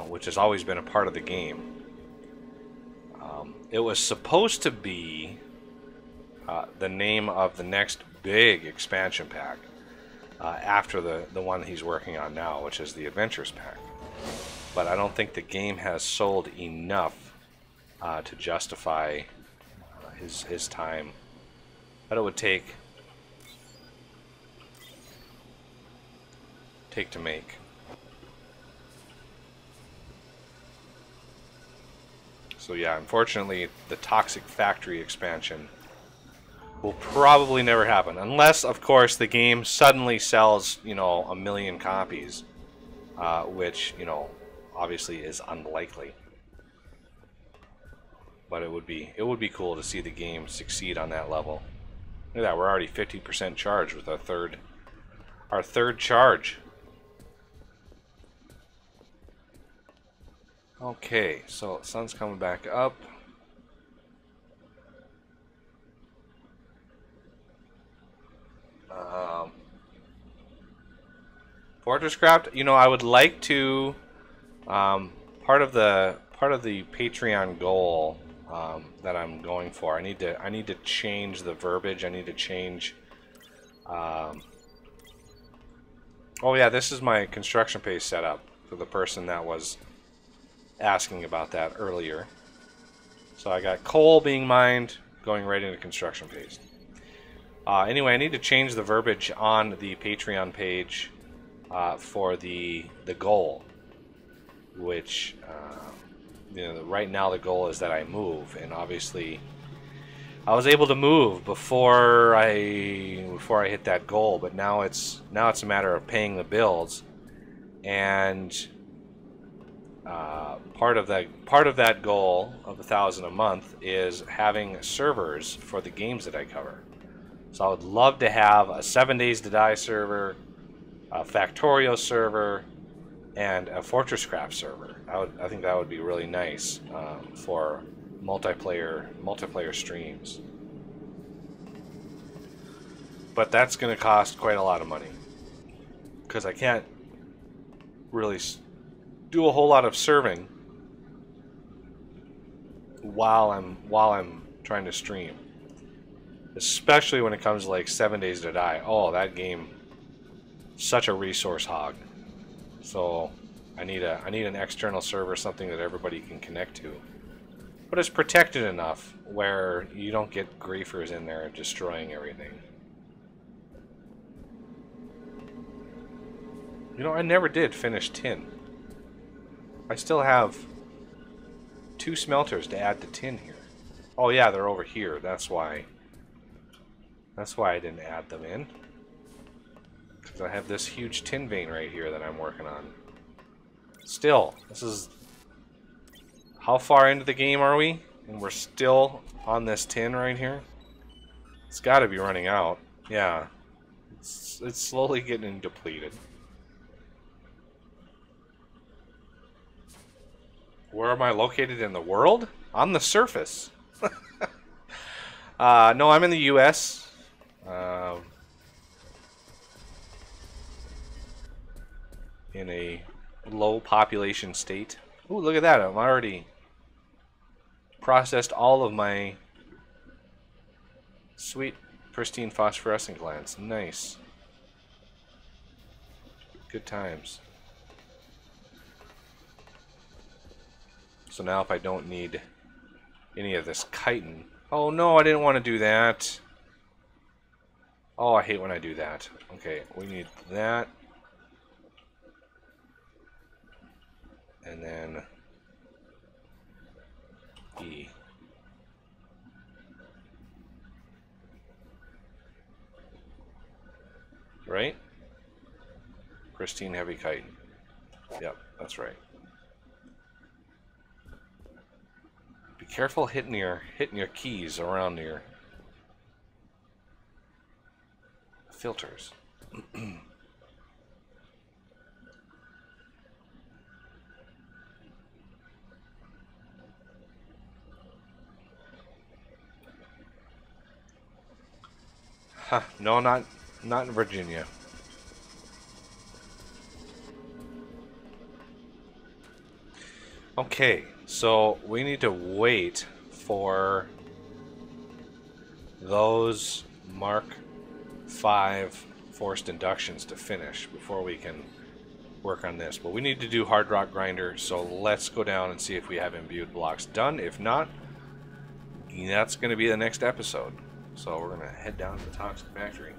Speaker 1: which has always been a part of the game. It was supposed to be the name of the next big expansion pack after the one he's working on now, which is the Adventures Pack. But I don't think the game has sold enough to justify his time that it would take to make. So yeah, unfortunately, the Toxic Factory expansion will probably never happen, unless, of course, the game suddenly sells, you know, 1 million copies, which, you know, obviously is unlikely. But it would be cool to see the game succeed on that level. Look at that, we're already 50% charged with our third charge. Okay, so sun's coming back up. FortressCraft, you know, I would like to part of the Patreon goal that I'm going for. I need to change the verbiage. I need to change. Oh yeah, this is my construction page setup for the person that was asking about that earlier. So I got coal being mined, going right into construction paste. Anyway, I need to change the verbiage on the Patreon page for the goal, which you know, right now the goal is that I move, and obviously I was able to move before I hit that goal, but now it's a matter of paying the bills, and part of that goal of 1,000 a month is having servers for the games that I cover. So I would love to have a 7 Days to Die server, a Factorio server, and a FortressCraft server. I think that would be really nice for multiplayer streams. But that's going to cost quite a lot of money, because I can't really do a whole lot of serving while I'm trying to stream, especially when it comes to like 7 Days to Die. Oh, that game, such a resource hog. So I need an external server, something that everybody can connect to, but it's protected enough where you don't get griefers in there destroying everything. You know, I never did finish tin. I still have 2 smelters to add to tin here. Oh yeah, they're over here. That's why I didn't add them in. Because I have this huge tin vein right here that I'm working on. Still, this is... How far into the game are we? And we're still on this tin right here? It's got to be running out. Yeah. It's slowly getting depleted. Where am I located in the world? On the surface. No, I'm in the U.S. In a low population state. Ooh, look at that. I'm already processed all of my sweet, pristine phosphorescent glands. Nice. Good times. So now if I don't need any of this chitin... Oh no, I didn't want to do that. Oh, I hate when I do that. Okay, we need that. And then E. Right? Pristine heavy chitin. Yep, that's right. Be careful hitting your keys around your filters. Huh, no, not in Virginia. Okay, so we need to wait for those Mark 5 forced inductions to finish before we can work on this. But we need to do hard rock grinder, so let's go down and see if we have imbued blocks done. If not, that's going to be the next episode. So we're going to head down to the Toxic Factory.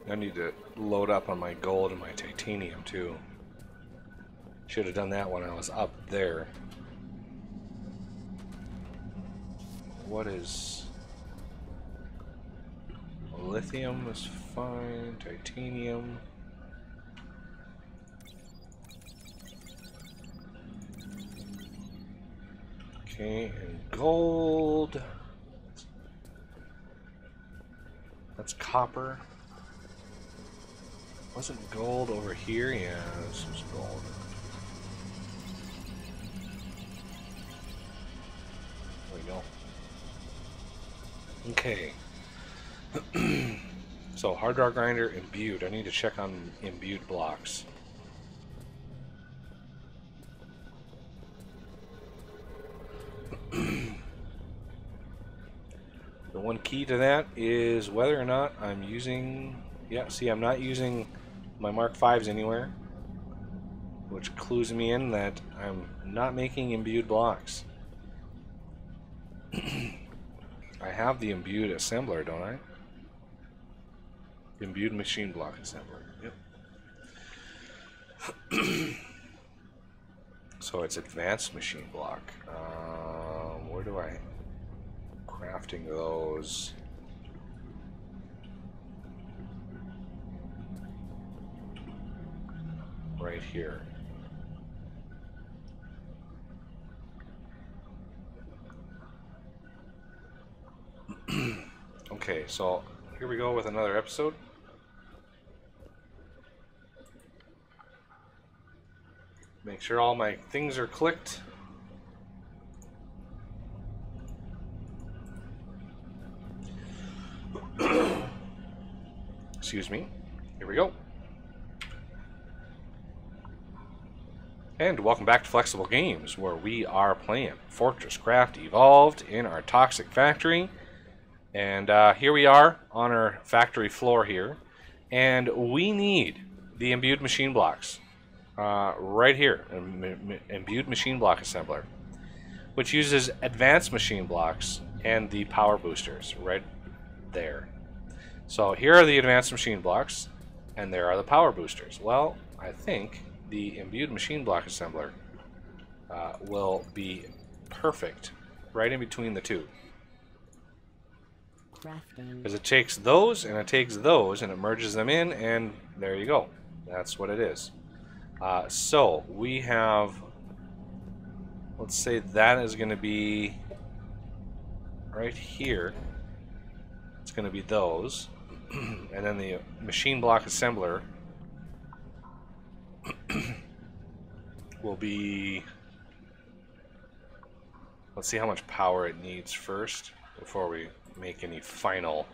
Speaker 1: I need to load up on my gold and my titanium too. Should have done that when I was up there. What is... lithium is fine, titanium... Okay, and gold. That's copper. Wasn't gold over here? Yeah, this was gold. There we go. Okay. So, hard rock grinder, imbued. I need to check on imbued blocks. The one key to that is whether or not I'm using... Yeah, see, I'm not using my Mark 5s anywhere, which clues me in that I'm not making imbued blocks. I have the imbued assembler, don't I? Imbued machine block assembler. Yep. So it's advanced machine block. Where do I... crafting those... right here. Okay, so here we go with another episode. Make sure all my things are clicked. Excuse me. Here we go. And welcome back to Flexible Games, where we are playing FortressCraft Evolved in our Toxic Factory. And here we are on our factory floor here. And we need the imbued machine blocks. Right here, imbued machine block assembler, which uses advanced machine blocks and the power boosters right there. So here are the advanced machine blocks, and there are the power boosters. Well, I think the imbued machine block assembler will be perfect right in between the two. Because it takes those and it takes those and it merges them in, and there you go. That's what it is. So we have, let's say that is going to be right here. It's going to be those. And then the machine block assembler will be, let's see how much power it needs first before we make any final.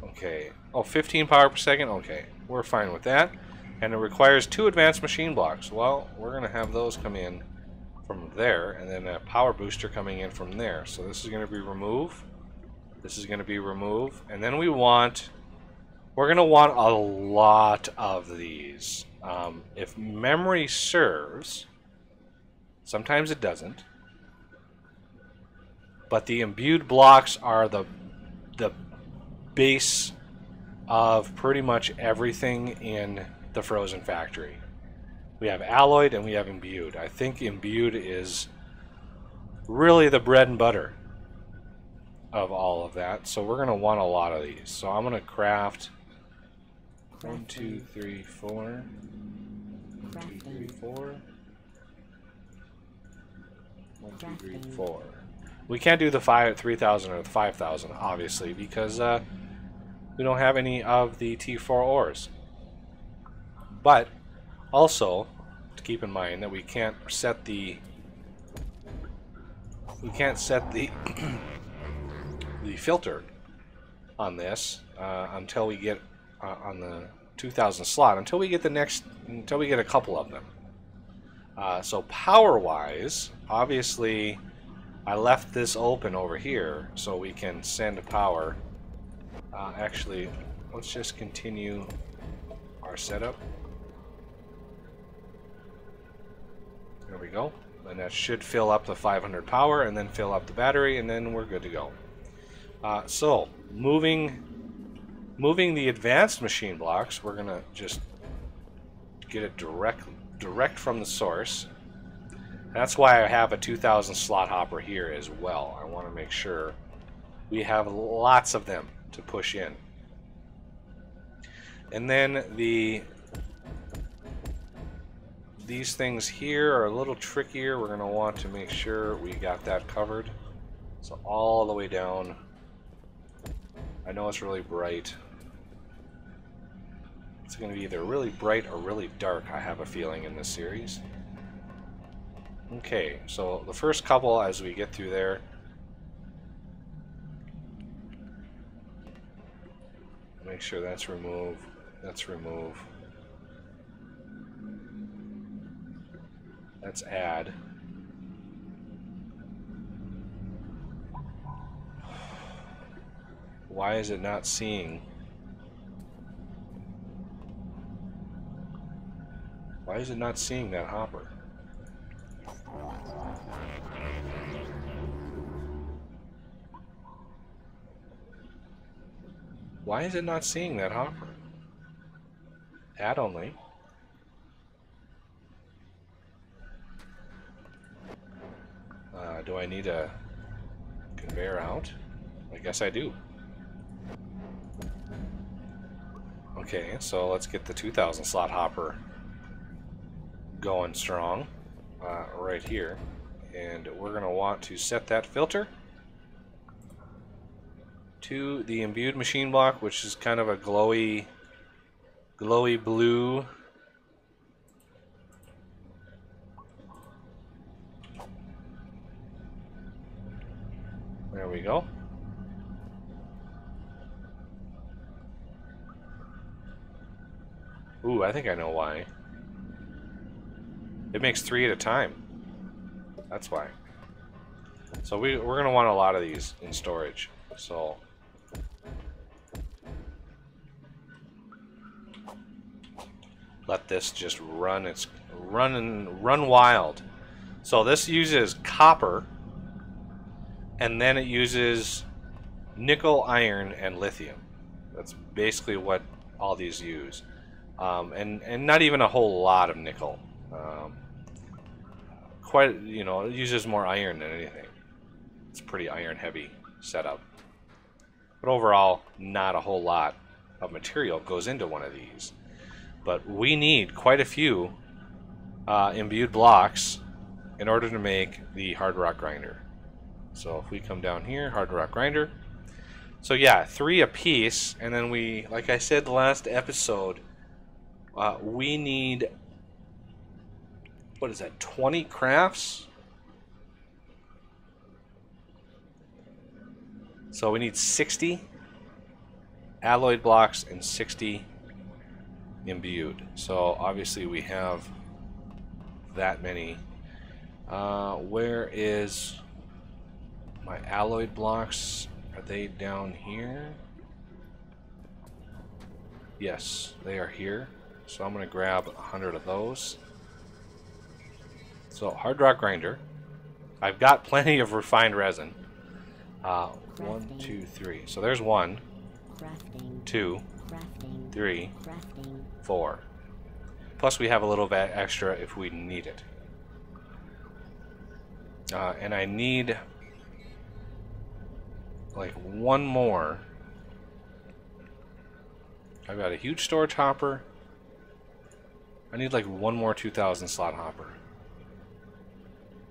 Speaker 1: Okay, oh, 15 power per second. Okay, we're fine with that. And it requires 2 advanced machine blocks. Well, we're going to have those come in from there, and then a power booster coming in from there. So this is going to be remove. This is going to be remove, and then we're going to want a lot of these. If memory serves, sometimes it doesn't, but the imbued blocks are the base of pretty much everything in the Frozen Factory. We have alloyed and we have imbued. I think imbued is really the bread and butter. of all of that, so we're going to want a lot of these. So I'm going to craft 1, 2, 3, 4. 1, 2, 3, 4. 1, 2, 3, 4. We can't do the 3,000 or the 5,000, obviously, because we don't have any of the T4 ores. But also, to keep in mind that we can't set the the filter on this until we get on the 2,000 slot, until we get a couple of them. So power-wise, obviously, I left this open over here so we can send power. Actually, let's just continue our setup. There we go. And that should fill up the 500 power and then fill up the battery, and then we're good to go. So, moving the advanced machine blocks, we're gonna just get it direct from the source. That's why I have a 2,000 slot hopper here as well. I want to make sure we have lots of them to push in. And then these things here are a little trickier. We're going to want to make sure we got that covered. So all the way down. I know it's really bright. It's going to be either really bright or really dark, I have a feeling, in this series. Okay, so the first couple, as we get through there, make sure that's removed. That's remove. Let's add. Why is it not seeing? Why is it not seeing that hopper? Why is it not seeing that hopper? Add only. Do I need a conveyor out? I guess I do. Okay, so let's get the 2,000 slot hopper going strong right here. And we're going to want to set that filter to the imbued machine block, which is kind of a glowy blue. There we go. Ooh, I think I know why. It makes 3 at a time. That's why. So we're going to want a lot of these in storage. So let this just run wild. So this uses copper, and then it uses nickel, iron, and lithium. That's basically what all these use. And not even a whole lot of nickel. Quite, you know, it uses more iron than anything. It's a pretty iron heavy setup. But overall, not a whole lot of material goes into one of these. But we need quite a few imbued blocks in order to make the hard rock grinder. So if we come down here, hard rock grinder. So yeah, 3 apiece, and then we, like I said the last episode, we need, what is that, 20 crafts? So we need 60 alloyed blocks and 60 imbued. So obviously we have that many. Where is my alloyed blocks? Are they down here? Yes, they are here. So I'm going to grab 100 of those. So hard rock grinder. I've got plenty of refined resin. 1, 2, 3. So there's 1, 2, 3, 4. Plus we have a little bit extra if we need it. And I need like one more. I've got a huge storage hopper. I need like one more 2,000 slot hopper.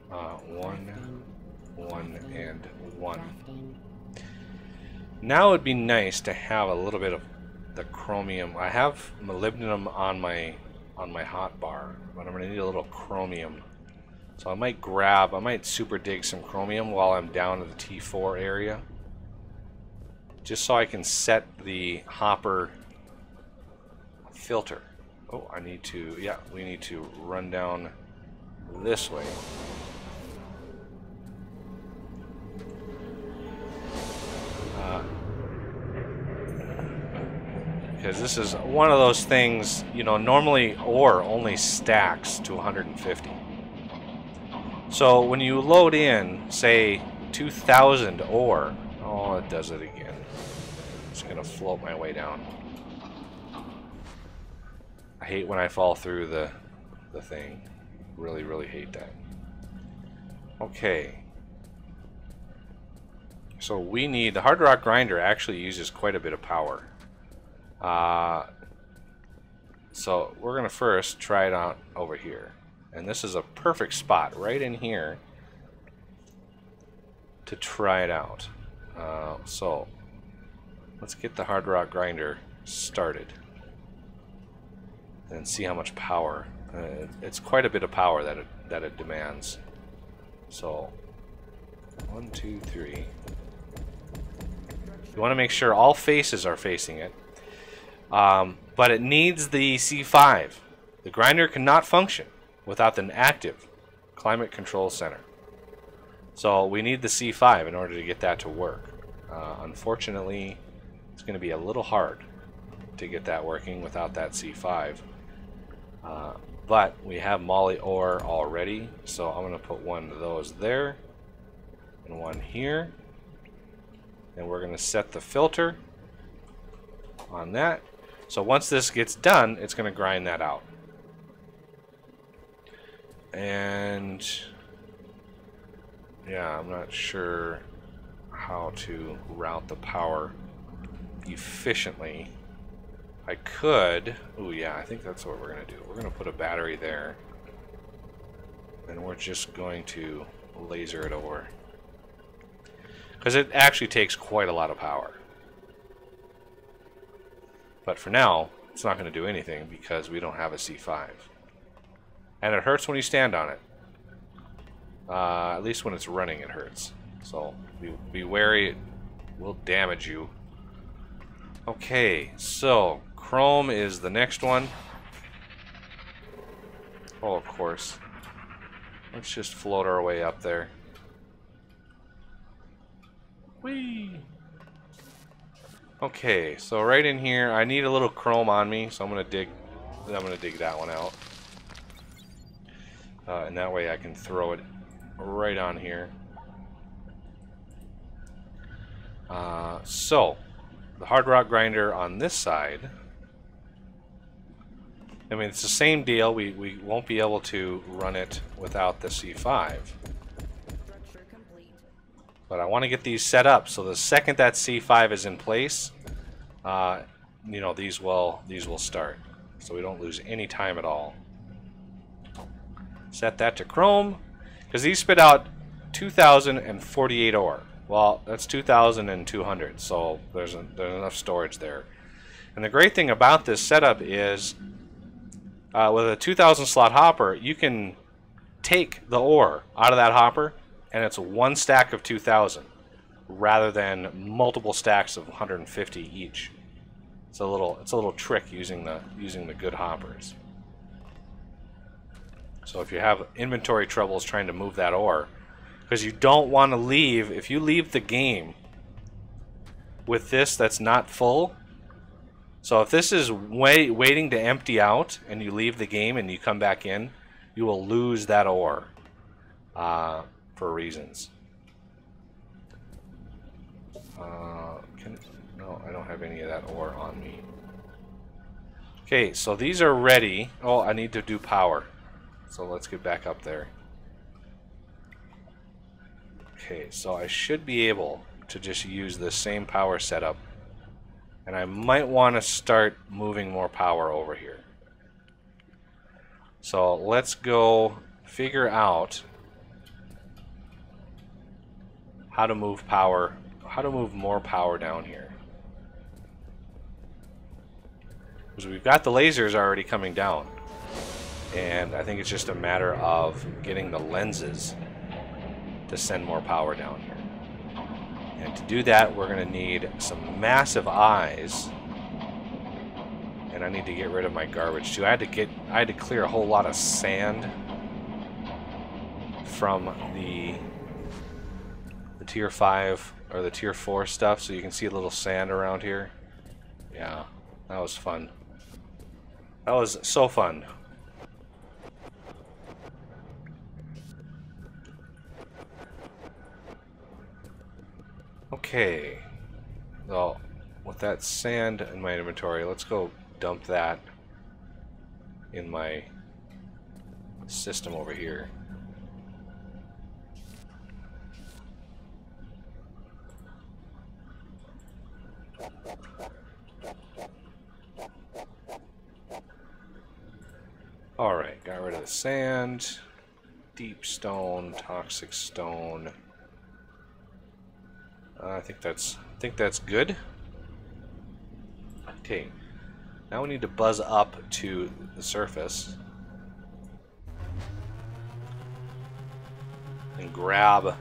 Speaker 1: One, and one. Now it'd be nice to have a little bit of the chromium. I have molybdenum on my hotbar, but I'm gonna need a little chromium. So I might super dig some chromium while I'm down at the T4 area, just so I can set the hopper filter. Oh, I need to, yeah, we need to run down this way. Because this is one of those things, you know, normally ore only stacks to 150. So when you load in, say, 2,000 ore, oh, it does it again. It's going to float my way down. I hate when I fall through the thing. Really, really hate that. Okay. So we need, the hard rock grinder actually uses quite a bit of power. So we're going to first try it out over here. And this is a perfect spot right in here to try it out. So let's get the hard rock grinder started and see how much power. It's quite a bit of power that it demands. So 1, 2, 3. You want to make sure all faces are facing it. But it needs the C5. The grinder cannot function without an active climate control center. So we need the C5 in order to get that to work. Unfortunately, it's going to be a little hard to get that working without that C5. But we have moly ore already, so I'm going to put one of those there and one here. And we're going to set the filter on that. So once this gets done, it's going to grind that out. And yeah, I'm not sure how to route the power efficiently. I could, oh yeah, I think that's what we're going to do. We're going to put a battery there, and we're just going to laser it over. Because it actually takes quite a lot of power. But for now, it's not going to do anything because we don't have a C5. And it hurts when you stand on it. At least when it's running, it hurts. So be wary, it will damage you. Okay, so chrome is the next one. Oh, of course. Let's just float our way up there. Whee! Okay, so right in here, I need a little chrome on me, so I'm gonna dig that one out, and that way I can throw it right on here. So the hard rock grinder on this side. I mean, it's the same deal. We won't be able to run it without the C5. But I want to get these set up so the second that C5 is in place, you know, these will start, so we don't lose any time at all. Set that to chrome, because these spit out 2,048 ore. Well, that's 2,200, so there's enough storage there. And the great thing about this setup is, with a 2,000 slot hopper, you can take the ore out of that hopper, and it's one stack of 2,000 rather than multiple stacks of 150 each. It's a little trick using the good hoppers. So if you have inventory troubles trying to move that ore, because you don't want to leave, if you leave the game with this that's not full, so if this is waiting to empty out and you leave the game and you come back in, you will lose that ore. For reasons. No, I don't have any of that ore on me. Okay, so these are ready. Oh, I need to do power. So let's get back up there. Okay, so I should be able to just use the same power setup. And I might want to start moving more power over here. So let's go figure out how to move power, how to move more power down here. Because we've got the lasers already coming down. And I think it's just a matter of getting the lenses to send more power down here. And to do that, we're going to need some massive eyes. And I need to get rid of my garbage too. I had to clear a whole lot of sand from the tier 5 or the tier 4 stuff, so you can see a little sand around here. Yeah, that was fun. That was so fun. Okay, well, with that sand in my inventory, let's go dump that in my system over here. Alright, got rid of the sand, deep stone, toxic stone. I think that's good. Okay, now we need to buzz up to the surface and grab a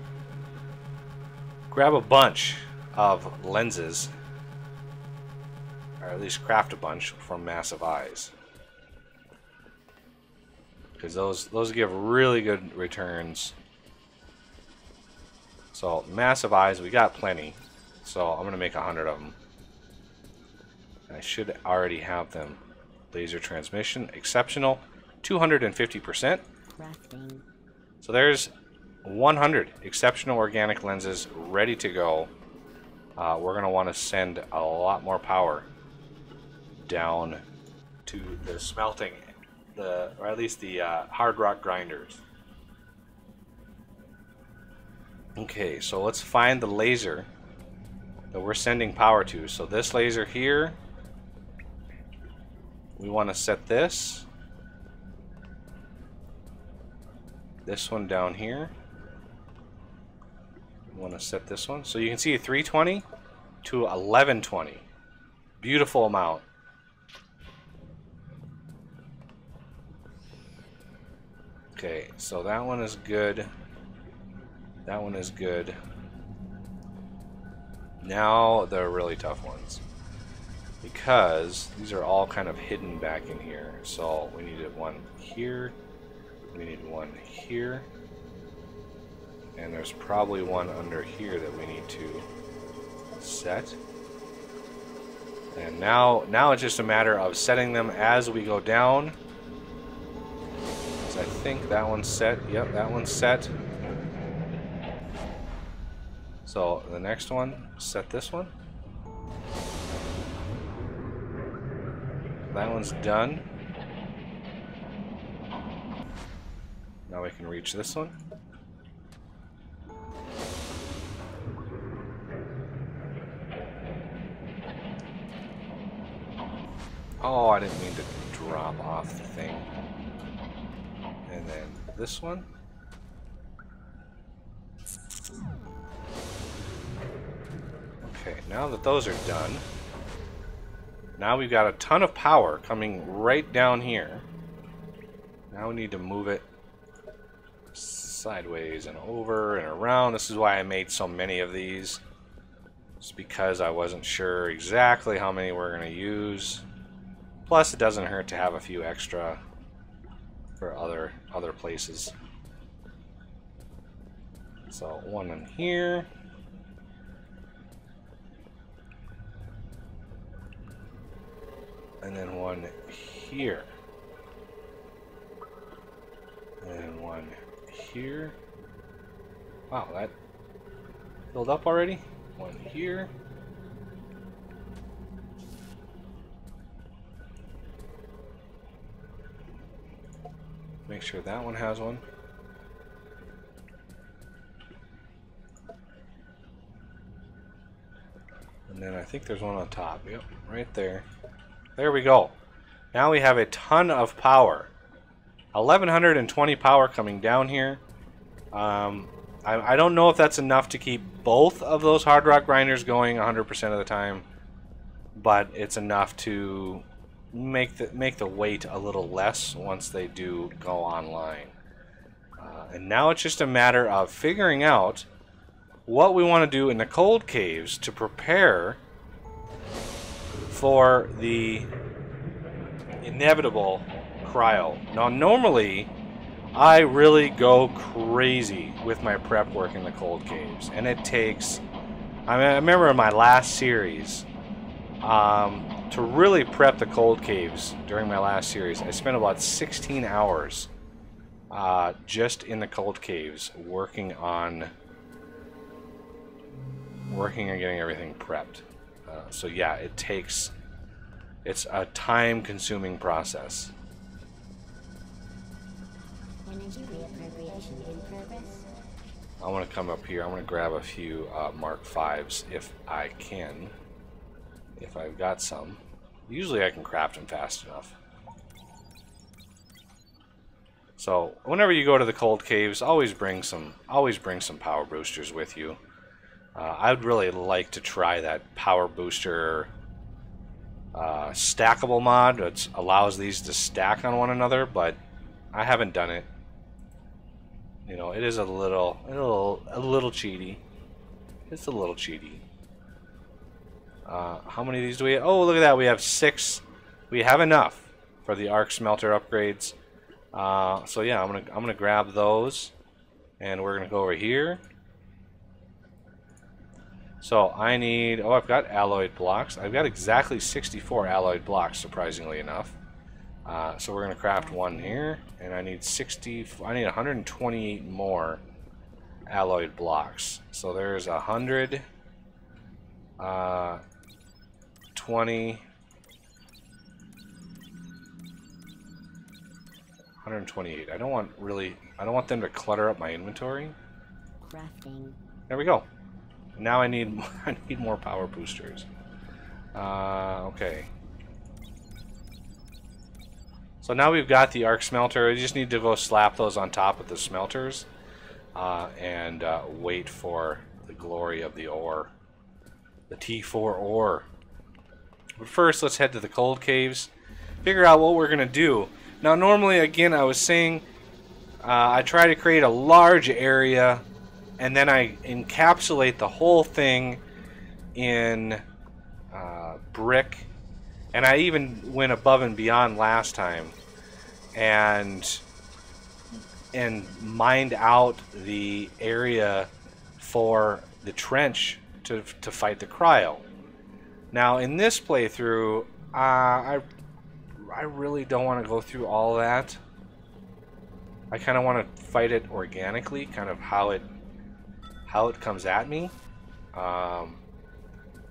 Speaker 1: bunch of lenses, or at least craft a bunch from massive eyes, because those give really good returns. So massive eyes, we got plenty. So I'm gonna make 100 of them. I should already have them. Laser transmission, exceptional, 250%.
Speaker 2: Crafting.
Speaker 1: So there's 100 exceptional organic lenses ready to go. We're gonna want to send a lot more power down to the smelting, or at least the hard rock grinders. Okay, so let's find the laser that we're sending power to. So this laser here, we want to set this one down here. We want to set this one. So you can see 320 to 1120. Beautiful amount. Okay, so that one is good. That one is good. Now the really tough ones, because these are all kind of hidden back in here. So we needed one here, we need one here, and there's probably one under here that we need to set. And now it's just a matter of setting them as we go down. So I think that one's set. Yep, that one's set. So the next one, set this one. That one's done. Now we can reach this one. Oh, I didn't mean to drop off the thing. And then this one. Okay, now that those are done, now we've got a ton of power coming right down here. Now we need to move it sideways and over and around. This is why I made so many of these. It's because I wasn't sure exactly how many we're going to use. Plus, it doesn't hurt to have a few extra for other places. So one in here. And then one here. And one here. Wow, that filled up already. One here. Make sure that one has one. . And then I think there's one on top. Yep, right there. There we go. Now we have a ton of power. 1120 power coming down here. I don't know if that's enough to keep both of those hard rock grinders going 100% of the time, but it's enough to make the weight a little less once they do go online. And now it's just a matter of figuring out what we want to do in the cold caves to prepare for the inevitable cryo. Now, normally, I really go crazy with my prep work in the cold caves, and it takes... I remember in my last series, to really prep the cold caves during my last series, I spent about 16 hours just in the cold caves working on getting everything prepped. So yeah, it's a time-consuming process.
Speaker 2: Energy reappropriation in progress.
Speaker 1: I want to come up here. I want to grab a few Mark 5s if I can. If I've got some. Usually I can craft them fast enough. So whenever you go to the cold caves, always bring some power boosters with you. I'd really like to try that power booster stackable mod that allows these to stack on one another, but I haven't done it. You know, it is a little cheaty. It's a little cheaty. How many of these do we have? Oh, look at that. We have 6. We have enough for the arc smelter upgrades. So yeah, I'm gonna grab those, and we're gonna go over here. So I need... Oh, I've got alloyed blocks. I've got exactly 64 alloyed blocks, surprisingly enough. So we're gonna craft one here, and I need 128 more alloyed blocks. So there's 100, 20, 128. I don't want them to clutter up my inventory.
Speaker 2: Crafting.
Speaker 1: There we go. Now I need more power boosters. Okay. So now we've got the arc smelter. We just need to go slap those on top of the smelters and wait for the glory of the ore, the T4 ore. But first, let's head to the cold caves, figure out what we're gonna do. Now, normally, again, I was saying I try to create a large area, and then I encapsulate the whole thing in brick. And I even went above and beyond last time and mined out the area for the trench to fight the cryo. Now in this playthrough, I really don't want to go through all that. I kind of want to fight it organically, kind of how it comes at me.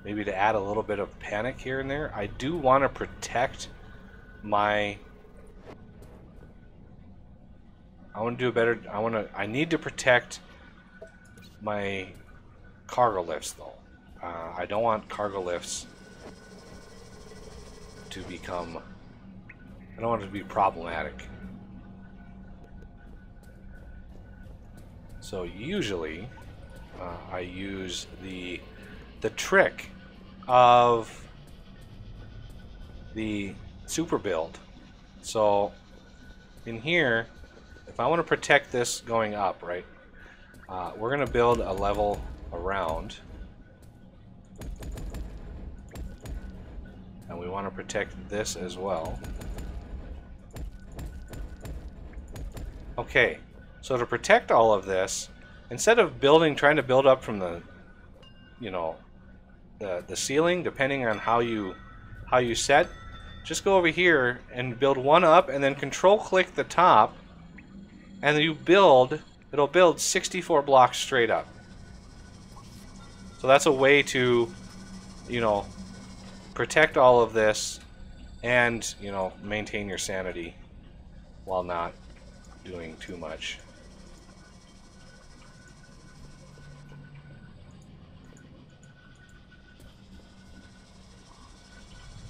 Speaker 1: Maybe to add a little bit of panic here and there. I do want to protect my... I need to protect my cargo lifts, though. I don't want cargo lifts to become... I don't want it to be problematic. So usually, I use the trick of the super build. So in here, if I want to protect this going up, right, we're going to build a level around, and we want to protect this as well. Okay, so to protect all of this, instead of trying to build up from the, you know, the ceiling, depending on how you set, just go over here and build one up, and then control click the top, and it'll build 64 blocks straight up. So that's a way to, you know, protect all of this and, you know, maintain your sanity while not doing too much.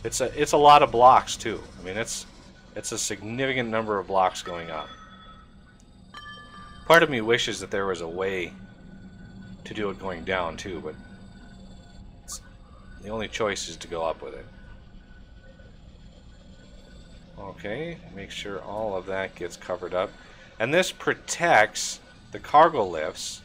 Speaker 1: It's a lot of blocks too. I mean, it's a significant number of blocks going up. Part of me wishes that there was a way to do it going down too, but the only choice is to go up with it. Okay, make sure all of that gets covered up. And this protects the cargo lifts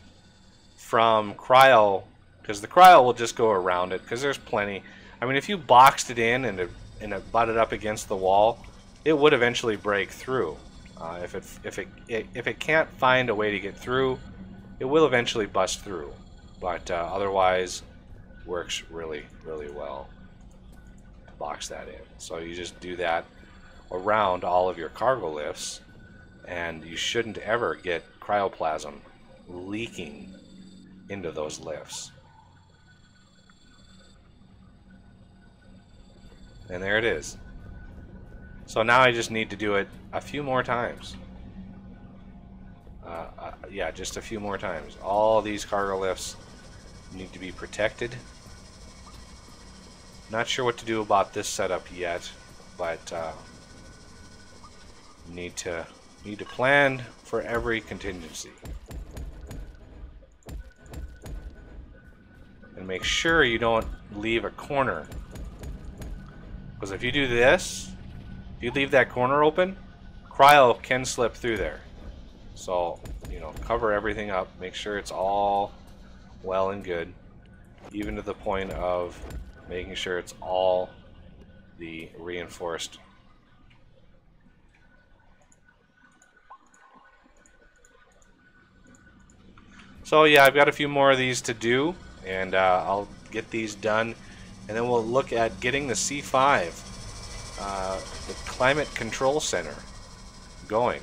Speaker 1: from cryo, because the cryo will just go around it, because there's plenty. I mean, if you boxed it in and it butted up against the wall, it would eventually break through. If it can't find a way to get through, it will eventually bust through. But otherwise, works really, really well to box that in. So you just do that around all of your cargo lifts, and you shouldn't ever get cryoplasm leaking into those lifts. And there it is. So now I just need to do it a few more times. Yeah, just a few more times. All these cargo lifts need to be protected. Not sure what to do about this setup yet, but need to plan for every contingency. And make sure you don't leave a corner. Because if you do this, if you leave that corner open, cryo can slip through there. So, you know, cover everything up. Make sure it's all well and good. Even to the point of making sure it's all the reinforced. So yeah, I've got a few more of these to do, and I'll get these done, and then we'll look at getting the C5, the Climate Control Center, going,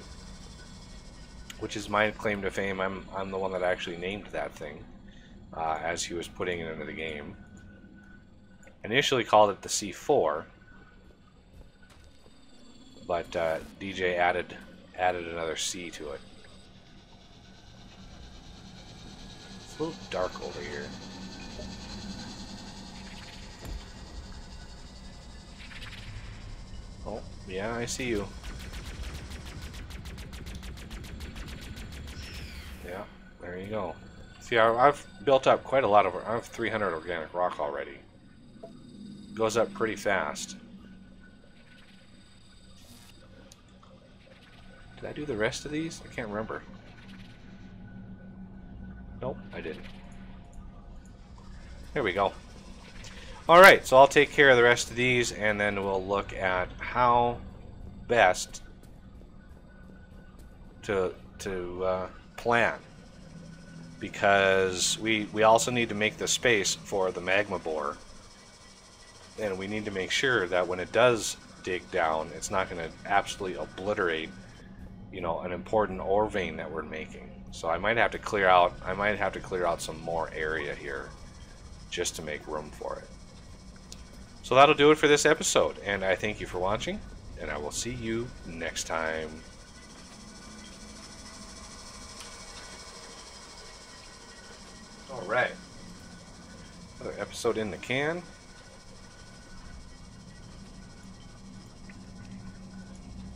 Speaker 1: which is my claim to fame. I'm the one that actually named that thing as he was putting it into the game. Initially called it the C4, but DJ added another C to it. It's a little dark over here. Oh, yeah, I see you. Yeah, there you go. See, I've built up quite a lot of... I have 300 organic rock already. Goes up pretty fast. Did I do the rest of these? I can't remember. Nope, I didn't. There we go. Alright, so I'll take care of the rest of these, and then we'll look at how best to plan. Because we also need to make the space for the magma bore. And we need to make sure that when it does dig down, it's not going to absolutely obliterate, you know, an important ore vein that we're making. So I might have to clear out some more area here just to make room for it. So that'll do it for this episode, and I thank you for watching, and I will see you next time. All right, another episode in the can.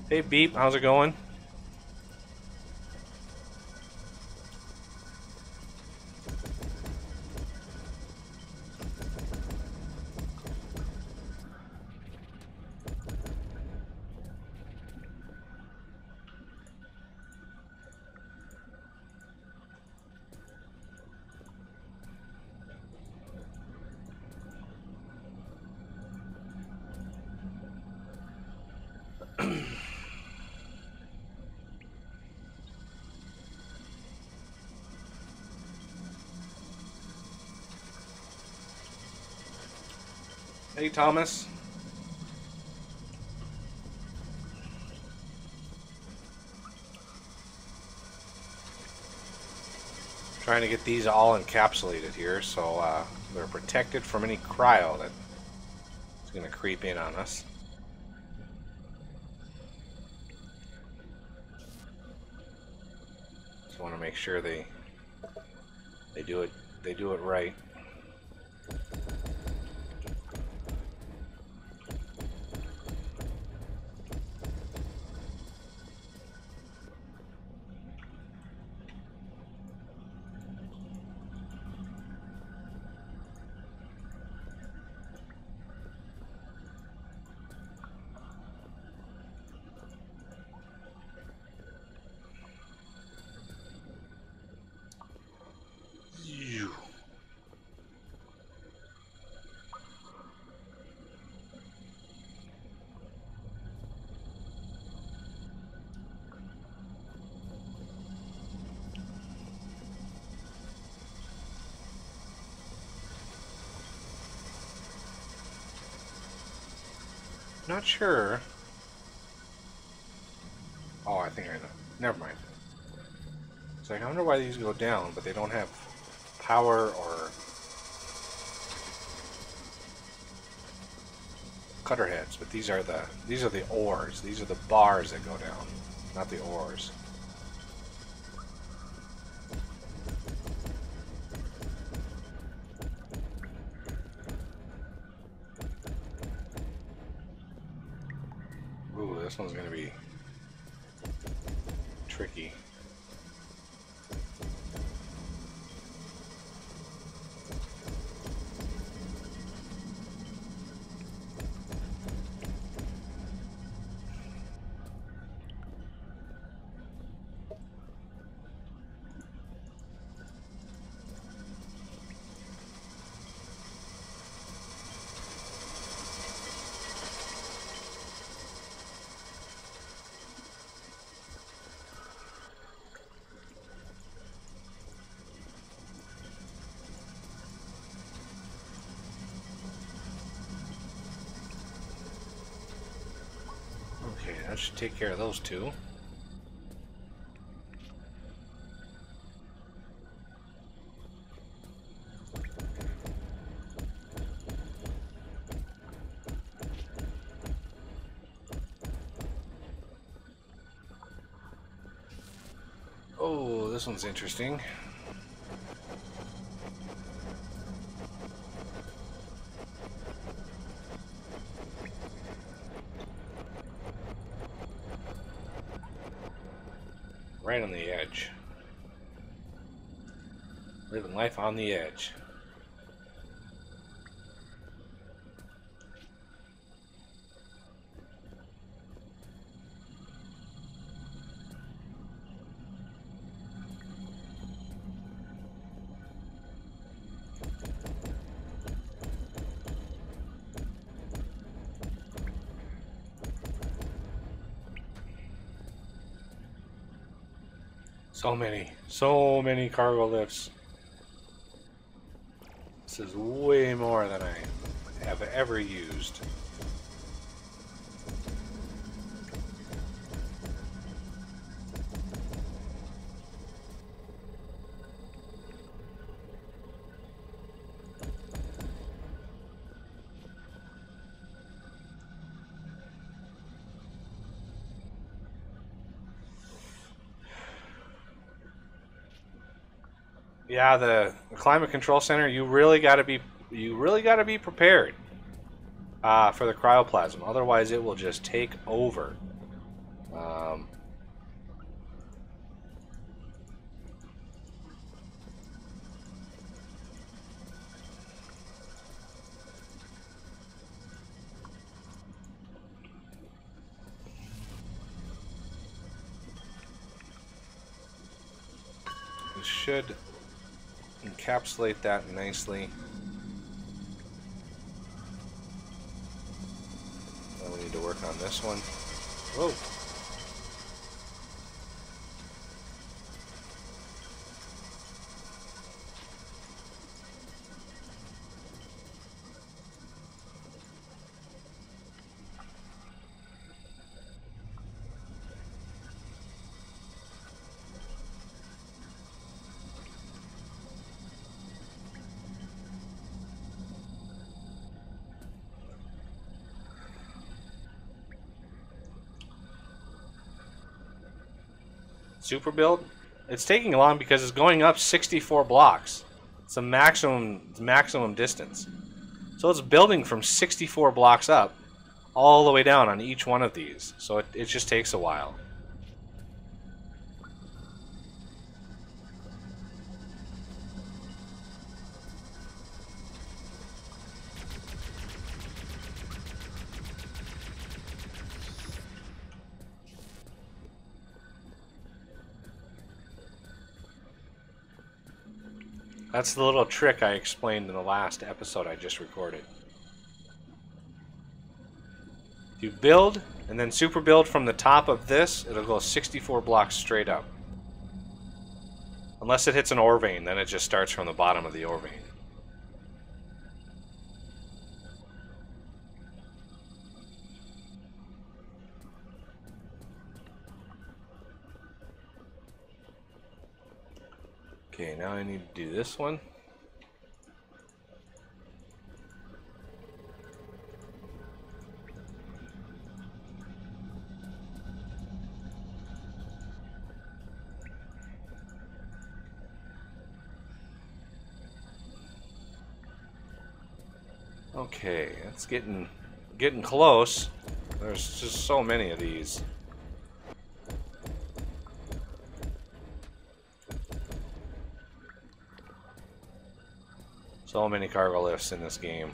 Speaker 1: Hey Beep, how's it going? Hey Thomas. Trying to get these all encapsulated here so they're protected from any cryo that is going to creep in on us. Just want to make sure they do it right. Not sure. Oh, I think I know. Never mind. It's like, I wonder why these go down, but they don't have power or cutter heads. But these are the ores. These are the bars that go down, not the ores. Ooh, this one's gonna be tricky. Okay, that should take care of those two. Oh, this one's interesting. Right on the edge. Living life on the edge. So many cargo lifts. This is way more than I have ever used. Yeah, the climate control center. You really got to be prepared for the cryoplasm. Otherwise, it will just take over. This should encapsulate that nicely. Now we need to work on this one. Whoa. Super build? It's taking long because it's going up 64 blocks. It's a maximum distance. So it's building from 64 blocks up all the way down on each one of these. So it just takes a while. That's the little trick I explained in the last episode I just recorded. You build, and then super build from the top of this, it'll go 64 blocks straight up. Unless it hits an ore vein, then it just starts from the bottom of the ore vein. Okay, now I need to do this one. Okay, it's getting close. There's just so many of these. So many cargo lifts in this game.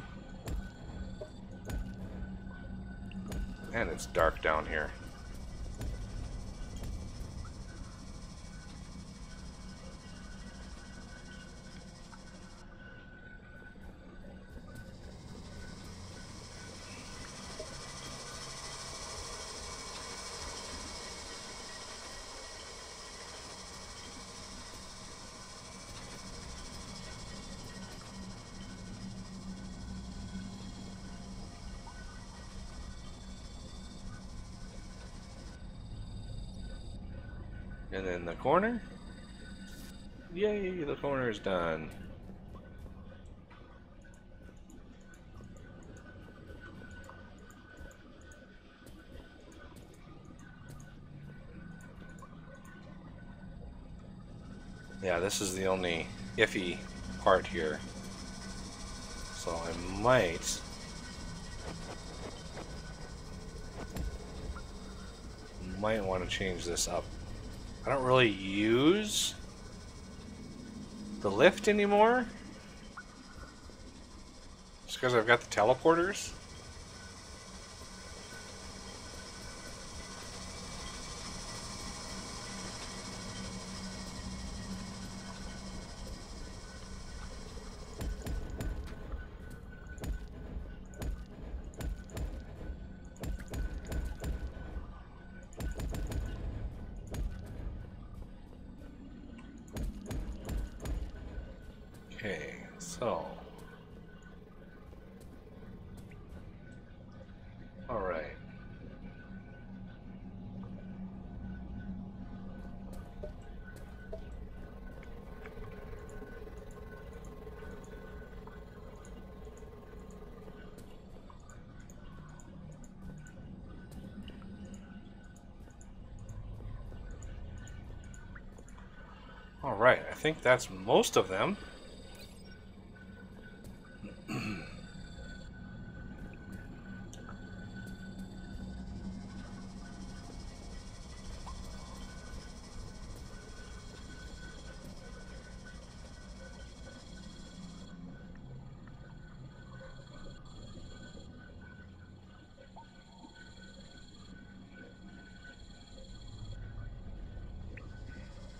Speaker 1: And it's dark down here. And then the corner. Yay, the corner is done. Yeah, this is the only iffy part here. So I might want to change this up. I don't really use the lift anymore. Just because I've got the teleporters. Okay, so. Alright. Alright, I think that's most of them.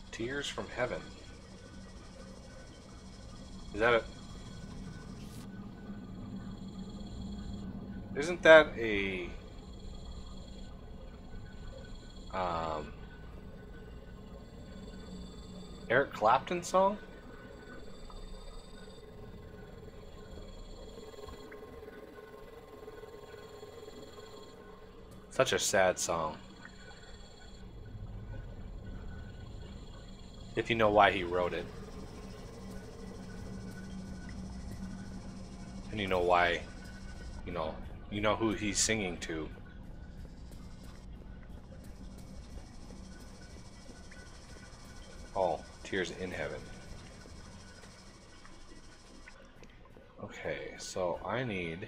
Speaker 1: Tears from Heaven. Is that a... Isn't that a... Eric Clapton song? Such a sad song. If you know why he wrote it. And you know why, you know who he's singing to. Oh, Tears in Heaven. Okay, so I need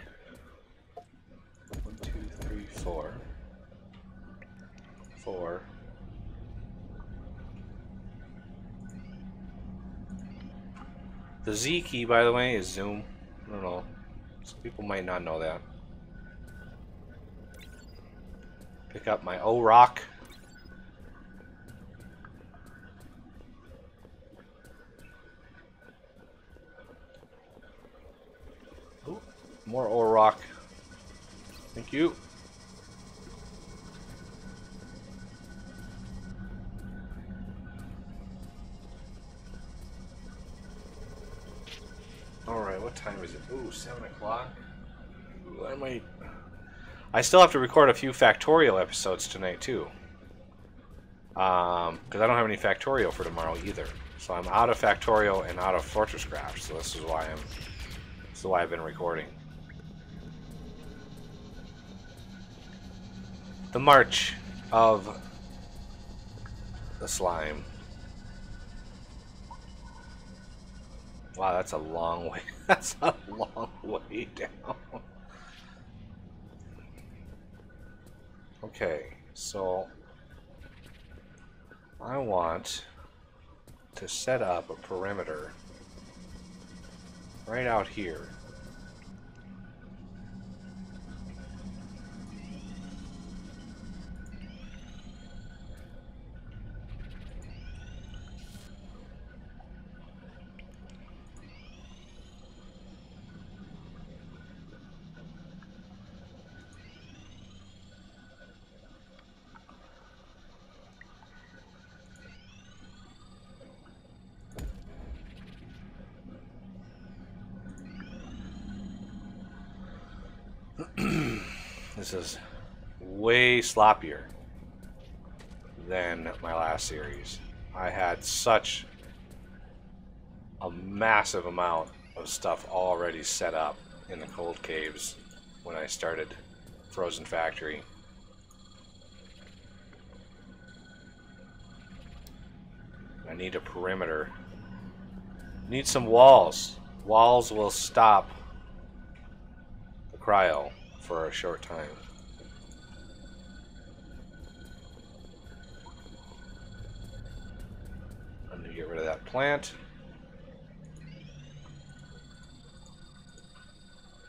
Speaker 1: 1, 2, 3, 4. 4. The Z key, by the way, is zoom. I don't know. Some people might not know that. Pick up my O-Rock. Ooh, more O-Rock. Thank you. Alright, what time is it? Ooh, 7 o'clock. Ooh, I still have to record a few Factorial episodes tonight, too. Because I don't have any Factorio for tomorrow either. So I'm out of Factorio and out of FortressCraft. So this is why I've been recording. The march of the slime. Wow, that's a long way. That's a long way down. Okay, so I want to set up a perimeter right out here. This is way sloppier than my last series. I had such a massive amount of stuff already set up in the cold caves when I started Frozen Factory. I need a perimeter. Need some walls. Walls will stop the cryo for a short time. I'm going to get rid of that plant.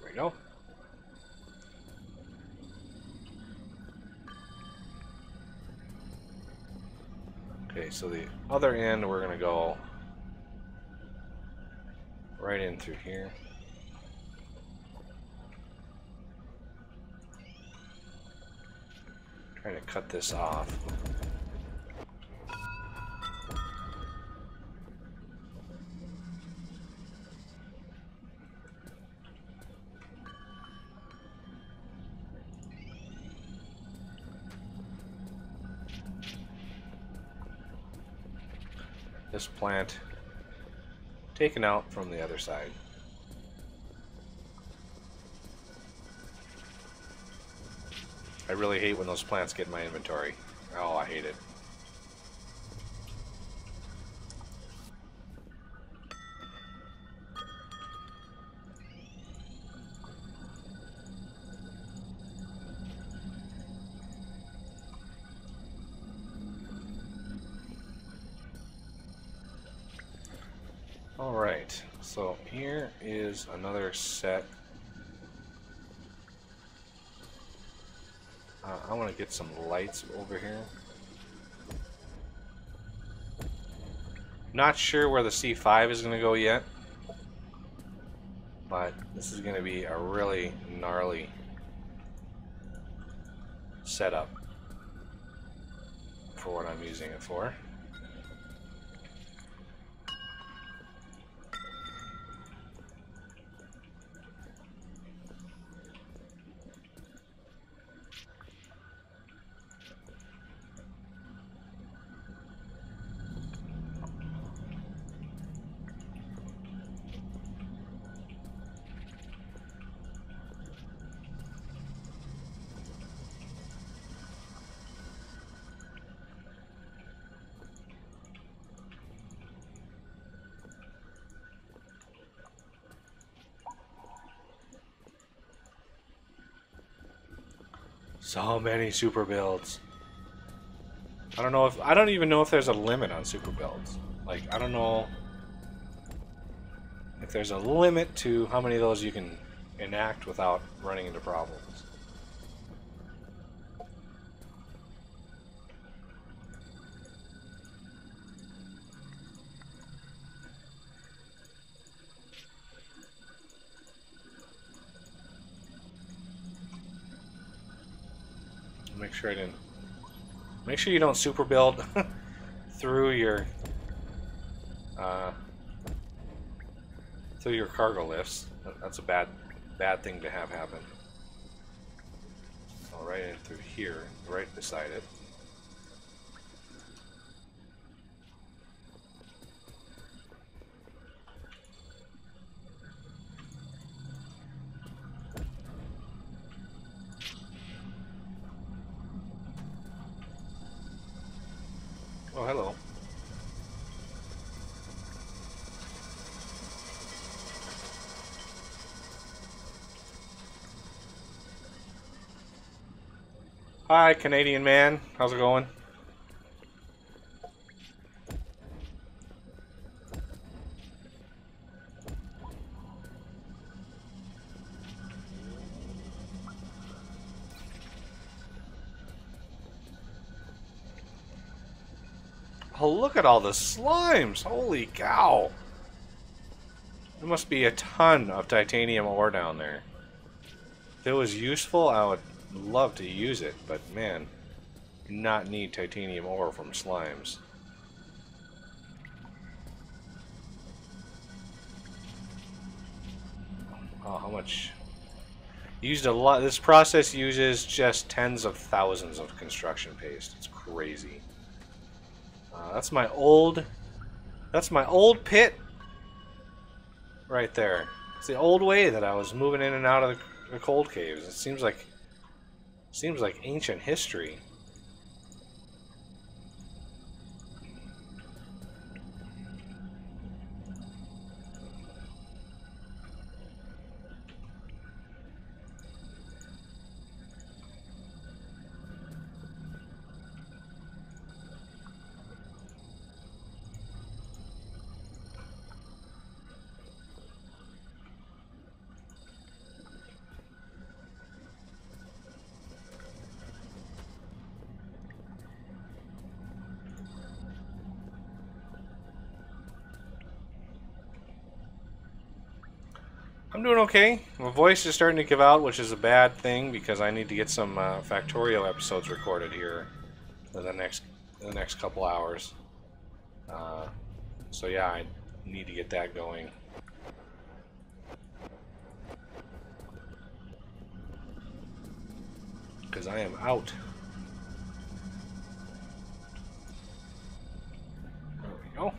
Speaker 1: There we go. Okay, so the other end we're going to go right in through here. Trying to cut this off. This plant taken out from the other side. I really hate when those plants get in my inventory. Oh, I hate it. Alright, so here is another set. I want to get some lights over here. Not sure where the C5 is going to go yet, but this is going to be a really gnarly setup for what I'm using it for. So many super builds. I don't even know if there's a limit on super builds. Like, I don't know if there's a limit to how many of those you can enact without running into problems. Make sure you don't super build through your cargo lifts. That's a bad thing to have happen. So right in through here, right beside it. Oh, hello. Hi, Canadian man. How's it going? Oh, look at all the slimes! Holy cow! There must be a ton of titanium ore down there. If it was useful, I would love to use it, but man, do not need titanium ore from slimes. Oh, how much? Used a lot. This process uses just tens of thousands of construction paste. It's crazy. That's my old. That's my old pit. Right there. It's the old way that I was moving in and out of the cold caves. It seems like ancient history. I'm doing okay. My voice is starting to give out, which is a bad thing because I need to get some Factorio episodes recorded here in the next couple hours. So yeah, I need to get that going. Because I am out. There we go.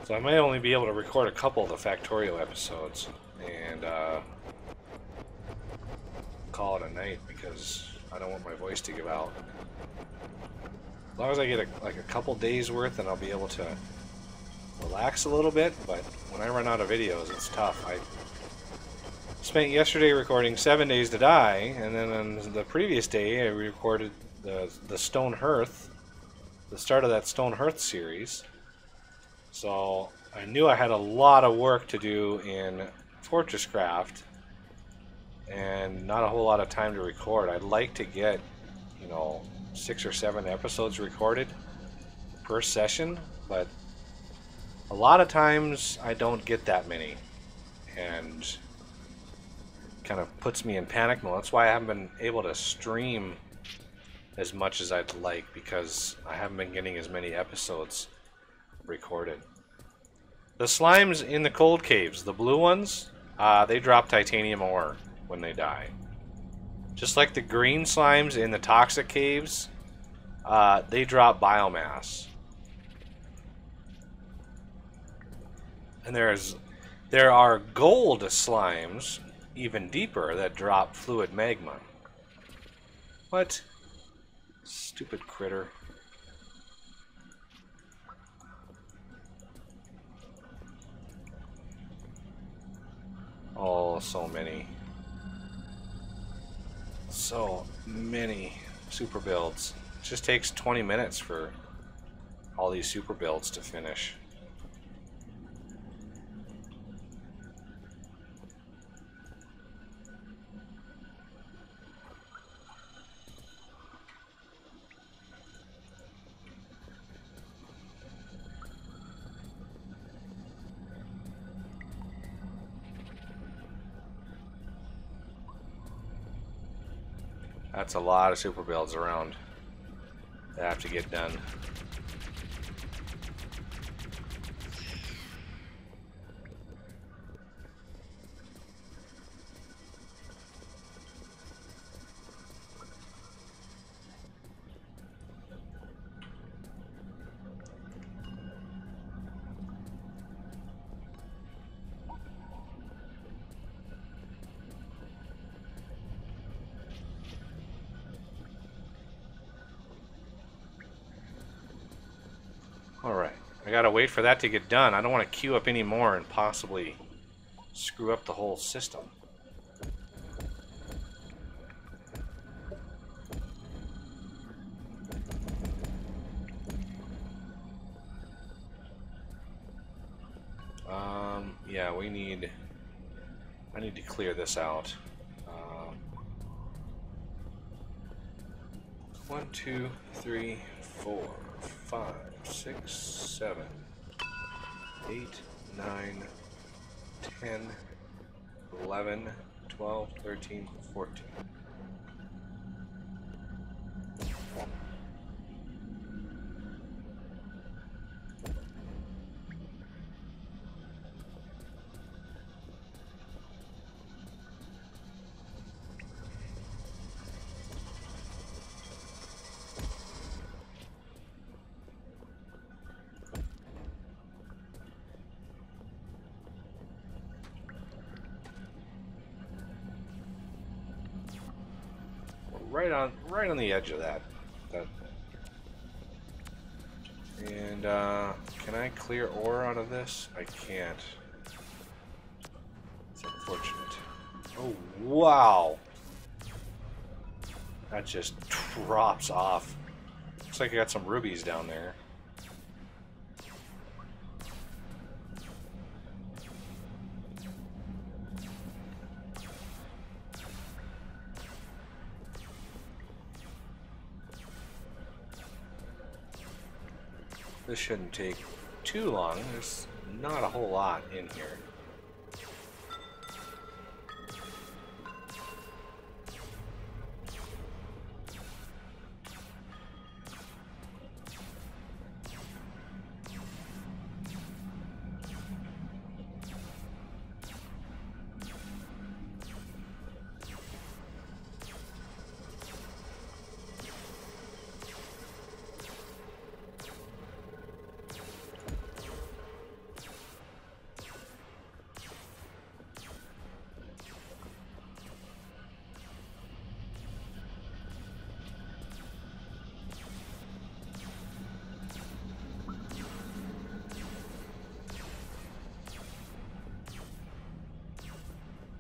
Speaker 1: So I might only be able to record a couple of the Factorio episodes and call it a night because I don't want my voice to give out. As long as I get like a couple days worth, then I'll be able to relax a little bit. But when I run out of videos, it's tough. I spent yesterday recording 7 Days to Die, and then on the previous day I recorded the Stone Hearth, the start of that Stone Hearth series. So I knew I had a lot of work to do in FortressCraft and not a whole lot of time to record. I'd like to get, 6 or 7 episodes recorded per session, but a lot of times I don't get that many, and kind of puts me in panic mode. That's why I haven't been able to stream as much as I'd like, because I haven't been getting as many episodes recorded. The slimes in the cold caves, the blue ones, they drop titanium ore when they die. Just like the green slimes in the toxic caves, they drop biomass. And there are gold slimes, even deeper, that drop fluid magma. What? Stupid critter. Oh, so many. So many super builds. It just takes 20 minutes for all these super builds to finish. That's a lot of super builds around that have to get done. Alright, I gotta wait for that to get done. I don't want to queue up any more and possibly screw up the whole system. Yeah, I need to clear this out. 1, 2, 3, 4, 5, 6, 7, 8, 9, 10, 11, 12, 13, 14. Right on the edge of that. And can I clear ore out of this? I can't. It's unfortunate. Oh wow! That just drops off. Looks like I got some rubies down there. This shouldn't take too long. There's not a whole lot in here.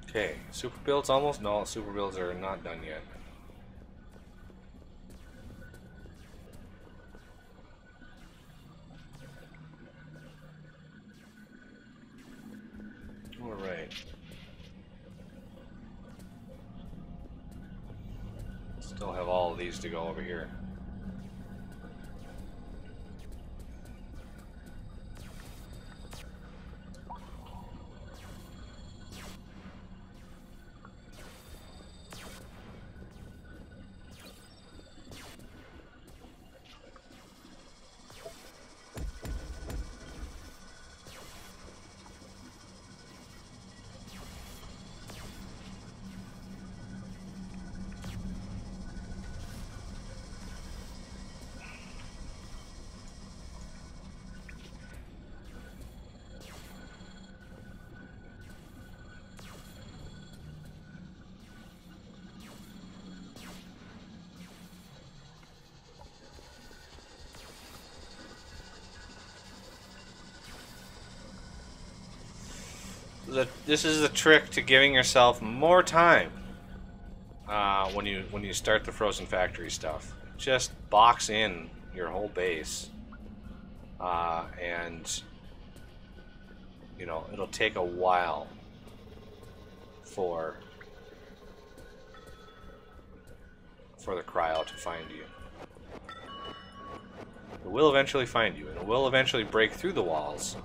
Speaker 1: Okay, super builds almost? No, super builds are not done yet. Alright. Still have all of these to go over here. This is the trick to giving yourself more time when you start the Frozen Factory stuff. Just box in your whole base, and you know it'll take a while for the cryo to find you. It will eventually find you, and it will eventually break through the walls,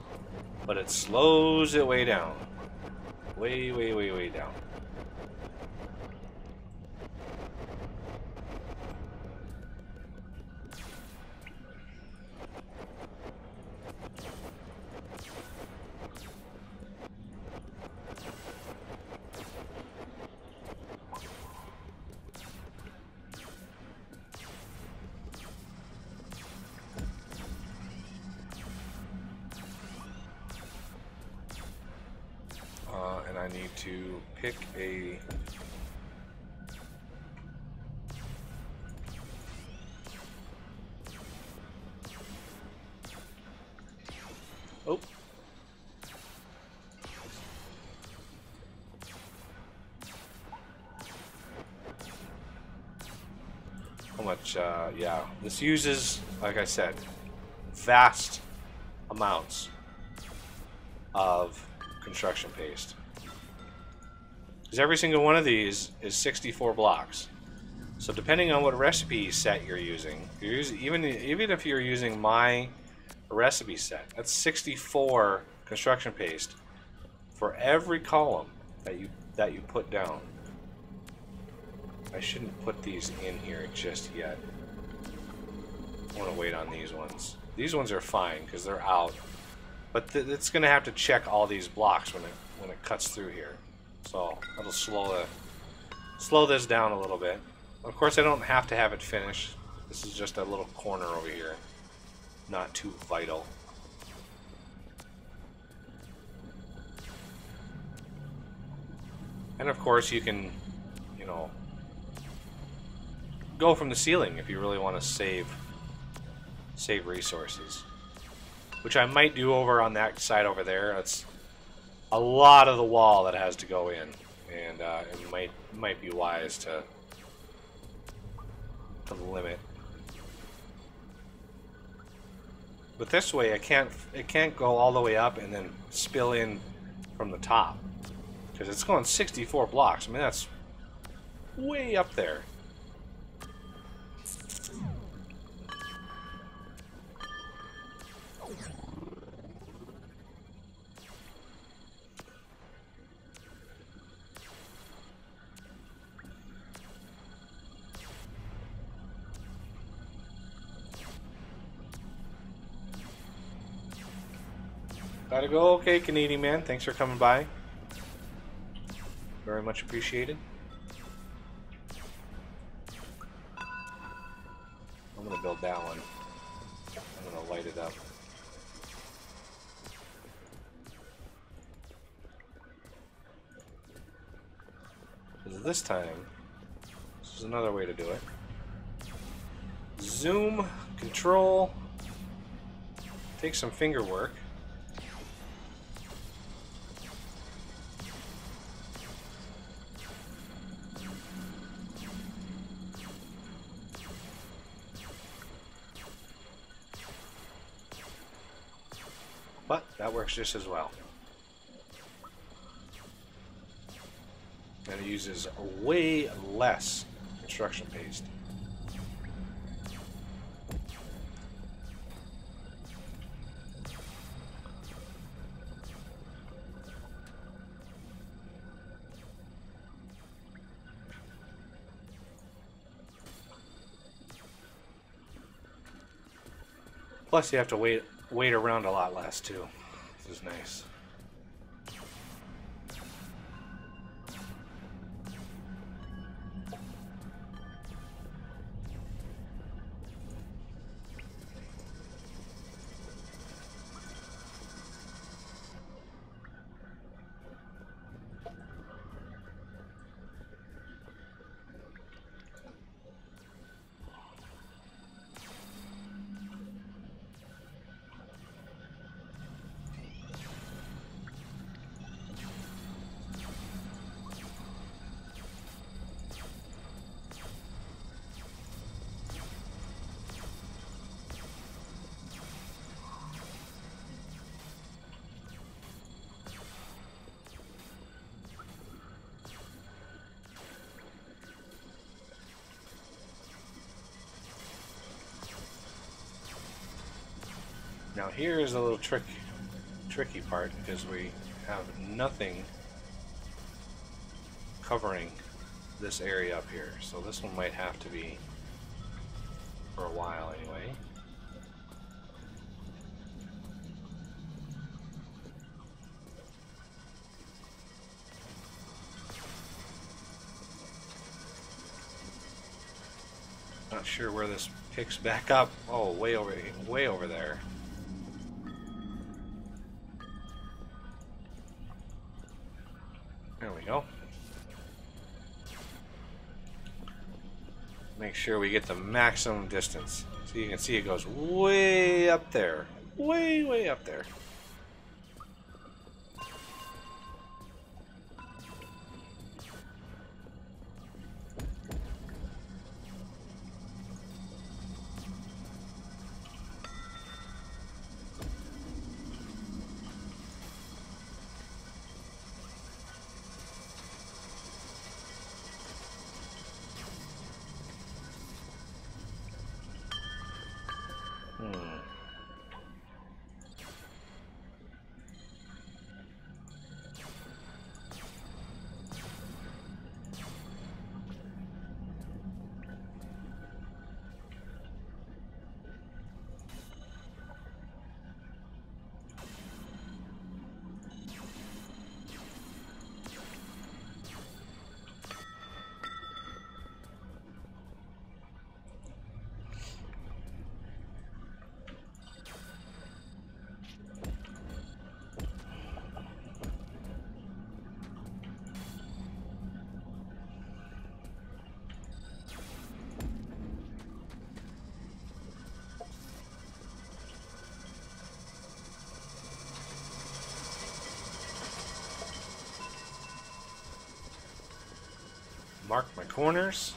Speaker 1: but it slows it way down. Way, way, way, way down. And I need to pick a Oh. How much, yeah. This uses, like I said, vast amounts of construction paste. Because every single one of these is 64 blocks. So depending on what recipe set you're using, even if you're using my recipe set, that's 64 construction paste for every column that you put down. I shouldn't put these in here just yet. I want to wait on these ones. These ones are fine because they're out, but it's going to have to check all these blocks when it cuts through here. So that'll slow this down a little bit. Of course, I don't have to have it finished. This is just a little corner over here. Not too vital. And of course, you can, you know, go from the ceiling if you really want to save resources. Which I might do over on that side over there. That's a lot of the wall that has to go in. And it might be wise to limit. But this way it can't go all the way up and then spill in from the top. Because it's going 64 blocks. I mean, that's way up there. Gotta go. Okay, Canadian man. Thanks for coming by. Very much appreciated. I'm gonna build that one. I'm gonna light it up. Because this time, this is another way to do it. Zoom, control, take some finger work. But that works just as well. And it uses way less construction paste. Plus you have to wait around a lot less too. This is nice. Now here is a little tricky part because we have nothing covering this area up here. So this one might have to be for a while anyway. Not sure where this picks back up. Oh, way over there. There we go. Make sure we get the maximum distance. So you can see it goes way up there. Way up there. mark my corners.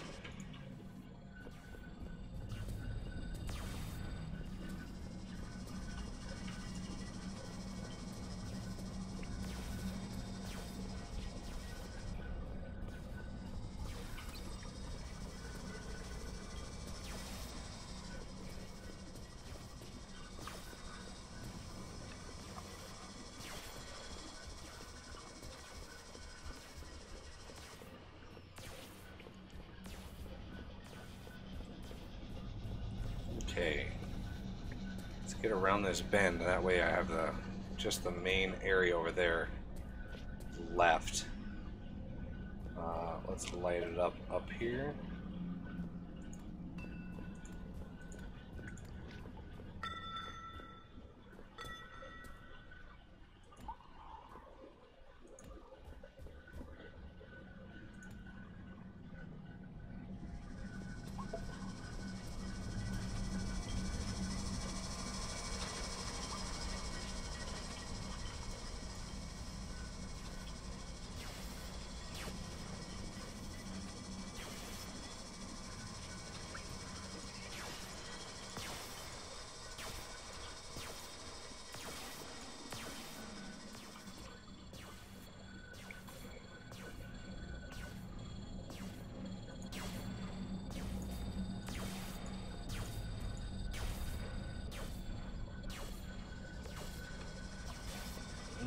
Speaker 1: Okay, let's get around this bend. That way I have just the main area over there left. Let's light it up here.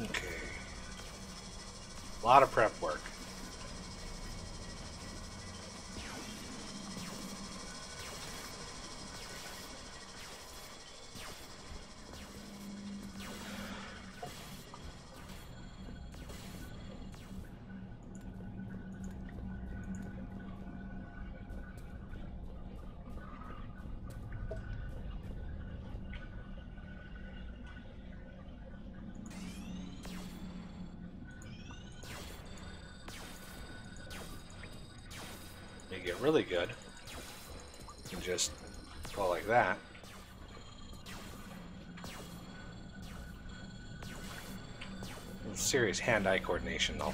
Speaker 1: Okay. A lot of prep work. You get really good. You can just go like that. Serious hand-eye coordination, though.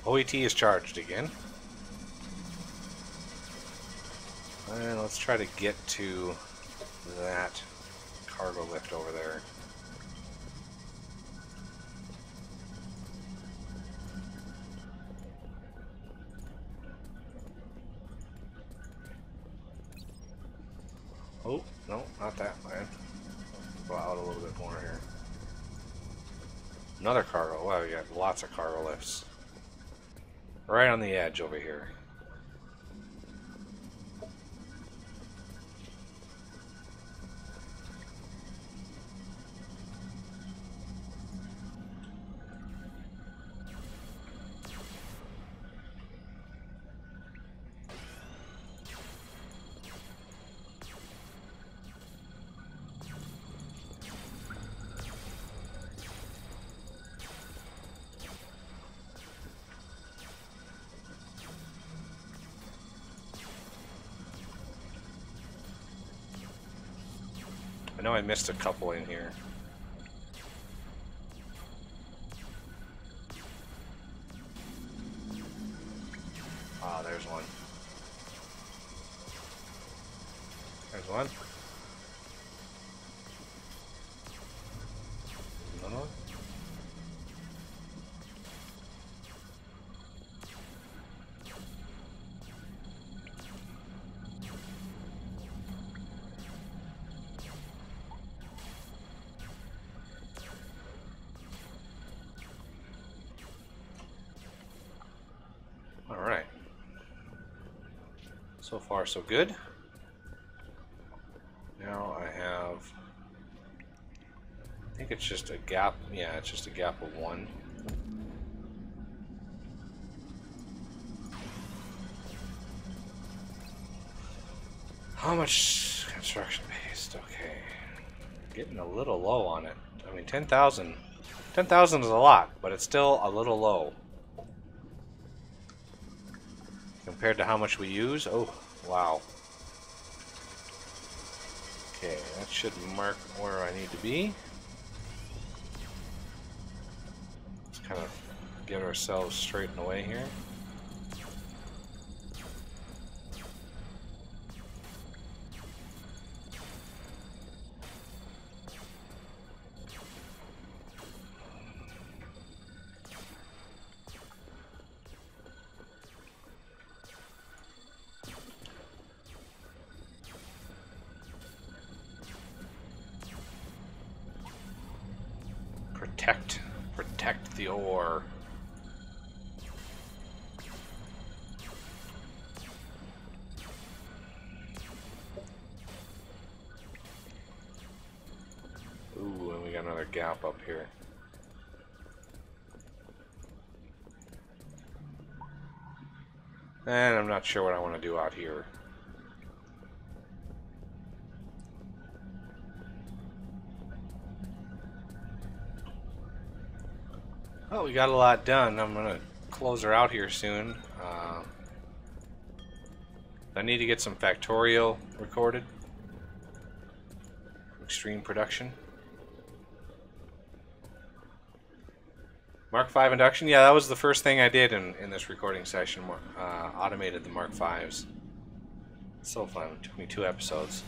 Speaker 1: OET is charged again. And let's try to get to that cargo lift over there. Oh, no, not that way. Go out a little bit more here. Another cargo. Wow, we got lots of cargo lifts. Right on the edge over here. I know I missed a couple in here. Ah, there's one. There's one. Another one. Alright. So far, so good. Now I have... I think it's just a gap. Yeah, it's just a gap of one. How much construction based? Okay. Getting a little low on it. I mean, 10,000. 10,000 is a lot, but it's still a little low. Compared to how much we use? Oh, wow. Okay, that should mark where I need to be. Let's kind of get ourselves straightened away here. Protect the ore. Ooh, and we got another gap up here. And I'm not sure what I want to do out here. Oh, we got a lot done. I'm gonna close her out here soon. I need to get some Factorial recorded. Extreme production. Mark V induction? Yeah, that was the first thing I did in this recording session. Automated the Mark Vs. So fun. It took me 2 episodes.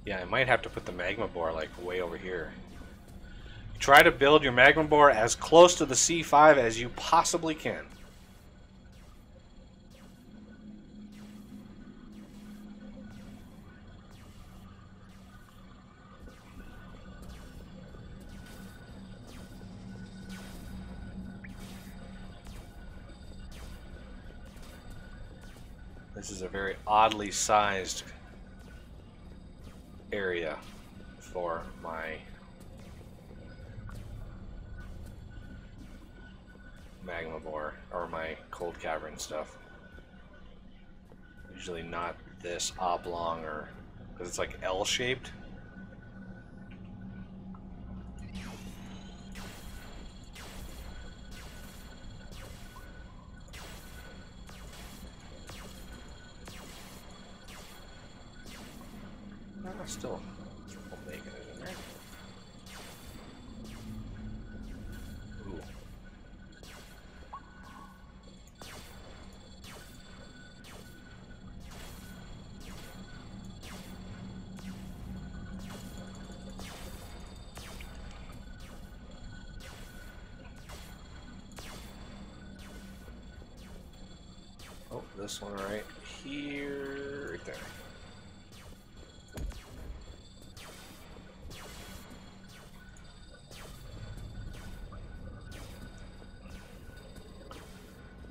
Speaker 1: Yeah, I might have to put the magma bore like way over here. Try to build your magma bore as close to the C5 as you possibly can. This is a very oddly sized area for my magma bore or my cold cavern stuff. Usually not this oblong or because it's like L-shaped. Still making it in there. Ooh. Oh, this one right here, right there.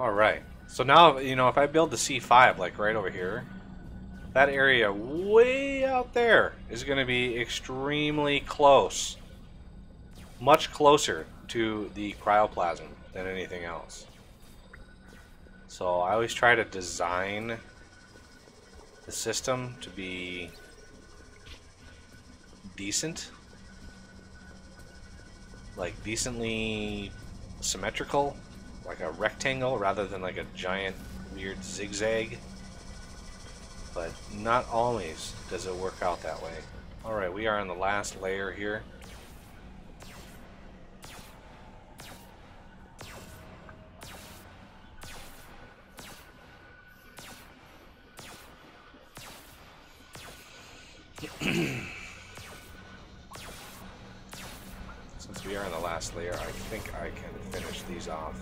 Speaker 1: Alright, so now, you know, if I build the C5, like right over here, that area way out there is going to be extremely close. Much closer to the cryoplasm than anything else. So I always try to design the system to be decent. Like decently symmetrical. Like a rectangle rather than like a giant weird zigzag. But not always does it work out that way. Alright, we are on the last layer here. last layer, I think I can finish these off.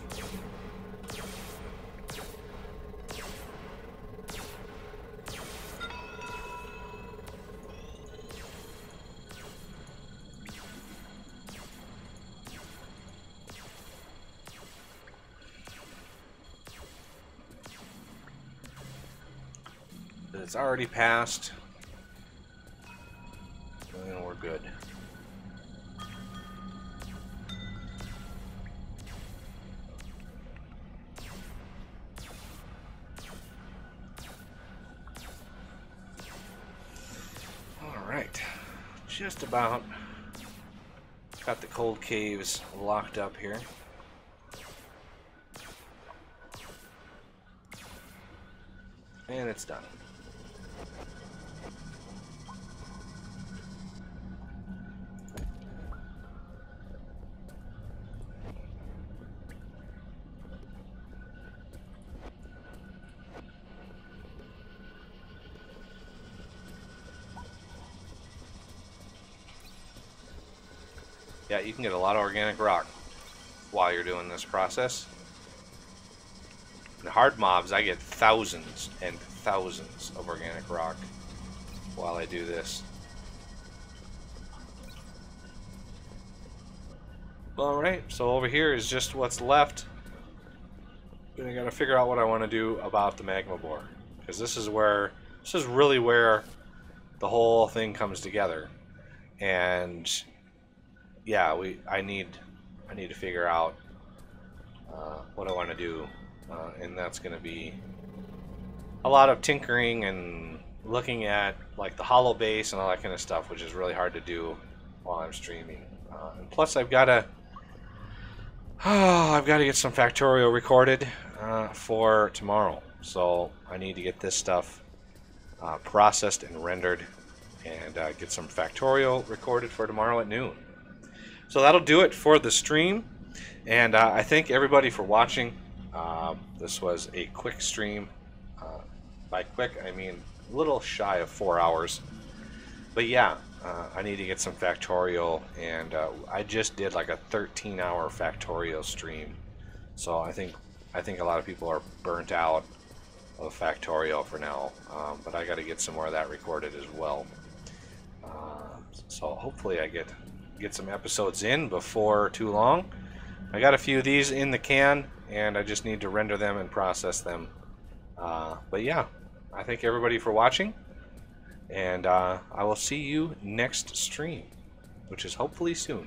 Speaker 1: It's already passed, and we're good. Alright, just about got the cold caves locked up here. And it's done. Yeah, you can get a lot of organic rock while you're doing this process. In hard mobs, I get thousands and thousands of organic rock while I do this. Alright, so over here is just what's left. And I gotta figure out what I want to do about the magma bore. Because this is really where the whole thing comes together. And yeah, I need to figure out what I want to do, and that's going to be a lot of tinkering and looking at like the hollow base and all that kind of stuff, which is really hard to do while I'm streaming. And plus, I've got to get some Factorio recorded for tomorrow, so I need to get this stuff processed and rendered, and get some Factorio recorded for tomorrow at noon. So that'll do it for the stream, and I thank everybody for watching. This was a quick stream. By quick, I mean a little shy of 4 hours. But yeah, I need to get some Factorio, and I just did like a 13-hour Factorio stream. So I think a lot of people are burnt out of Factorio for now, but I got to get some more of that recorded as well. So hopefully I get some episodes in before too long. I got a few of these in the can, and I just need to render them and process them. But yeah, I thank everybody for watching, and I will see you next stream, which is hopefully soon.